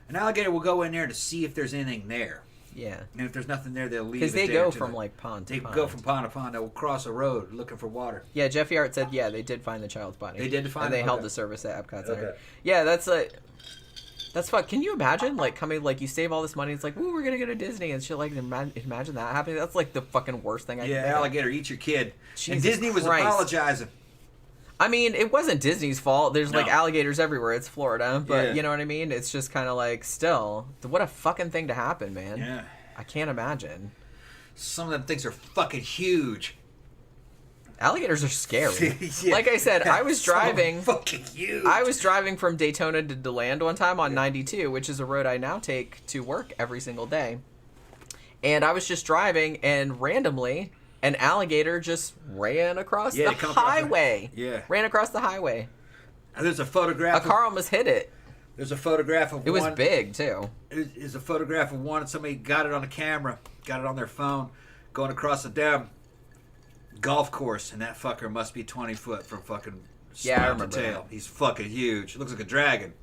An alligator will go in there to see if there's anything there. Yeah. And if there's nothing there, they'll leave. Because they go from like pond to pond. They go from pond to pond. They'll cross a road looking for water. Yeah, Jeffy Art said, yeah, they did find the child's body. They did find it? And they held the service at Epcot Center. Yeah, that's fuck. Can you imagine, like, coming, like, you save all this money, it's like, ooh, we're gonna go to Disney and shit, like, imagine that happening. That's, like, the fucking worst thing I can think alligator, eat your kid. Jesus and Disney was apologizing. I mean, it wasn't Disney's fault. There's, like, alligators everywhere. It's Florida. But, you know what I mean? It's just kind of like, still, what a fucking thing to happen, man. Yeah. I can't imagine. Some of them things are fucking huge. Alligators are scary. Like I said, I was driving. So fucking huge. I was driving from Daytona to DeLand one time on 92, which is a road I now take to work every single day. And I was just driving, and randomly, an alligator just ran across the highway. Ran across the highway. And there's a photograph. A car almost hit it. There's a photograph of one. It was big, too. It's a photograph of one, and somebody got it on the camera, got it on their phone, going across the damn golf course, and that fucker must be 20 foot from fucking snout to tail. He's fucking huge. It looks like a dragon.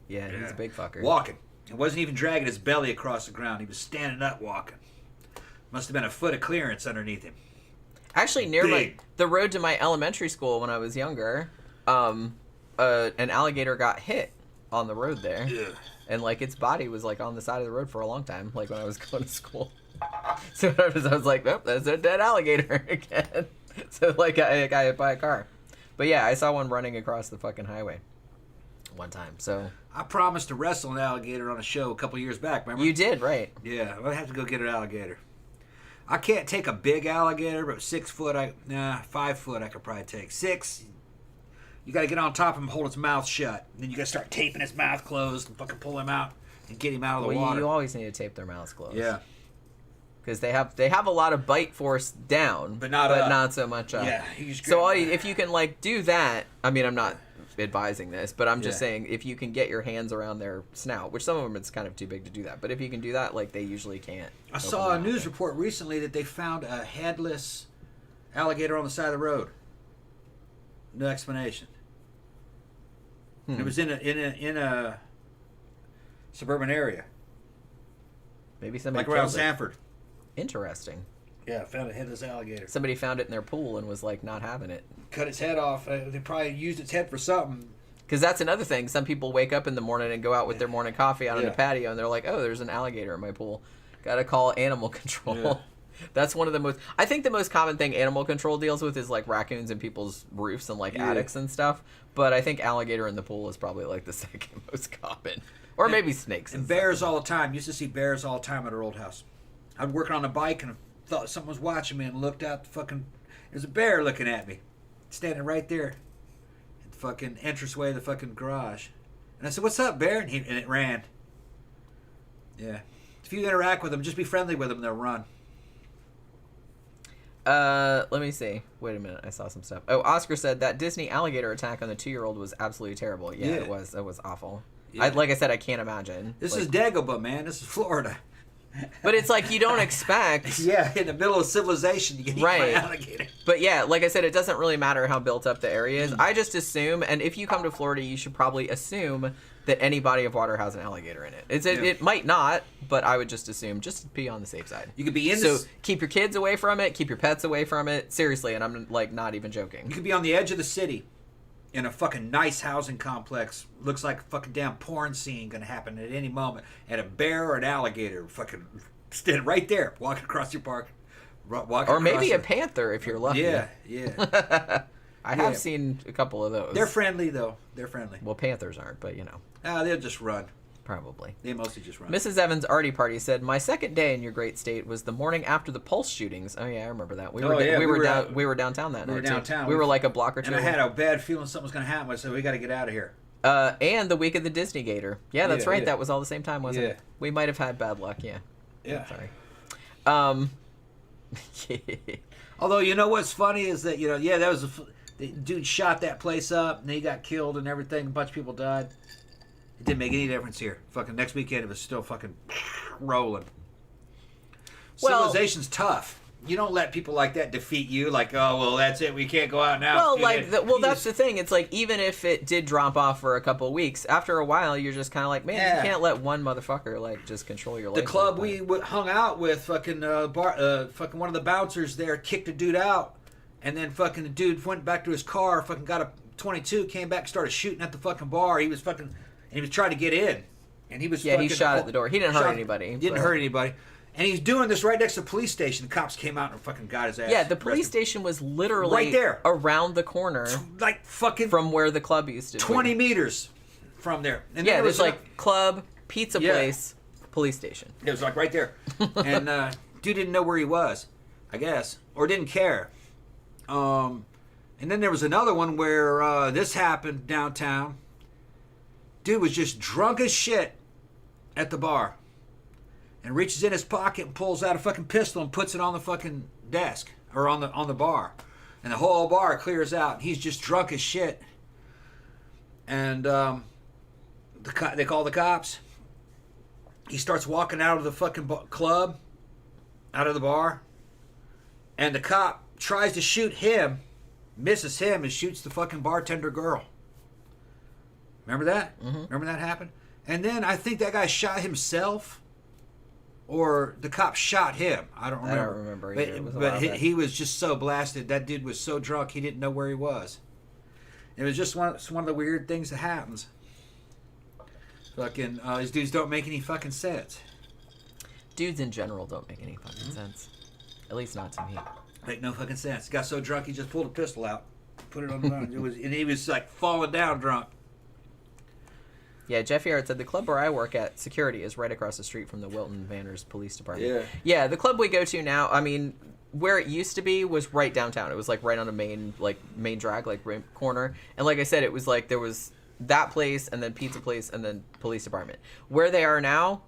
Yeah, he's a big fucker. Walking. It wasn't even dragging his belly across the ground. He was standing up walking. Must have been a foot of clearance underneath him. Actually, near the road to my elementary school when I was younger, an alligator got hit on the road there. Yeah. And, like, its body was, like, on the side of the road for a long time, like, when I was going to school. So I was like, nope, that's a dead alligator again. So, like, I got hit by a car. But, yeah, I saw one running across the fucking highway one time, so... I promised to wrestle an alligator on a show a couple years back, remember? You did, right. Yeah, I'm going to have to go get an alligator. I can't take a big alligator, but 6 foot, 5 foot I could probably take. 6... You got to get on top of him, hold his mouth shut. And then you got to start taping his mouth closed and fucking pull him out and get him out of the water. You always need to tape their mouths closed. Yeah. Because they have a lot of bite force down, but not so much up. Yeah. So if you can, like, do that, I mean, I'm not advising this, but I'm just saying if you can get your hands around their snout, which some of them it's kind of too big to do that, but if you can do that, like, they usually can't. I saw a news report recently that they found a headless alligator on the side of the road. No explanation. And it was in a suburban area. Maybe somebody like around Sanford. Interesting. Yeah, found a headless alligator. Somebody found it in their pool and was like not having it. Cut its head off. They probably used its head for something. Because that's another thing. Some people wake up in the morning and go out with their morning coffee out on the patio, and they're like, "Oh, there's an alligator in my pool. Got to call animal control." Yeah. That's one of the most... I think the most common thing animal control deals with is, like, raccoons in people's roofs and, like, attics and stuff. But I think alligator in the pool is probably, like, the second most common. Or maybe snakes. And bears all the time. Used to see bears all the time at our old house. I was working on a bike and I thought someone was watching me and looked out the fucking... There's a bear looking at me. Standing right there. At the fucking entranceway of the fucking garage. And I said, "What's up, bear?" And it ran. Yeah. If you interact with them, just be friendly with them, they'll run. Let me see. Wait a minute. I saw some stuff. Oh, Oscar said that Disney alligator attack on the 2-year-old was absolutely terrible. Yeah, it was. It was awful. Yeah. Like I said, I can't imagine. This is Dagobah, man. This is Florida. But it's like you don't expect... Yeah, in the middle of civilization, you get eaten by an alligator. But yeah, like I said, it doesn't really matter how built up the area is. I just assume, and if you come to Florida, you should probably assume that any body of water has an alligator in it. It might not, but I would just assume, just to be on the safe side. You could be in So keep your kids away from it, keep your pets away from it. Seriously, and I'm like not even joking. You could be on the edge of the city, in a fucking nice housing complex. Looks like a fucking damn porn scene gonna happen at any moment. And a bear or an alligator fucking standing right there, walking across your park. Or maybe a panther if you're lucky. Yeah. I have seen a couple of those. They're friendly, though. They're friendly. Well, panthers aren't, but you know. They'll just run. Probably. They mostly just run. Mrs. Evans' arty party said, "My second day in your great state was the morning after the Pulse shootings." Oh yeah, I remember that. We were downtown that night. We were downtown. We were like a block or two. And I had a bad feeling something was going to happen. I said, we got to get out of here. And the week of the Disney Gator. Yeah, that's right. Yeah. That was all the same time, wasn't it? We might have had bad luck. Yeah. Yeah. Sorry. Although, you know what's funny is that, that was the dude shot that place up and he got killed and everything. A bunch of people died. It didn't make any difference here. Fucking next weekend it was still fucking rolling. Well, Civilization's tough. You don't let people like that defeat you. Like, oh well, that's it. We can't go out now. Well, that's the thing. It's like even if it did drop off for a couple of weeks, after a while you're just kind of like, man, you can't let one motherfucker like just control your life. The club we hung out with, fucking fucking one of the bouncers there kicked a dude out, and then fucking the dude went back to his car, fucking got a .22, came back, started shooting at the fucking bar. He was trying to get in, and he was he shot at the door. He didn't hurt anybody. Didn't hurt anybody. And he's doing this right next to the police station. The cops came out and fucking got his ass. Yeah, the police station was literally right there, around the corner, like fucking from where the club used to be. 20 meters from there. And yeah, there's like club, pizza place, police station. It was like right there. And dude didn't know where he was, I guess, or didn't care. And then there was another one where this happened downtown. Dude was just drunk as shit at the bar. And reaches in his pocket and pulls out a fucking pistol and puts it on the fucking desk or on the bar, and the whole bar clears out. He's just drunk as shit, and they call the cops. He starts walking out of the fucking club, out of the bar, and the cop tries to shoot him, misses him, and shoots the fucking bartender girl. Remember that? Mm-hmm. Remember that happened? And then I think that guy shot himself. Or the cop shot him. I don't remember. I don't remember either. But he was just so blasted. That dude was so drunk he didn't know where he was. It was just one of the weird things that happens. Fucking these dudes don't make any fucking sense. Dudes in general don't make any fucking sense. At least not to me. Make no fucking sense. Got so drunk he just pulled a pistol out, put it on the line. And he was like falling down drunk. Yeah, Jeff Yard said the club where I work at, security, is right across the street from the Wilton Manners Police Department. Yeah, the club we go to now, I mean, where it used to be was right downtown. It was like right on a main drag, like corner. And like I said, it was like there was that place and then pizza place and then police department. Where they are now,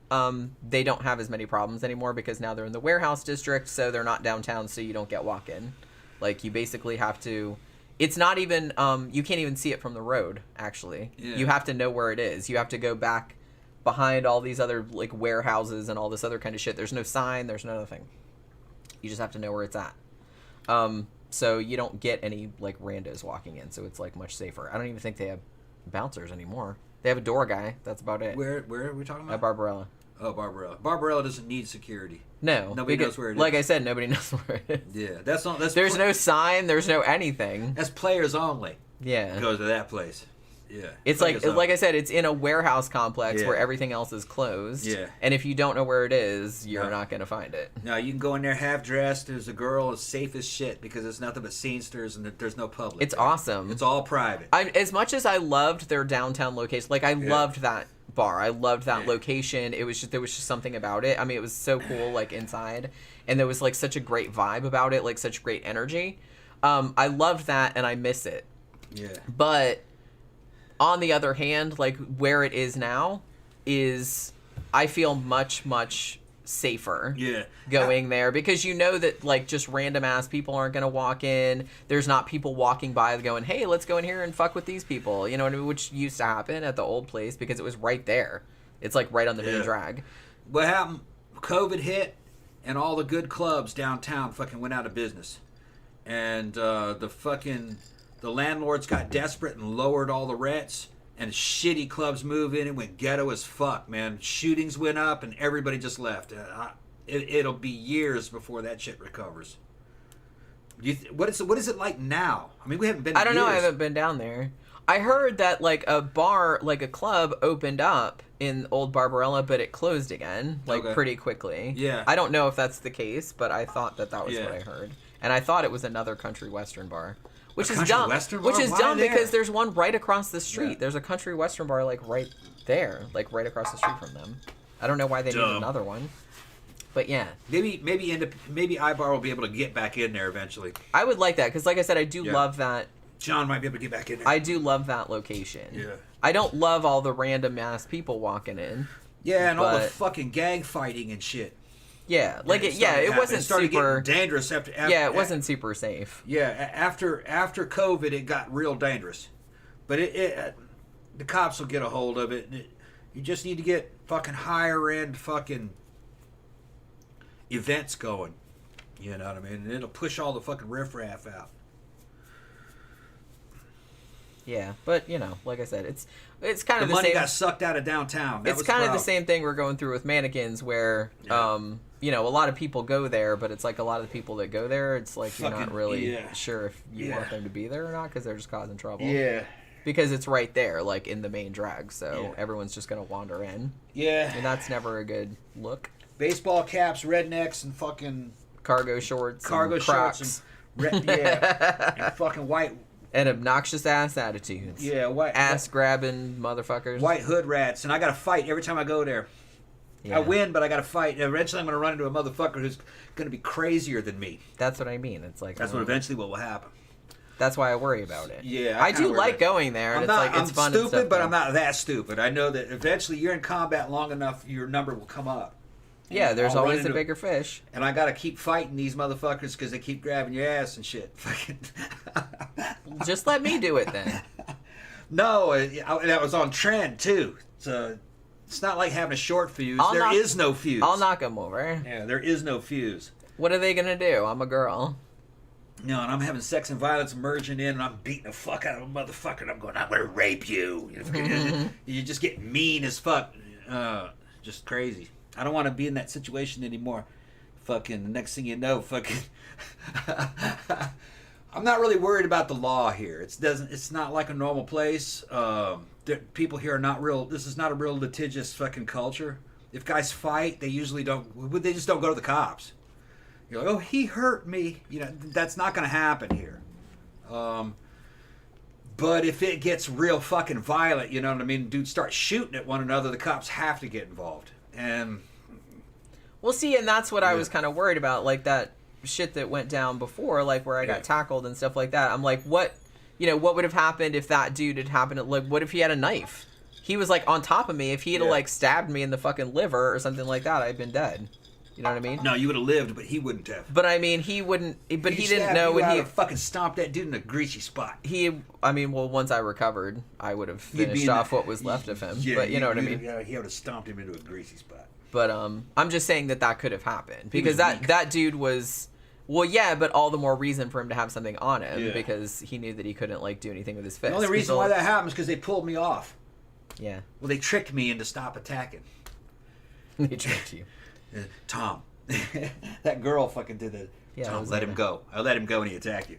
they don't have as many problems anymore because now they're in the warehouse district, so they're not downtown, so you don't get walk-in. Like, you basically have to... It's not even, you can't even see it from the road, actually. Yeah. You have to know where it is. You have to go back behind all these other, like, warehouses and all this other kind of shit. There's no sign. There's nothing. You just have to know where it's at. So you don't get any, like, randos walking in, so it's, like, much safer. I don't even think they have bouncers anymore. They have a door guy. That's about it. Where are we talking about? At Barbarella. Oh, Barbarella. Barbarella doesn't need security. No. Nobody knows where it is. Like I said, nobody knows where it is. Yeah, that's there's no sign, there's no anything. That's players only. Yeah. Go to that place. Yeah. It's like I said, it's in a warehouse complex where everything else is closed. Yeah. And if you don't know where it is, you're not going to find it. No, you can go in there half dressed. There's a girl as safe as shit because it's nothing but scenesters and there's no public. It's awesome. It's all private. As much as I loved their downtown location, like I loved that bar. I loved that location. There was just something about it. I mean, it was so cool, like inside, and there was like such a great vibe about it, like such great energy. I loved that, and I miss it. Yeah. But on the other hand, like where it is now is, I feel much safer going there because you know that like just random ass people aren't going to walk in. There's not people walking by going, hey, let's go in here and fuck with these people, you know what I mean? Which used to happen at the old place because it was right there. It's like right on the main drag. What happened? COVID hit and all the good clubs downtown fucking went out of business, and the landlords got desperate and lowered all the rents. And shitty clubs move in and went ghetto as fuck, man. Shootings went up and everybody just left. It'll be years before that shit recovers. What is it like now? I mean, we haven't been. I don't know. I haven't been down there. I heard that like a bar, like a club, opened up in Old Barbarella, but it closed again, like pretty quickly. Yeah. I don't know if that's the case, but I thought that was what I heard, and I thought it was another country western bar, which is dumb. Which is dumb because there's one right across the street. Yeah. There's a country western bar like right there, like right across the street from them. I don't know why they need another one. But yeah, maybe iBar will be able to get back in there eventually. I would like that because, like I said, I do love that. John might be able to get back in there. I do love that location. Yeah. I don't love all the random ass people walking in. Yeah, and all the fucking gang fighting and shit. Yeah, like it wasn't super dangerous after yeah, it wasn't super safe. Yeah, after COVID, it got real dangerous. But the cops will get a hold of it. You just need to get fucking higher end fucking events going. You know what I mean? And it'll push all the fucking riffraff out. Yeah, but you know, like I said, it's kind of the money same. Got sucked out of downtown. It's kind of the same thing we're going through with mannequins, where you know, a lot of people go there, but it's like a lot of the people that go there, it's like you're not really sure if you want them to be there or not because they're just causing trouble. Yeah. Because it's right there, like in the main drag, so everyone's just gonna wander in. Yeah. And that's never a good look. Baseball caps, rednecks, and fucking cargo shorts, and Crocs. And fucking white. And obnoxious ass attitudes. Yeah, white ass grabbing motherfuckers. White hood rats, and I got to fight every time I go there. Yeah. I win, but I got to fight. Eventually, I'm going to run into a motherfucker who's going to be crazier than me. That's what I mean. It's like that's what eventually what will happen. That's why I worry about it. Yeah, I do like going there. And it's fun. I'm stupid, and but I'm not that stupid. I know that eventually, you're in combat long enough, your number will come up. Yeah, there's always a bigger fish. And I got to keep fighting these motherfuckers because they keep grabbing your ass and shit. Just let me do it then. No, that was on trend too. So it's not like having a short fuse. There is no fuse. I'll knock them over. Yeah, there is no fuse. What are they going to do? I'm a girl. No, and I'm having sex and violence merging in, and I'm beating the fuck out of a motherfucker, and I'm going to rape you. You just get mean as fuck. Just crazy. I don't want to be in that situation anymore. Fucking, the next thing you know, fucking... I'm not really worried about the law here. It's not like a normal place. People here are not real... This is not a real litigious fucking culture. If guys fight, they usually don't... They just don't go to the cops. You're like, oh, he hurt me. You know, that's not going to happen here. But if it gets real fucking violent, you know what I mean? Dudes start shooting at one another, the cops have to get involved. And well, see, and that's what I was kind of worried about, like that shit that went down before, like where I got tackled and stuff like that. I'm like, what would have happened if that dude had happened? Like, what if he had a knife? He was like on top of me. If he had like stabbed me in the fucking liver or something like that, I'd been dead. You know what I mean? No, you would have lived, but he wouldn't have. But I mean, he wouldn't. But he didn't know when he fucking stomped that dude in a greasy spot. Once I recovered, I would have finished off what was left of him. Yeah, but you know what I mean? Yeah, he would have stomped him into a greasy spot. But I'm just saying that could have happened because that dude was. Well, yeah, but all the more reason for him to have something on him because he knew that he couldn't like do anything with his fist. The only reason why that happened is because they pulled me off. Yeah. Well, they tricked me into stop attacking. They tricked you. Tom. That girl fucking did that. Yeah, Tom, let him go. I let him go and he attacked you.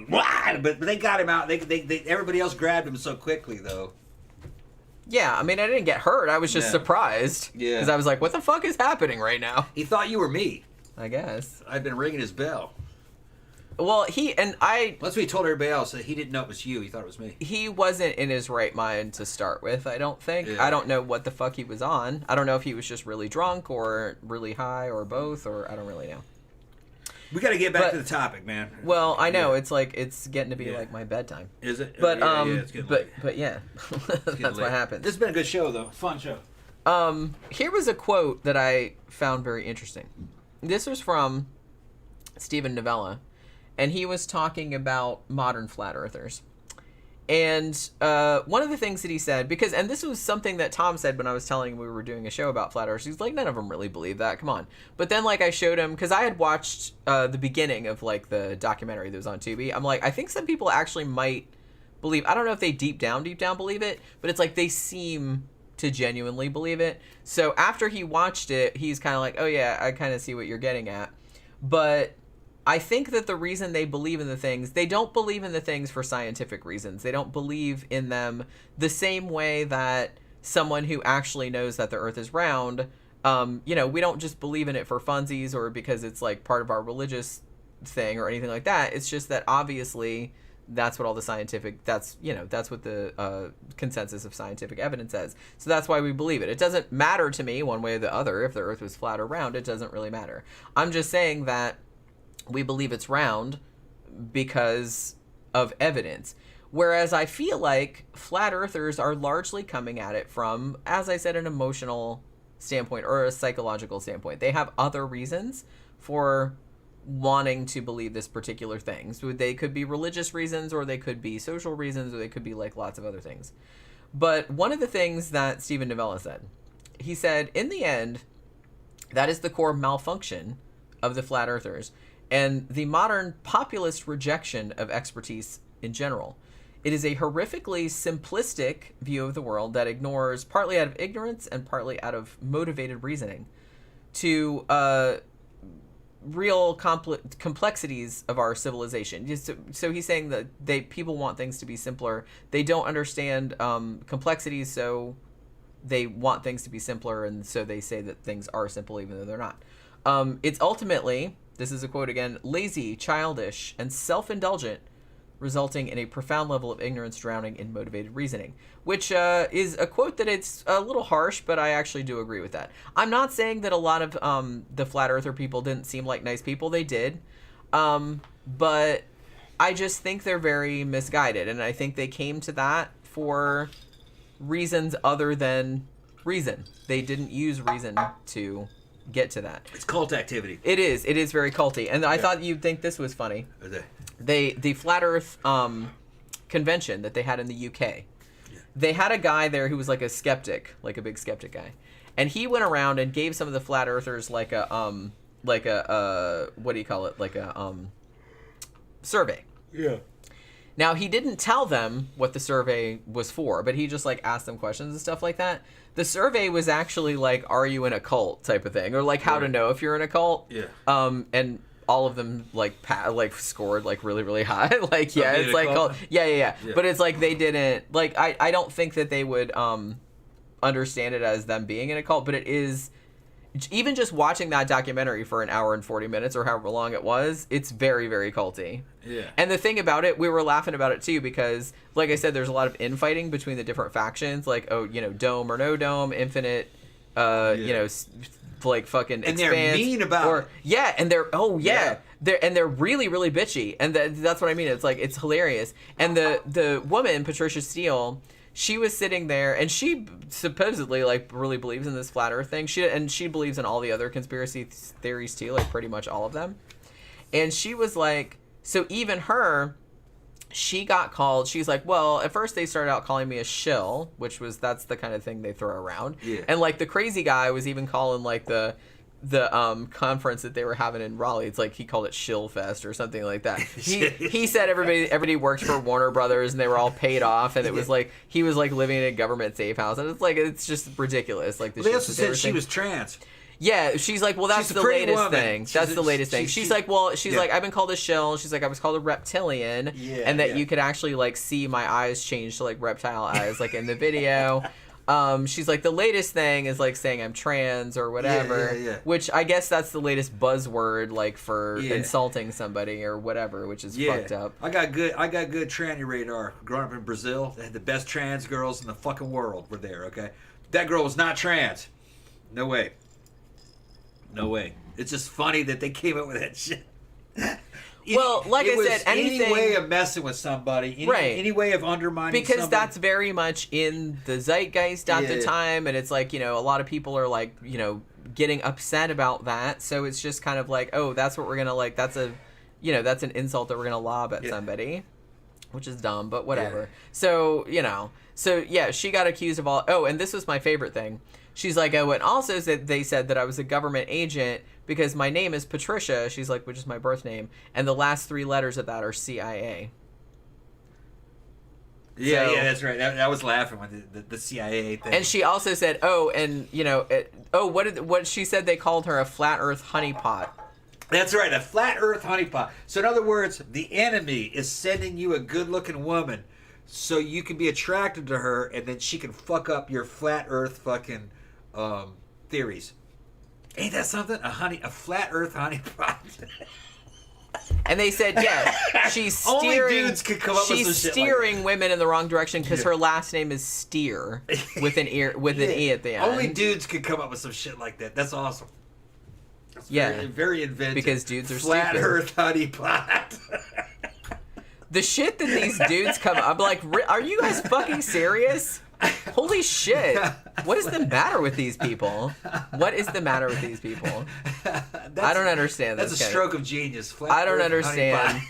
But they got him out. They everybody else grabbed him so quickly though. Yeah, I mean, I didn't get hurt. I was just surprised. Yeah. Because I was like, what the fuck is happening right now? He thought you were me. I guess. I've been ringing his bell. Well, That's what he told everybody else. That he didn't know it was you. He thought it was me. He wasn't in his right mind to start with, I don't think. Yeah. I don't know what the fuck he was on. I don't know if he was just really drunk or really high or both, or I don't really know. We got to get back to the topic, man. Well, I know it's like it's getting to be like my bedtime. Is it? But it's getting late. But yeah, that's what happens. This has been a good show, though. Fun show. Here was a quote that I found very interesting. This was from Stephen Novella, and he was talking about modern flat earthers. And one of the things that he said, and this was something that Tom said when I was telling him we were doing a show about flat earthers, he's like, none of them really believe that, come on. But then like I showed him, because I had watched the beginning of like the documentary that was on Tubi, I'm like, I think some people actually might believe, I don't know if they deep down believe it, but it's like they seem to genuinely believe it. So after he watched it, he's kind of like, oh yeah, I kind of see what you're getting at. But I think that the reason they believe in the things, they don't believe in the things for scientific reasons. They don't believe in them the same way that someone who actually knows that the Earth is round, we don't just believe in it for funsies or because it's like part of our religious thing or anything like that. It's just that obviously that's what all the scientific, that's what the consensus of scientific evidence says. So that's why we believe it. It doesn't matter to me one way or the other if the Earth was flat or round. It doesn't really matter. I'm just saying that we believe it's round because of evidence. Whereas I feel like flat earthers are largely coming at it from, as I said, an emotional standpoint or a psychological standpoint. They have other reasons for wanting to believe this particular thing. So they could be religious reasons, or they could be social reasons, or they could be like lots of other things. But one of the things that Stephen Novella said, he said, in the end, that is the core malfunction of the flat earthers and the modern populist rejection of expertise in general. It is a horrifically simplistic view of the world that ignores, partly out of ignorance and partly out of motivated reasoning, to real complexities of our civilization. So he's saying that people want things to be simpler. They don't understand complexities, so they want things to be simpler, and so they say that things are simple even though they're not. It's ultimately, this is a quote again, lazy, childish, and self-indulgent, resulting in a profound level of ignorance drowning in motivated reasoning, which is a quote that it's a little harsh, but I actually do agree with that. I'm not saying that a lot of the flat earther people didn't seem like nice people. They did. But I just think they're very misguided, and I think they came to that for reasons other than reason. They didn't use reason to get to that. It's cult activity. It is. It is very culty. And I thought you'd think this was funny. The Flat Earth convention that they had in the UK, they had a guy there who was like a skeptic, like a big skeptic guy, and he went around and gave some of the flat earthers like a what do you call it, like a survey. Yeah. Now, he didn't tell them what the survey was for, but he just like asked them questions and stuff like that. The survey was actually like, are you in a cult type of thing, or like how to know if you're in a cult. Yeah. And all of them like scored like really, really high. Like, yeah, it's like called, yeah. But it's like they didn't like, I don't think that they would understand it as them being in a cult, but it is, even just watching that documentary for an hour and 40 minutes or however long it was, it's very, very culty. Yeah. And the thing about it, we were laughing about it too, because like I said, there's a lot of infighting between the different factions, like, dome or no dome, infinite, like fucking and expanse, they're mean about it. Yeah, and they're they're really, really bitchy, and that's what I mean. It's like, it's hilarious. And the woman, Patricia Steele, she was sitting there, and she supposedly like really believes in this flat Earth thing. She believes in all the other conspiracy theories too, like pretty much all of them. And she was like, so even her, she got called. She's like, well, at first they started out calling me a shill, that's the kind of thing they throw around. Yeah. And like the crazy guy was even calling like the conference that they were having in Raleigh, it's like he called it Shill Fest or something like that. He said everybody worked for Warner Brothers and they were all paid off, and it was like he was like living in a government safe house, and it's just ridiculous. Like they also said she was trans. Yeah, she's like, well, that's the latest thing. That's the latest thing. She's like, I've been called a shill. She's like, I was called a reptilian, and that you could actually like see my eyes change to like reptile eyes, like in the video. She's like, the latest thing is like saying I'm trans or whatever, which I guess that's the latest buzzword, like for insulting somebody or whatever, which is fucked up. I got good tranny radar. Growing up in Brazil, they had the best trans girls in the fucking world were there. Okay, that girl was not trans. No way. It's just funny that they came up with that shit. Well, like I said, anything, any way of messing with somebody, any way of undermining because somebody. That's very much in the zeitgeist at the time, and it's like, a lot of people are like, getting upset about that, so it's just kind of like, oh, that's what we're gonna like, that's an insult that we're gonna lob at somebody, which is dumb, but whatever. So she got accused of all. Oh, and this was my favorite thing. She's like, oh, and also they said that I was a government agent because my name is Patricia. She's like, which is my birth name, and the last 3 letters of that are CIA. Yeah, that's right. I was laughing when the CIA thing. And she also said, oh, and what she said, they called her a flat Earth honeypot. That's right, a flat Earth honeypot. So in other words, the enemy is sending you a good-looking woman so you can be attracted to her, and then she can fuck up your flat Earth fucking theories. Ain't that something? A flat Earth honeypot. And they said, yeah, she's steering. Only dudes could come up with some shit steering like women in the wrong direction because her last name is Steer with an an e at the end. Only dudes could come up with some shit like that. That's awesome. That's very inventive. Because dudes are flat stupid. Earth honeypot. The shit that these dudes come up, I'm like, are you guys fucking serious? Holy shit. What is the matter with these people? What is the matter with these people? I don't understand this. That's a stroke of genius. Flat I don't Earth understand.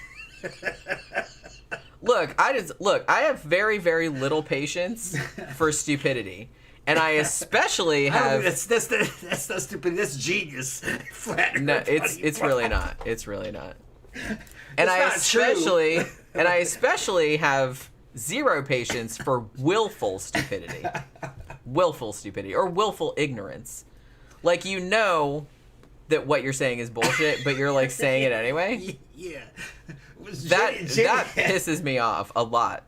Look, I have very, very little patience for stupidity. And I especially have. That's not stupid. That's genius. Flat Earth. No, it's really not. It's really not. And It's I especially have zero patience for willful stupidity. Willful stupidity or willful ignorance. Like, you know that what you're saying is bullshit, but you're like saying it anyway. Yeah. That pisses me off a lot.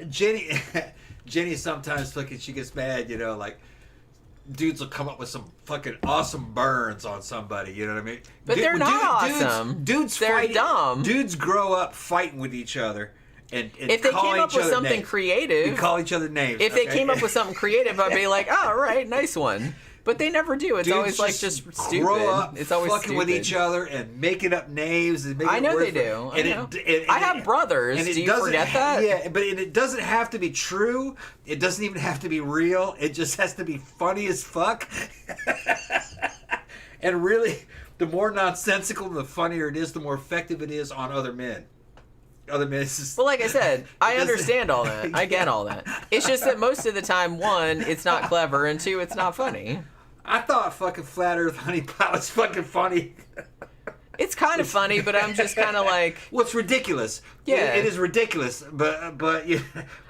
Jenny sometimes fucking, she gets mad, you know, like dudes will come up with some fucking awesome burns on somebody, you know what I mean? But they're not awesome. Dudes they're fighting, dumb. Dudes grow up fighting with each other. And if they came up with something creative, we call each other names. If they came up with something creative, I'd be like, "Oh, all right, nice one." But they never do. It's always like just stupid. Grow up it's always fucking with each other and making up names and making I know they do. I know. I have brothers. Do you forget that? Yeah, but it doesn't have to be true. It doesn't even have to be real. It just has to be funny as fuck. And really, the more nonsensical, the funnier it is, the more effective it is on other men. Well, like I said, I understand all that. I get all that. It's just that most of the time, one, it's not clever, and two, it's not funny. I thought fucking Flat Earth Honeypot was fucking funny. It's kind of funny, but I'm just kind of like... Well, it's ridiculous. Yeah. It is ridiculous, but yeah,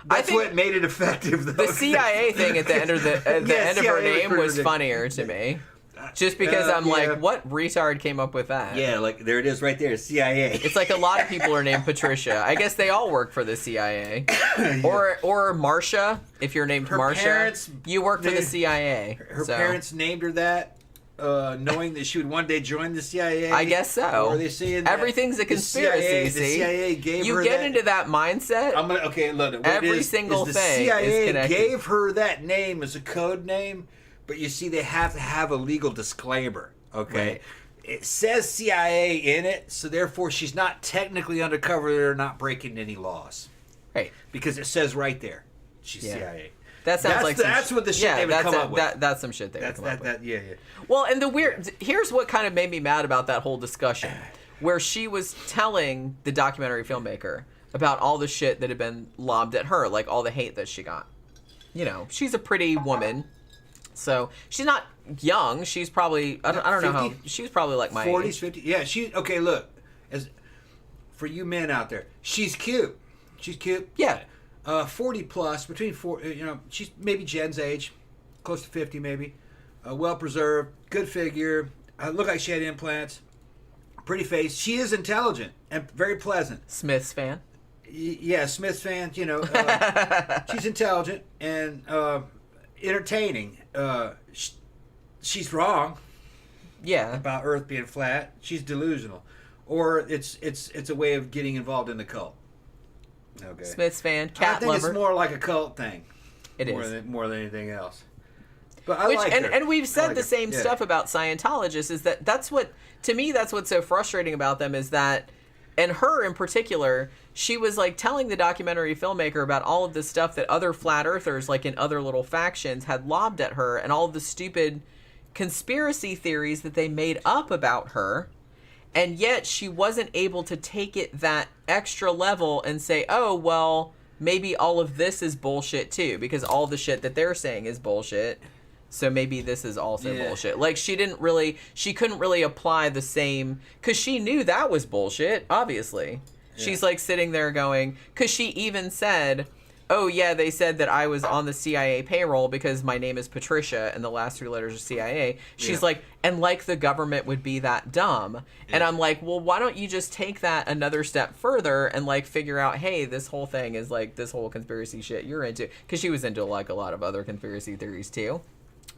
that's what made it effective, though. The CIA thing at the end of her name was funnier to me. Just because I'm like, what retard came up with that? Yeah, like, there it is right there, CIA. It's like a lot of people are named Patricia. I guess they all work for the CIA. Yeah. Or Marcia, if you're named Marcia. You work for the CIA. Her parents named her that, knowing that she would one day join the CIA. I guess so. Or are they saying that everything's a conspiracy, the CIA gave you her get that? into that mindset. Okay, look. Every single the thing CIA is connected. gave her that name as a code name. But you see, they have to have a legal disclaimer, okay? Right. It says CIA in it, so therefore she's not technically undercover. They're not breaking any laws. Right. Because it says right there, she's CIA. That sounds like that's what the shit they would come up with. That's some shit they would come up with. Yeah. Well, and here's what kind of made me mad about that whole discussion, where she was telling the documentary filmmaker about all the shit that had been lobbed at her, like all the hate that she got. You know, she's a pretty woman. So she's not young. She's probably I don't know how. She's probably like my 40s, age. 50s. Yeah, okay. Look, for you men out there, she's cute. She's cute. Yeah. 40 plus, between 4. You know, she's maybe Jen's age, close to 50 maybe. Well preserved, good figure. Looked like she had implants. Pretty face. She is intelligent and very pleasant. Smith's fan. Yeah, Smith's fan. You know, she's intelligent and entertaining. She's wrong. Yeah. About Earth being flat. She's delusional, or it's a way of getting involved in the cult. Okay. Smith's fan, cat lover. I think it's more like a cult thing. It is more than anything else. But I like her. And we've said the same stuff about Scientologists. Is that's what, to me, that's what's so frustrating about them is that, and her in particular, she was like telling the documentary filmmaker about all of this stuff that other flat earthers, like in other little factions, had lobbed at her, and all of the stupid conspiracy theories that they made up about her. And yet she wasn't able to take it that extra level and say, oh, well, maybe all of this is bullshit too, because all the shit that they're saying is bullshit. So maybe this is also bullshit. Like, she couldn't really apply the same, because she knew that was bullshit, obviously. Yeah. She's like sitting there going, because she even said, oh yeah, they said that I was on the CIA payroll because my name is Patricia and the last 3 letters are CIA. She's like, and like the government would be that dumb. And I'm like, well, why don't you just take that another step further and like figure out, hey, this whole thing is like this whole conspiracy shit you're into. Because she was into like a lot of other conspiracy theories too.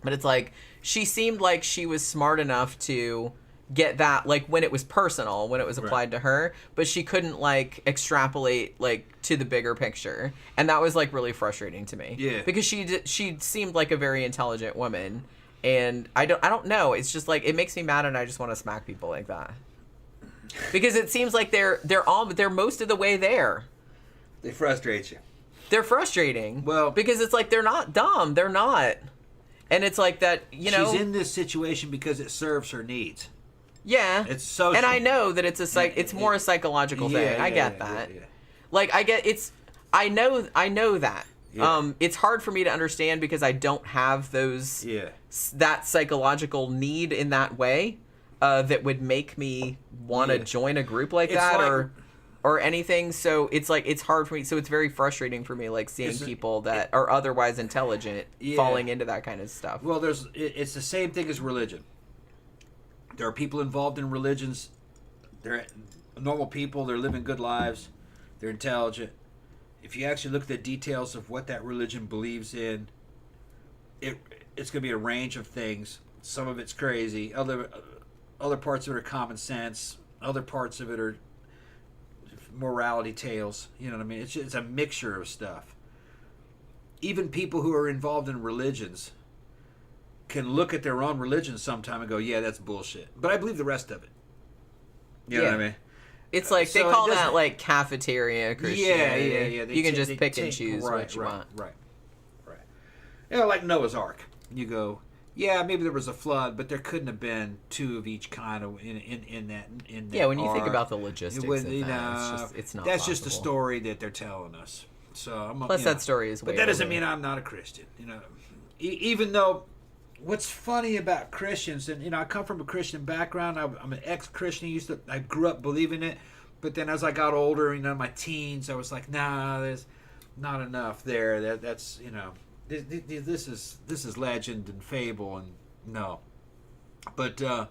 But it's like, she seemed like she was smart enough to get that, like, when it was personal, when it was applied to her, but she couldn't like extrapolate like to the bigger picture, and that was like really frustrating to me. Yeah, because she seemed like a very intelligent woman, and I don't know, it's just like, it makes me mad, and I just want to smack people like that, because it seems like they're most of the way there. They frustrate you. They're frustrating. Well, because it's like, they're not dumb, they're not, and it's like that, you know, she's in this situation because it serves her needs. Yeah, it's social. And I know that it's it's more a psychological thing. I get that. Yeah. Like, I know that. Yeah. It's hard for me to understand because I don't have those. Yeah. That psychological need in that way, that would make me want to join a group like that, or anything. So it's like, it's hard for me. So it's very frustrating for me, like, seeing people that are otherwise intelligent falling into that kind of stuff. Well, it's the same thing as religion. There are people involved in religions. They're normal people. They're living good lives. They're intelligent. If you actually look at the details of what that religion believes in, it's going to be a range of things. Some of it's crazy. Other parts of it are common sense. Other parts of it are morality tales. You know what I mean? It's a mixture of stuff. Even people who are involved in religions can look at their own religion sometime and go, yeah, that's bullshit. But I believe the rest of it. You know what I mean? It's like, they call that like cafeteria Christianity. Yeah. You can just pick and choose what you want. Right. You know, like Noah's Ark. You go, yeah, maybe there was a flood, but there couldn't have been 2 of each kind of in that. Yeah, when you ark. think about the logistics of that, it's not That's possible. just a story that they're telling us. So Plus, that story is way But that doesn't older. mean I'm not a Christian. You know, even though... What's funny about Christians, and I come from a Christian background. I'm an ex-Christian. I grew up believing it, but then as I got older, in my teens, I was like, nah, there's not enough there. That's this is legend and fable, and no. But oh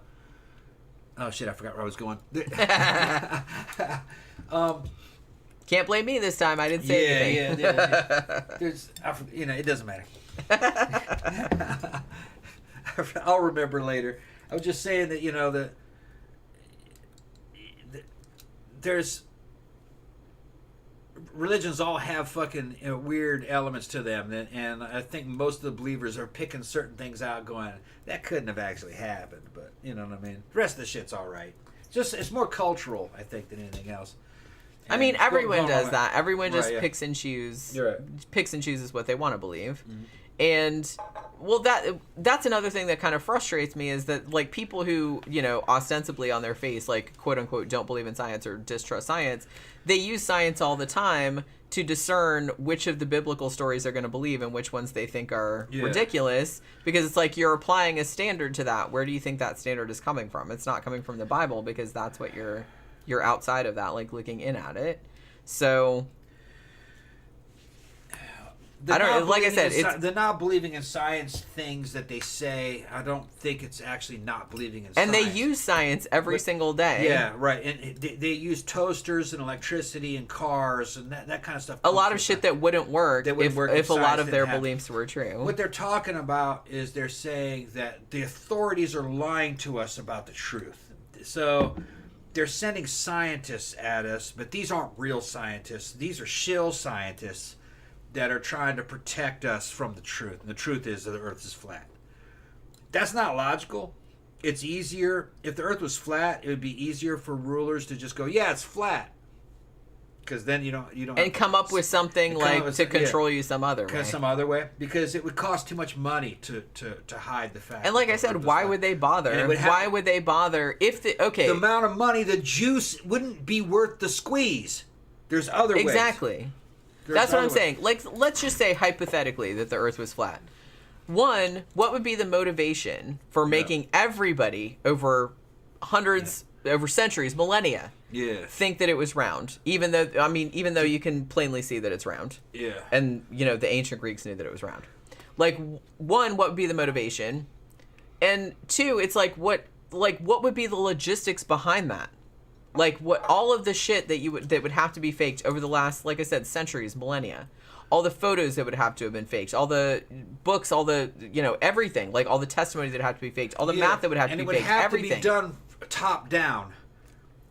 shit, I forgot where I was going. Can't blame me this time. I didn't say anything. Yeah. There's, it doesn't matter. I'll remember later. I was just saying that there's religions all have fucking weird elements to them, and I think most of the believers are picking certain things out, going, that couldn't have actually happened, but you know what I mean. The rest of the shit's all right. It's more cultural, I think, than anything else. And I mean, everyone does that. Everyone just picks and picks and chooses what they want to believe. Mm-hmm. And well, that's another thing that kind of frustrates me, is that like people who, ostensibly on their face, like, quote unquote, don't believe in science or distrust science, they use science all the time to discern which of the biblical stories they're going to believe and which ones they think are ridiculous, because it's like, you're applying a standard to that. Where do you think that standard is coming from? It's not coming from the Bible, because that's what you're outside of that, like looking in at it. So I don't know. Like I said, it's the not believing in science things that they say. I don't think it's actually not believing in science. And they use science every single day. Yeah, right. And they use toasters and electricity and cars and that kind of stuff. A lot of shit that wouldn't work if a lot of their beliefs were true. What they're talking about is they're saying that the authorities are lying to us about the truth. So they're sending scientists at us, but these aren't real scientists. These are shill scientists that are trying to protect us from the truth. And the truth is that the earth is flat. That's not logical. It's easier. If the earth was flat, it would be easier for rulers to just go, yeah, it's flat. Because then you don't and come up with something like to control you some other way. Because it would cost too much money to hide the fact. And like I said, why would they bother? Why would they bother if the amount of money, the juice wouldn't be worth the squeeze. There's other ways. Exactly. That's what I'm saying. Like, let's just say hypothetically that the earth was flat. One, what would be the motivation for making everybody over hundreds, over centuries, millennia, think that it was round, even though you can plainly see that it's round. Yeah. And the ancient Greeks knew that it was round. Like, one, what would be the motivation? And two, it's like what would be the logistics behind that? Like, what all of the shit that would have to be faked over the last, like I said, centuries, millennia. All the photos that would have to have been faked, all the books, all the everything, like all the testimony that would have to be faked, all the math that would have to be faked, everything. And it would have to be done top down.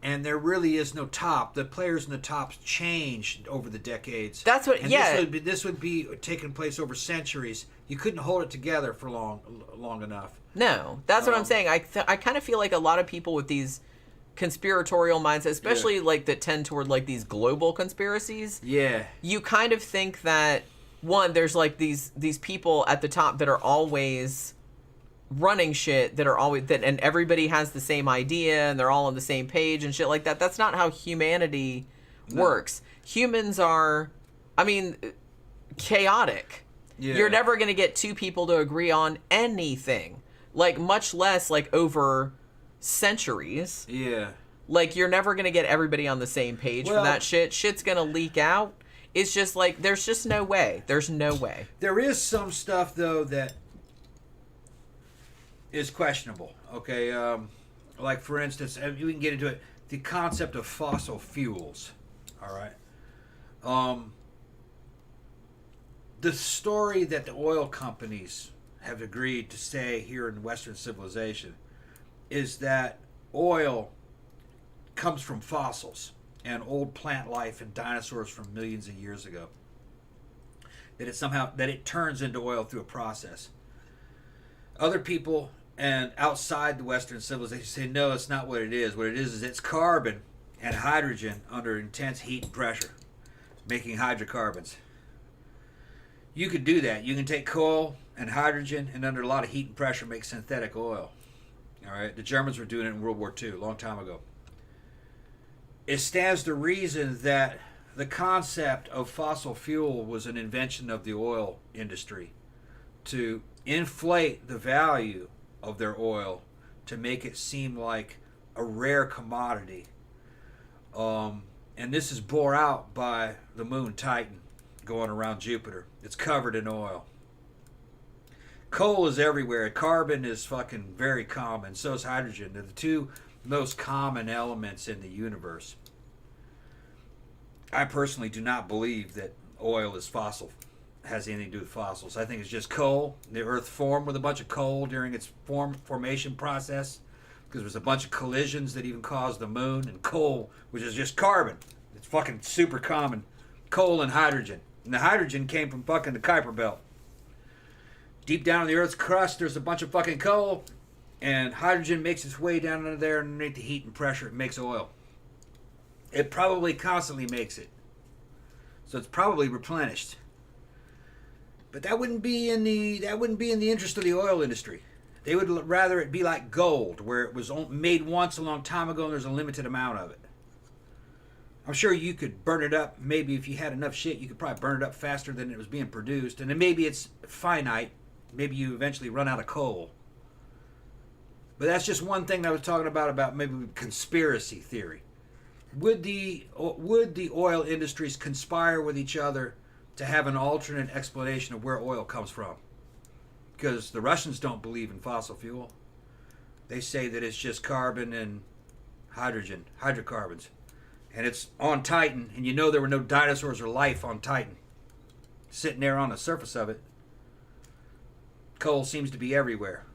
And there really is no top. The players in the tops changed over the decades. That's what. And yeah. This would be taking place over centuries. You couldn't hold it together for long enough. No, that's what I'm saying. I kind of feel like a lot of people with these conspiratorial mindsets, especially like that tend toward like these global conspiracies. Yeah. You kind of think that one, there's like these people at the top that are always running shit, that are always and everybody has the same idea and they're all on the same page and shit like that. That's not how humanity works. Humans are, chaotic. Yeah. You're never going to get two people to agree on anything, like much less like over centuries. Yeah. Like, you're never going to get everybody on the same page for that shit. Shit's going to leak out. It's just like, there's just no way. There's no way. There is some stuff, though, that is questionable. Okay. Like, for instance, we can get into it. The concept of fossil fuels. All right. The story that the oil companies have agreed to say here in Western civilization is that oil comes from fossils and old plant life and dinosaurs from millions of years ago. That it turns into oil through a process. Other people and outside the Western civilization say no, it's not what it is. What it is it's carbon and hydrogen under intense heat and pressure, making hydrocarbons. You could do that. You can take coal and hydrogen and under a lot of heat and pressure make synthetic oil. All right, the Germans were doing it in World War II, a long time ago. It stands to reason that the concept of fossil fuel was an invention of the oil industry to inflate the value of their oil to make it seem like a rare commodity. And this is bore out by the moon Titan going around Jupiter. It's covered in oil. Coal is everywhere. Carbon is fucking very common. So is hydrogen. They're the two most common elements in the universe. I personally do not believe that oil is fossil, has anything to do with fossils. I think it's just coal. The Earth formed with a bunch of coal during its formation process because there was a bunch of collisions that even caused the moon, and coal, which is just carbon. It's fucking super common. Coal and hydrogen. And the hydrogen came from fucking the Kuiper Belt. Deep down in the Earth's crust, there's a bunch of fucking coal, and hydrogen makes its way down under there underneath the heat and pressure. It makes oil. It probably constantly makes it. So it's probably replenished. But that wouldn't be in the interest of the oil industry. They would rather it be like gold, where it was made once a long time ago and there's a limited amount of it. I'm sure you could burn it up. Maybe if you had enough shit, you could probably burn it up faster than it was being produced. And then maybe it's finite. Maybe you eventually run out of coal. But that's just one thing that I was talking about maybe conspiracy theory. Would the oil industries conspire with each other to have an alternate explanation of where oil comes from? Because the Russians don't believe in fossil fuel. They say that it's just carbon and hydrogen, hydrocarbons. And it's on Titan, and you know there were no dinosaurs or life on Titan. Sitting there on the surface of it. Coal seems to be everywhere.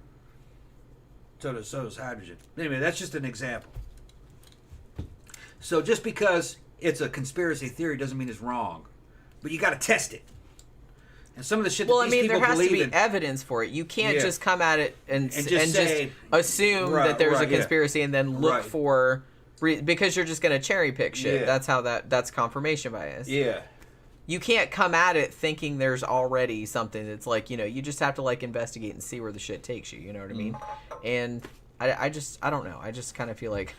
So does hydrogen. Anyway, that's just an example. So just because it's a conspiracy theory doesn't mean it's wrong. But you got to test it. And some of the shit that these people believe in... Well, there has to be evidence for it. You can't just come at it and just assume that there's a conspiracy and then look for... Because you're just going to cherry pick shit. Yeah. That's confirmation bias. Yeah. You can't come at it thinking there's already something that's like, you just have to like investigate and see where the shit takes you. You know what I mean? And I don't know. I just kind of feel like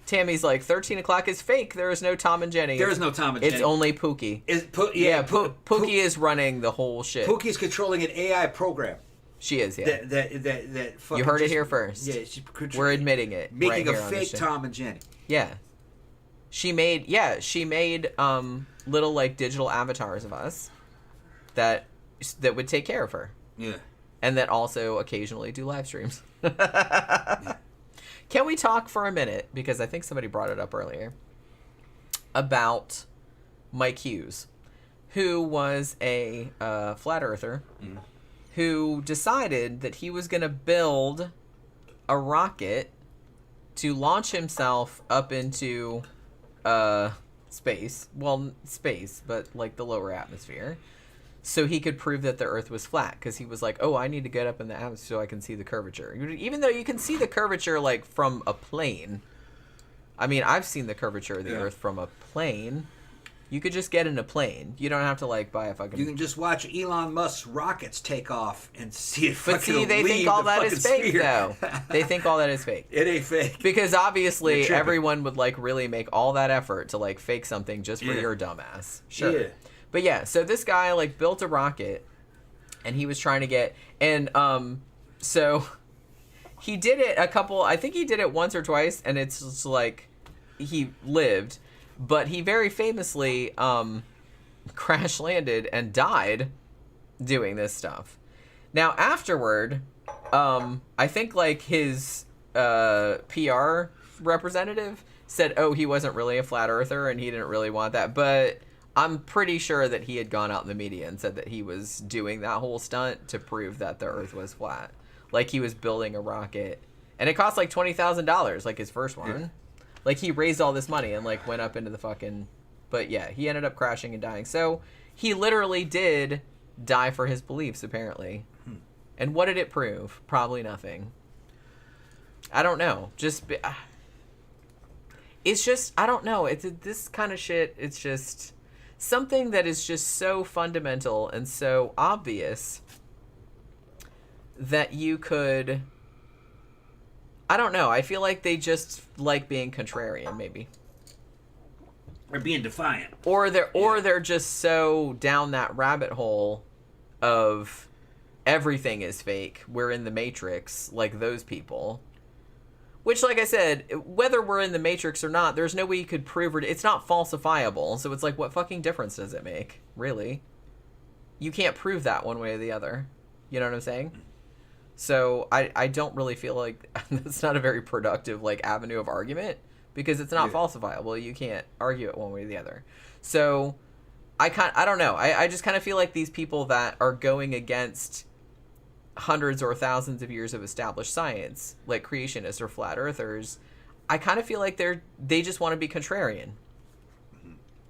Tammy's like 13 o'clock is fake. There is no Tom and Jenny. There is no Tom and Jenny. It's only Pookie. Pookie is running the whole shit. Pookie is controlling an AI program. She is, yeah. That you heard it here first. Yeah, we're admitting it. Making a fake Tom and Jenny. Yeah. She made little like digital avatars of us that would take care of her. Yeah. And that also occasionally do live streams. Can we talk for a minute, because I think somebody brought it up earlier, about Mike Hughes, who was a flat earther who decided that he was going to build a rocket to launch himself up into space. Well, space, but like the lower atmosphere. So he could prove that the Earth was flat, because he was like, oh, I need to get up in the atmosphere so I can see the curvature. Even though you can see the curvature like from a plane. I mean, I've seen the curvature of the Earth from a plane. You could just get in a plane. You don't have to like buy a fucking... You can just watch Elon Musk's rockets take off and see it fucking But see, they think all that is fake, sphere. though. They think all that is fake. It ain't fake. Because obviously everyone would like really make all that effort to like fake something just for your dumbass. Sure. Yeah. But yeah, so this guy like built a rocket, and he was trying to get, and so he did it I think he did it once or twice, and it's just like he lived, but he very famously crash landed and died doing this stuff. Now afterward, I think like his PR representative said, oh, he wasn't really a flat earther and he didn't really want that, but I'm pretty sure that he had gone out in the media and said that he was doing that whole stunt to prove that the Earth was flat. Like, he was building a rocket. And it cost, like, $20,000, like, his first one. Yeah. Like, he raised all this money and, like, went up into the fucking... But, yeah, he ended up crashing and dying. So, he literally did die for his beliefs, apparently. And what did it prove? Probably nothing. I don't know. It's just... I don't know. It's this kind of shit, it's just... something that is just so fundamental and so obvious that you could... I don't know. I feel like they just like being contrarian, maybe. Or being defiant. Or they're just so down that rabbit hole of everything is fake. We're in the Matrix, like those people. Which, like I said, whether we're in the Matrix or not, there's no way you could prove it. It's not falsifiable. So it's like, what fucking difference does it make? Really? You can't prove that one way or the other. You know what I'm saying? So I don't really feel like that's not a very productive like avenue of argument, because it's not falsifiable. You can't argue it one way or the other. So I don't know. I just kind of feel like these people that are going against hundreds or thousands of years of established science, like creationists or flat earthers, I kind of feel like they just want to be contrarian.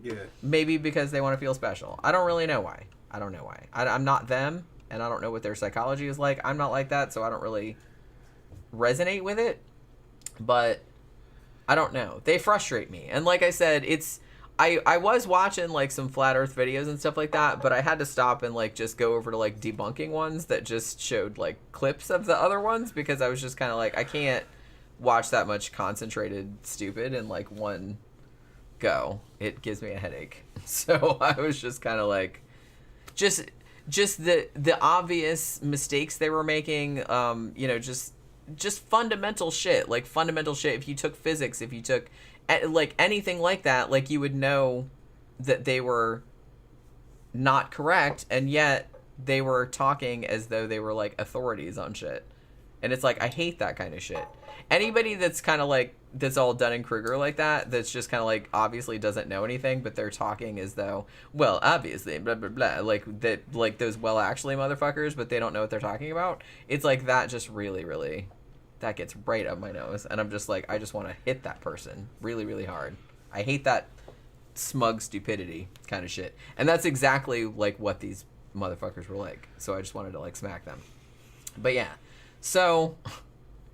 Yeah. Maybe because they want to feel special. I don't really know why. I'm not them, and I don't know what their psychology is like. I'm not like that, so I don't really resonate with it. But I don't know. They frustrate me. And like I said, I was watching like some flat earth videos and stuff like that, but I had to stop and like just go over to like debunking ones that just showed like clips of the other ones, because I was just kind of like, I can't watch that much concentrated stupid in like one go. It gives me a headache. So I was just kind of like, just the obvious mistakes they were making, you know, just fundamental shit. Like fundamental shit. If you took physics, if you took like anything like that, like you would know that they were not correct, and yet they were talking as though they were like authorities on shit. And it's like, I hate that kind of shit. Anybody that's kind of like, that's all Dunning-Kruger like that, that's just kind of like obviously doesn't know anything, but they're talking as though, well, obviously, blah, blah, blah, like that, like those well actually motherfuckers, but they don't know what they're talking about. It's like that just really, really, that gets right up my nose. And I'm just like, I just want to hit that person really, really hard. I hate that smug stupidity kind of shit. And that's exactly like what these motherfuckers were like. So I just wanted to like smack them. But yeah. So,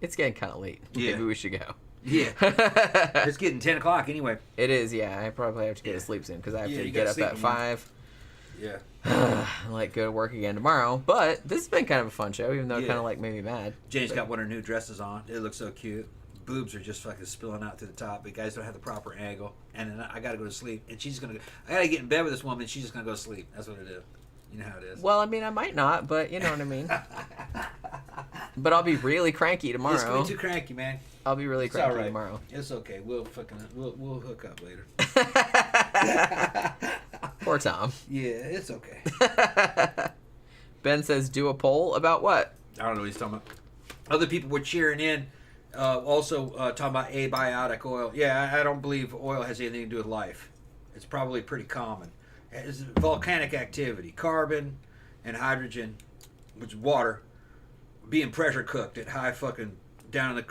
it's getting kind of late. Yeah. Maybe we should go. Yeah. It's getting 10 o'clock anyway. It is, yeah. I probably have to go to sleep soon, because I have to get up at 5. Yeah. Like, go to work again tomorrow. But this has been kind of a fun show, even though it kind of like made me mad. Jane's got one of her new dresses on. It looks so cute. Boobs are just fucking spilling out to the top, but guys don't have the proper angle. And then I gotta go to sleep. And she's gonna go, I gotta get in bed with this woman, she's just gonna go to sleep. That's what it is. You know how it is. Well, I mean, I might not, but you know what I mean. But I'll be really cranky tomorrow. It's gonna be too cranky, man. I'll be really cranky tomorrow. It's okay. We'll hook up later. Poor Tom. Yeah, it's okay. Ben says, do a poll about what? I don't know what he's talking about. Other people were cheering in. Also talking about abiotic oil. Yeah, I don't believe oil has anything to do with life. It's probably pretty common. It's volcanic activity. Carbon and hydrogen, which is water, being pressure cooked at high fucking down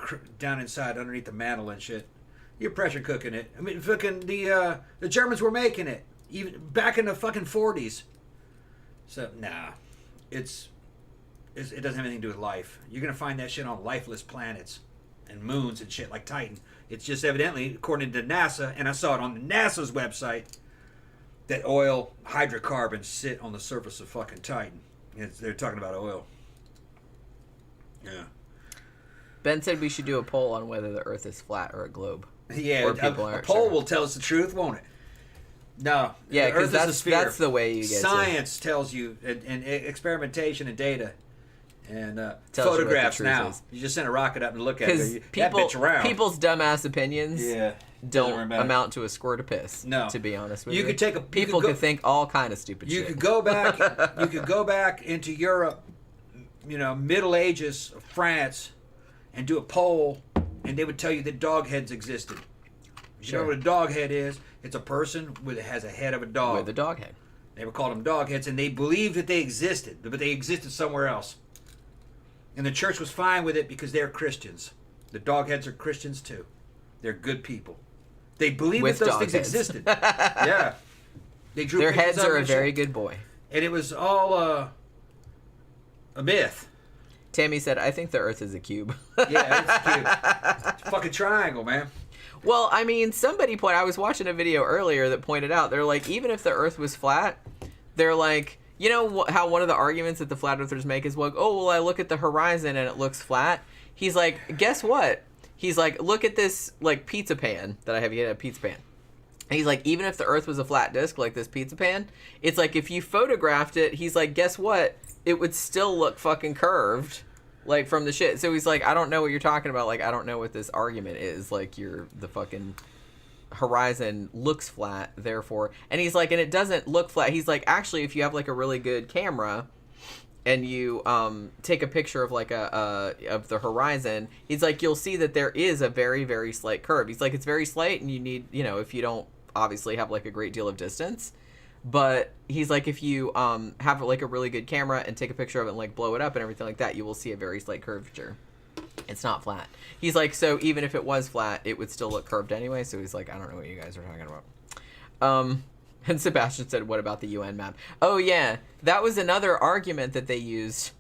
inside underneath the mantle and shit. You're pressure cooking it. I mean, fucking the Germans were making it even back in the fucking 40s. So nah, it doesn't have anything to do with life. You're gonna find that shit on lifeless planets and moons and shit like Titan. It's just evidently, according to NASA, and I saw it on the NASA's website, that oil hydrocarbons sit on the surface of fucking Titan. They're talking about oil. Yeah. Ben said we should do a poll on whether the Earth is flat or a globe. Yeah, a poll will tell us the truth, won't it? No. Yeah, because that's the way you get Science tells you, and experimentation and data, and photographs now. You just send a rocket up and look at it. That bitch around. People's dumbass opinions don't amount to a squirt of piss. No. To be honest with you. People could think all kind of stupid shit. You could go back into Europe, Middle Ages, France, and do a poll, and they would tell you that dog heads existed. You know what a dog head is? It's a person that has a head of a dog. With a dog head. They would call them dog heads, and they believed that they existed, but they existed somewhere else. And the church was fine with it because they're Christians. The dog heads are Christians too. They're good people. They believe that those things existed. Yeah. They drew their heads are a very good boy. And it was all a myth. Tammy said, I think the Earth is a cube. Yeah, it's a cube. It's a fucking triangle, man. Well, I mean, I was watching a video earlier that pointed out, they're like, even if the Earth was flat, they're like, you know how one of the arguments that the flat earthers make is, I look at the horizon and it looks flat. He's like, guess what? He's like, look at this, like, pizza pan that I have. You get a pizza pan. And he's like, even if the Earth was a flat disc, like this pizza pan, it's like, if you photographed it, he's like, guess what? It would still look fucking curved, like, from the shit. So he's like, I don't know what you're talking about. Like, I don't know what this argument is. Like, the fucking horizon looks flat, therefore. And he's like, and it doesn't look flat. He's like, actually, if you have, like, a really good camera and you take a picture of, like, of the horizon, he's like, you'll see that there is a very, very slight curve. He's like, it's very slight, and you need, if you don't obviously have, like, a great deal of distance. But he's like, if you have, like, a really good camera and take a picture of it and, like, blow it up and everything like that, you will see a very slight curvature. It's not flat. He's like, so even if it was flat, it would still look curved anyway. So he's like, I don't know what you guys are talking about. And Sebastian said, what about the UN map? Oh, yeah. That was another argument that they used.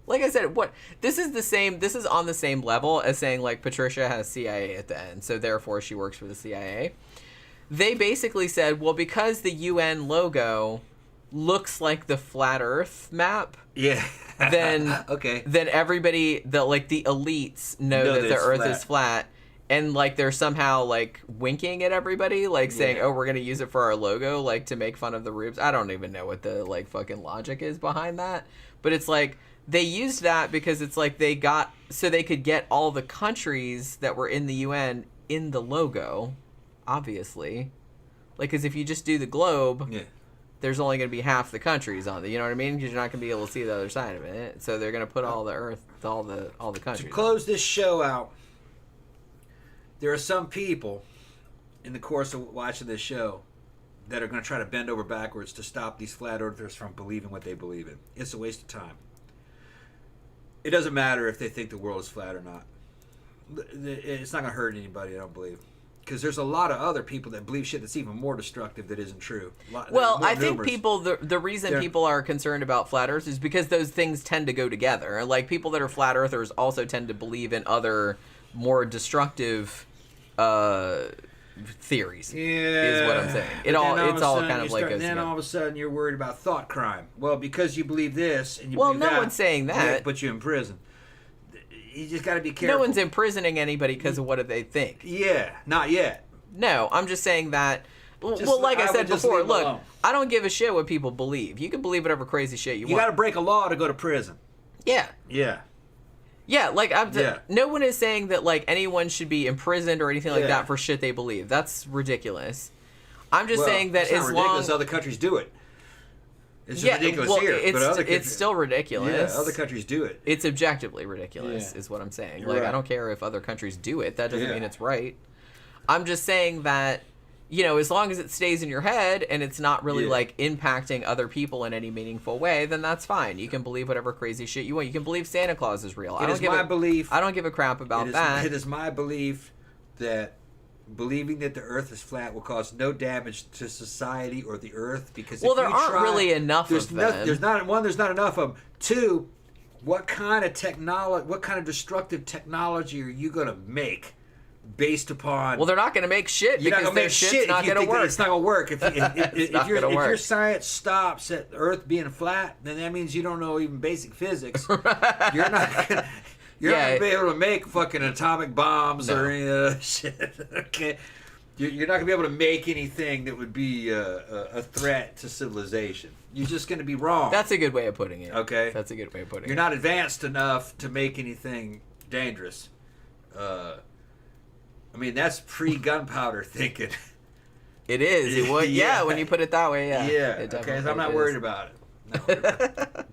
Like I said, this is on the same level as saying, like, Patricia has CIA at the end, so therefore she works for the CIA. They basically said, well, because the UN logo looks like the flat Earth map, then okay, then everybody, the elites know that the Earth is flat, and, like, they're somehow, like, winking at everybody, like, saying, oh, we're gonna use it for our logo, like, to make fun of the rubes. I don't even know what the, like, fucking logic is behind that, but it's like, they used that because it's like so they could get all the countries that were in the UN in the logo, obviously. Like, because if you just do the globe, there's only going to be half the countries on it. You know what I mean? Because you're not going to be able to see the other side of it. So they're going to put all the Earth, all the countries. To close this show out, there are some people in the course of watching this show that are going to try to bend over backwards to stop these flat earthers from believing what they believe in. It's a waste of time. It doesn't matter if they think the world is flat or not. It's not going to hurt anybody, I don't believe. Because there's a lot of other people that believe shit that's even more destructive that isn't true. Well, I think the reason people are concerned about flat Earth is because those things tend to go together. Like, people that are flat earthers also tend to believe in other more destructive theories. Is what I'm saying. It's all kind of like. And then all of a sudden you're worried about thought crime. Well, because you believe this and you believe that. Well, no one's saying that. Put you in prison. You just got to be careful. No one's imprisoning anybody because of what they think. Yeah, not yet. No, I'm just saying that. Well, like I said before, look, I don't give a shit what people believe. You can believe whatever crazy shit you want. You got to break a law to go to prison. Yeah. Yeah. Yeah, like no one is saying that like anyone should be imprisoned or anything like that for shit they believe. That's ridiculous. I'm just saying that as long as other countries do it. It's just ridiculous here, but other countries, it's still ridiculous. Yeah, other countries do it. It's objectively ridiculous, is what I'm saying. You're like, right. I don't care if other countries do it. That doesn't mean it's right. I'm just saying that, you know, as long as it stays in your head and it's not really like impacting other people in any meaningful way, then that's fine. You can believe whatever crazy shit you want. You can believe Santa Claus is real. It is my belief. I don't give a crap about that. It is my belief that believing that the Earth is flat will cause no damage to society or the Earth because there aren't really enough of them. There's not enough of them. Two, what kind of destructive technology are you going to make based upon? Well, they're not going to make shit because their shit's not going to work. It's not going to work. If your science stops at the Earth being flat, then that means you don't know even basic physics. You're not going to... You're not going to be able to make fucking atomic bombs or any of that shit. Okay? You're not going to be able to make anything that would be a threat to civilization. You're just going to be wrong. That's a good way of putting it. Okay? That's a good way of putting it. You're not advanced enough to make anything dangerous. I mean, that's pre-gunpowder thinking. It is. It would. Yeah, when you put it that way, yeah. Yeah, okay? So I'm not worried about it.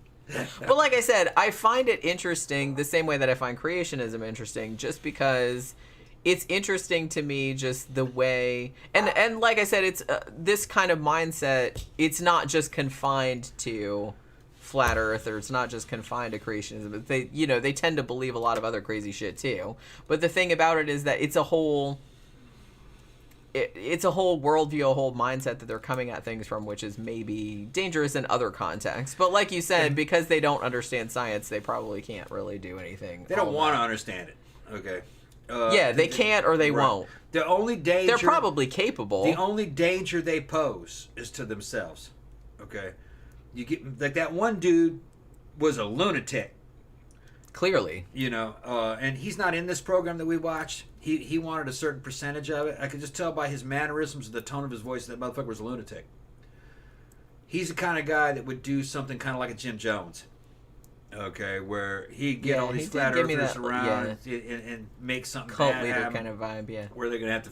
But like I said, I find it interesting the same way that I find creationism interesting, just because it's interesting to me, just the way, and like I said, it's this kind of mindset. It's not just confined to flat Earth, or it's not just confined to creationism. They tend to believe a lot of other crazy shit too. But the thing about it is that it's a whole worldview, a whole mindset that they're coming at things from, which is maybe dangerous in other contexts. But like you said, because they don't understand science, they probably can't really do anything. They don't want to understand it. Okay. They can't or they won't. The only danger... They're probably capable. The only danger they pose is to themselves. Okay? You get like that one dude was a lunatic. Clearly. You know, and he's not in this program that we watched. He wanted a certain percentage of it. I could just tell by his mannerisms and the tone of his voice that motherfucker was a lunatic. He's the kind of guy that would do something kind of like a Jim Jones. Okay, where he'd get all these flat earthers around and make something cult bad leader happen, kind of vibe, yeah. where they're gonna have to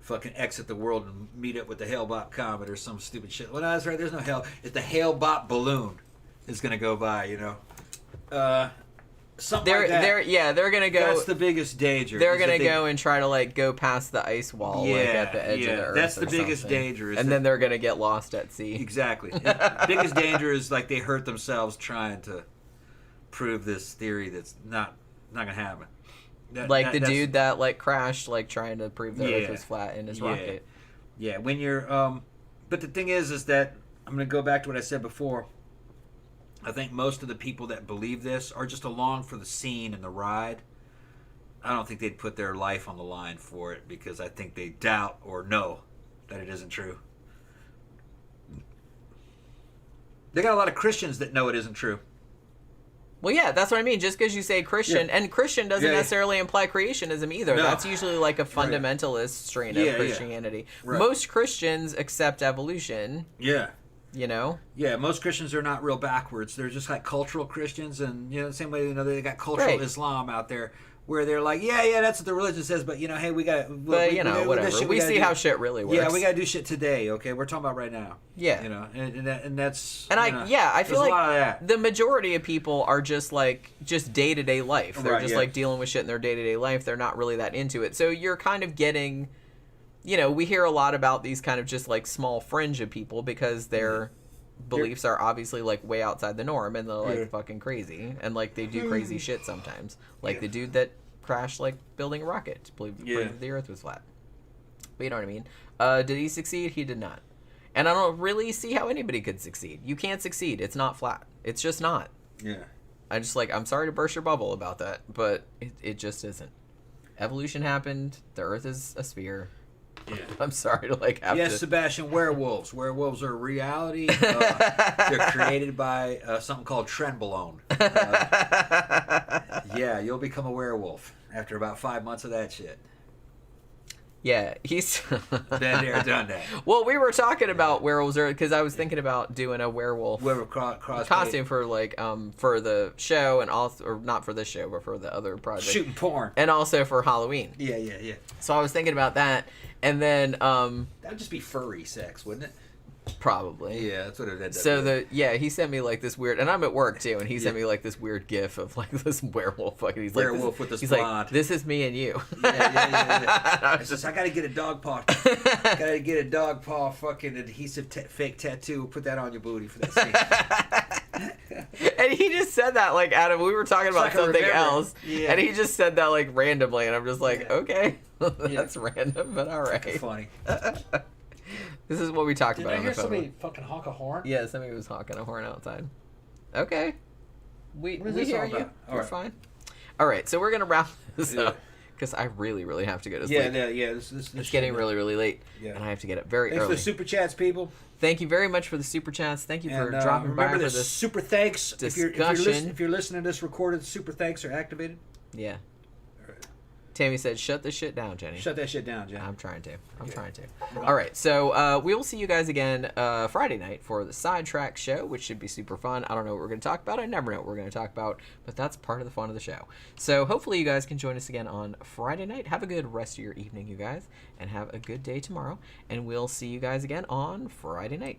fucking exit the world and meet up with the Hale-Bopp comet or some stupid shit. Well, no, that's right. There's no hell. It's the Hale-Bopp balloon is gonna go by. You know. Something like that. They're gonna go. That's the biggest danger. They're gonna go and try to like go past the ice wall, like at the edge of the Earth. That's the biggest danger. And then they're gonna get lost at sea. Exactly. Biggest danger is like they hurt themselves trying to prove this theory that's not gonna happen. The dude that like crashed, like trying to prove the Earth was flat in his rocket. Yeah. When you're, but the thing is that I'm gonna go back to what I said before. I think most of the people that believe this are just along for the scene and the ride. I don't think they'd put their life on the line for it because I think they doubt or know that it isn't true. They got a lot of Christians that know it isn't true. Well, yeah, that's what I mean. Just because you say Christian, and Christian doesn't necessarily imply creationism either. No. That's usually like a fundamentalist strain of Christianity. Right. Most Christians accept evolution. Yeah. You know? Yeah, most Christians are not real backwards. They're just like cultural Christians, and the same way they got cultural Islam out there, where they're like, that's what the religion says, but hey, we got. Whatever. We see how shit really works. Yeah, we got to do shit today. Okay, we're talking about right now. Yeah. And that's. And I feel like the majority of people are just day-to-day life. They're like dealing with shit in their day-to-day life. They're not really that into it. So you're kind of getting. We hear a lot about these kind of just like small fringe of people because their beliefs are obviously like way outside the norm and they're like fucking crazy and like they do crazy shit sometimes. Like the dude that crashed like building a rocket to prove the Earth was flat. But you know what I mean? Did he succeed? He did not. And I don't really see how anybody could succeed. You can't succeed. It's not flat. It's just not. Yeah. I'm sorry to burst your bubble about that, but it just isn't. Evolution happened. The Earth is a sphere. Yeah. I'm sorry to have to... Yes, Sebastian, werewolves. Werewolves are a reality. They're created by something called trenbolone. You'll become a werewolf after about 5 months of that shit. Yeah, he's Been there, done that. Well, we were talking about werewolves because I was thinking about doing a werewolf Cross costume for like for the show and also, or not for this show, but for the other project. Shooting porn. And also for Halloween. Yeah. So I was thinking about that, and then that'd just be furry sex, wouldn't it? Probably. Yeah, that's what it ended up So he sent me like this weird, and I'm at work too, and he sent me like this weird GIF of like this werewolf fucking. He's werewolf like, with this he's blonde. like, this is me and you. Yeah. I gotta get a dog paw. Gotta get a dog paw fucking adhesive fake tattoo. Put that on your booty for that scene. And he just said that like Adam. We were talking about something else, and he just said that like randomly, and I'm just like, okay, that's random, but all right. Fucking funny. This is what we talked about. Did I hear somebody fucking honk a horn? Yeah, somebody was honking a horn outside. Okay. We this hear all you. about? We're fine. All right, so we're going to wrap this up because I really, really have to go to sleep. Yeah. This it's getting really, really late, and I have to get up very Thanks early. for the super chats, people. Thank you very much for the super chats. Thank you for dropping by for this super thanks. discussion. If you're listening to this recorded, super thanks are activated. Yeah. Tammy said, shut this shit down, Jenny. Shut that shit down, Jenny. I'm trying to. All right, so we will see you guys again Friday night for the Sidetrack show, which should be super fun. I don't know what we're going to talk about. I never know what we're going to talk about, but that's part of the fun of the show. So hopefully you guys can join us again on Friday night. Have a good rest of your evening, you guys, and have a good day tomorrow. And we'll see you guys again on Friday night.